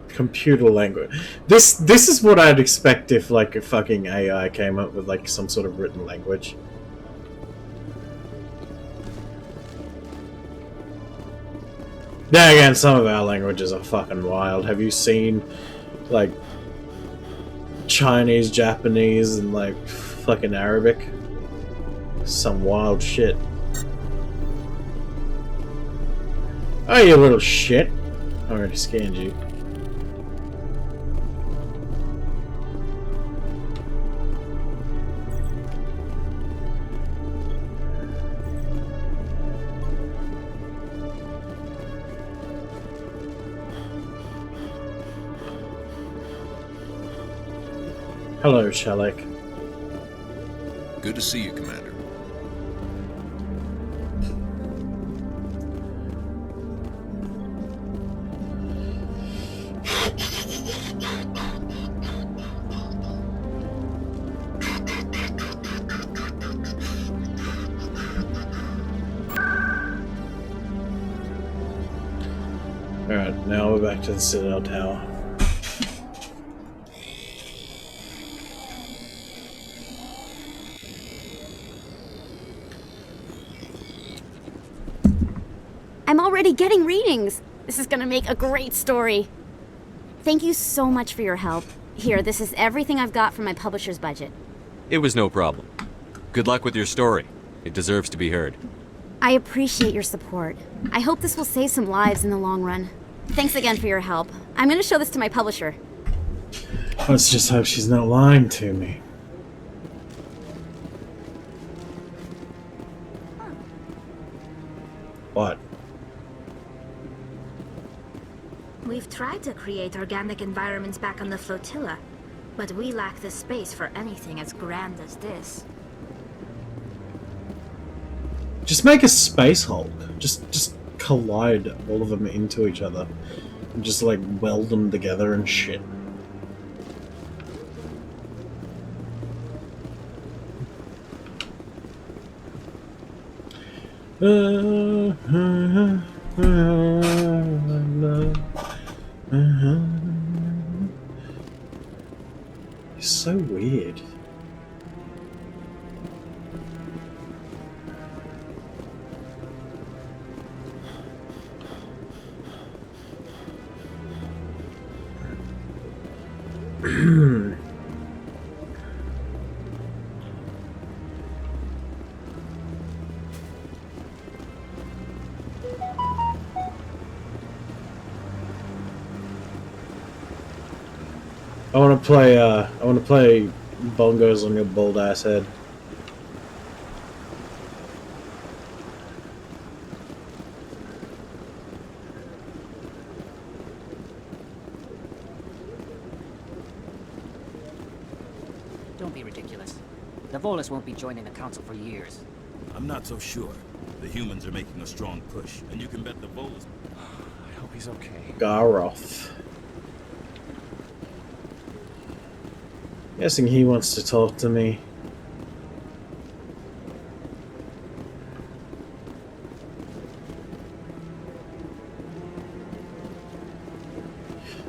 Computer language. This is what I'd expect if like a fucking AI came up with like some sort of written language. Then again, some of our languages are fucking wild. Have you seen like Chinese, Japanese, and like fucking Arabic? Some wild shit. Oh, you little shit. I already scanned you. Hello, Shellick. Good to see you, Commander. Alright, now we're back to the Citadel Tower. I'm already getting readings. This is gonna make a great story. Thank you so much for your help. Here, this is everything I've got from my publisher's budget. It was no problem. Good luck with your story. It deserves to be heard. I appreciate your support. I hope this will save some lives in the long run. Thanks again for your help. I'm gonna show this to my publisher. Let's just hope she's not lying to me. What? We've tried to create organic environments back on the flotilla, but we lack the space for anything as grand as this. Just make a Space Hulk. Just collide all of them into each other. And just like weld them together and shit. It's so weird. I want to play bongos on your bald ass head. Don't be ridiculous. The Volus won't be joining the Council for years. I'm not so sure. The humans are making a strong push, and you can bet the Volus... I hope he's okay. Garoth. Guessing he wants to talk to me.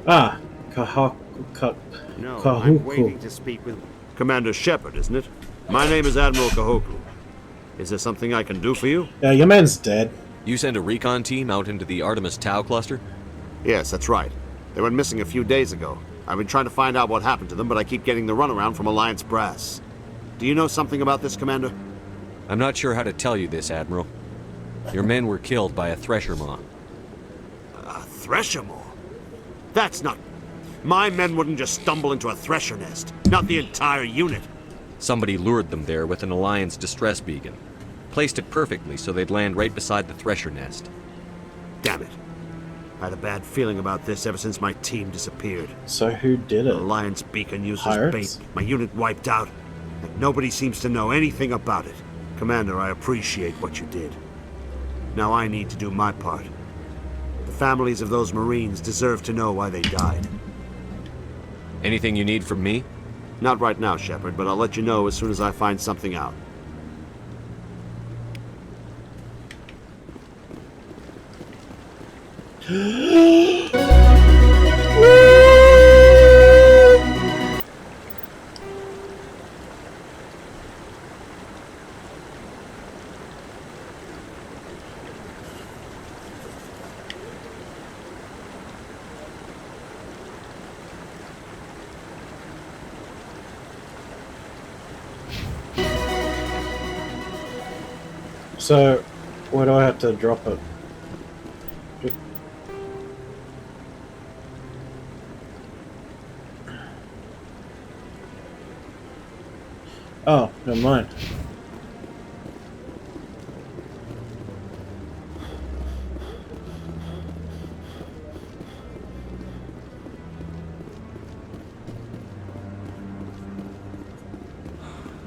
Ah, No, I'm waiting to speak with Commander Shepard, isn't it? My name is Admiral Kahoku. Is there something I can do for you? Yeah, your man's dead. You sent a recon team out into the Artemis Tau cluster? Yes, that's right. They went missing a few days ago. I've been trying to find out what happened to them, but I keep getting the runaround from Alliance brass. Do you know something about this, Commander? I'm not sure how to tell you this, Admiral. Your men were killed by a Thresher Maw. A Thresher Maw? That's not... My men wouldn't just stumble into a Thresher nest. Not the entire unit. Somebody lured them there with an Alliance distress beacon. Placed it perfectly so they'd land right beside the Thresher nest. Damn it. I had a bad feeling about this ever since my team disappeared. So who did it? The Alliance beacon used Pirates? as bait. My unit wiped out, and nobody seems to know anything about it. Commander, I appreciate what you did. Now I need to do my part. The families of those Marines deserve to know why they died. Anything you need from me? Not right now, Shepard, but I'll let you know as soon as I find something out. So, where do I have to drop it? Oh, never mind.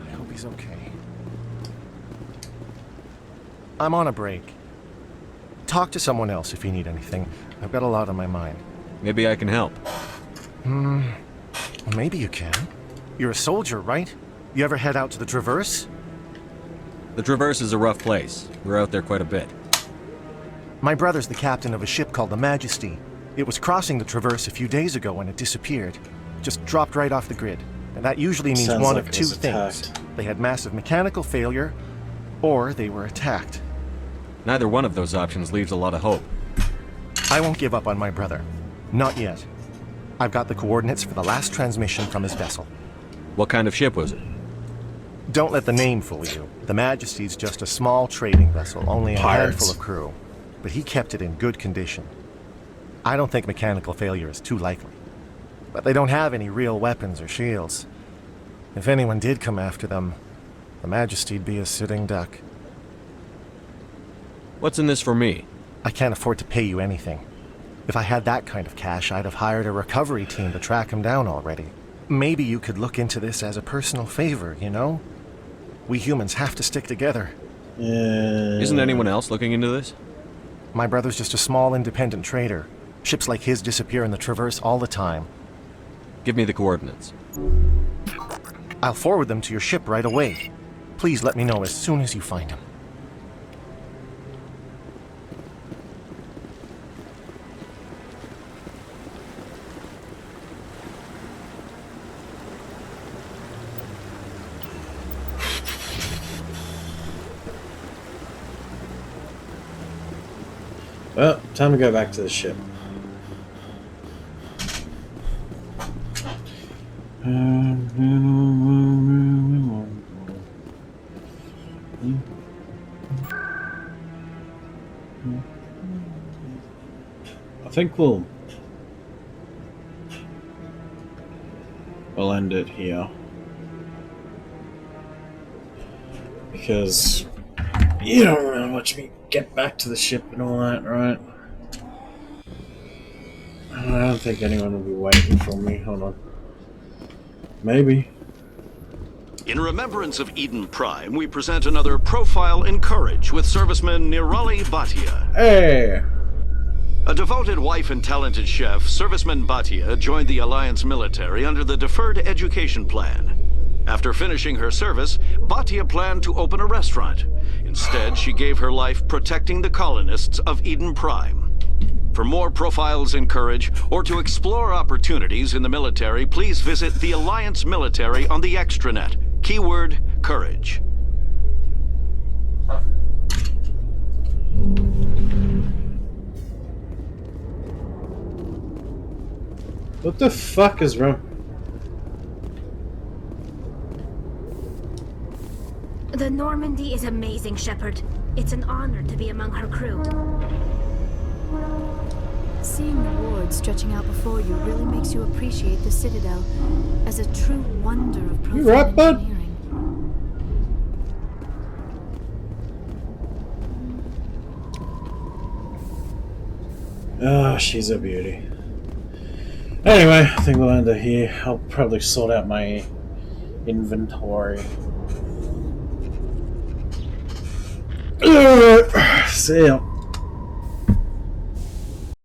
I hope he's okay. I'm on a break. Talk to someone else if you need anything. I've got a lot on my mind. Maybe I can help. Maybe you can. You're a soldier, right? You ever head out to the Traverse? The Traverse is a rough place. We're out there quite a bit. My brother's the captain of a ship called the Majesty. It was crossing the Traverse a few days ago when it disappeared. Just dropped right off the grid. And that usually means Sounds one like of it two was things. attacked. They had massive mechanical failure, or they were attacked. Neither one of those options leaves a lot of hope. I won't give up on my brother. Not yet. I've got the coordinates for the last transmission from his vessel. What kind of ship was it? Don't let the name fool you. The Majesty's just a small trading vessel, only a handful of crew. But he kept it in good condition. I don't think mechanical failure is too likely. But they don't have any real weapons or shields. If anyone did come after them, the Majesty'd be a sitting duck. What's in this for me? I can't afford to pay you anything. If I had that kind of cash, I'd have hired a recovery team to track him down already. Maybe you could look into this as a personal favor, you know? We humans have to stick together. Isn't anyone else looking into this? My brother's just a small independent trader. Ships like his disappear in the Traverse all the time. Give me the coordinates. I'll forward them to your ship right away. Please let me know as soon as you find him. Well, time to go back to the ship. I think we'll end it here, because you don't want to watch me get back to the ship and all that, right? I don't think anyone will be waiting for me. Hold on. Maybe. In remembrance of Eden Prime, we present another Profile in Courage with serviceman Nirali Bhatia. Hey! A devoted wife and talented chef, serviceman Bhatia joined the Alliance military under the Deferred Education Plan. After finishing her service, Bhatia planned to open a restaurant. Instead, she gave her life protecting the colonists of Eden Prime. For more profiles in courage, or to explore opportunities in the military, please visit the Alliance Military on the extranet. Keyword, courage. What the fuck is wrong? The Normandy is amazing, Shepard. It's an honor to be among her crew. Seeing the ward stretching out before you really makes you appreciate the Citadel as a true wonder of profound right, bud? engineering. Oh, she's a beauty. Anyway, I think we'll end it here. I'll probably sort out my inventory. See ya.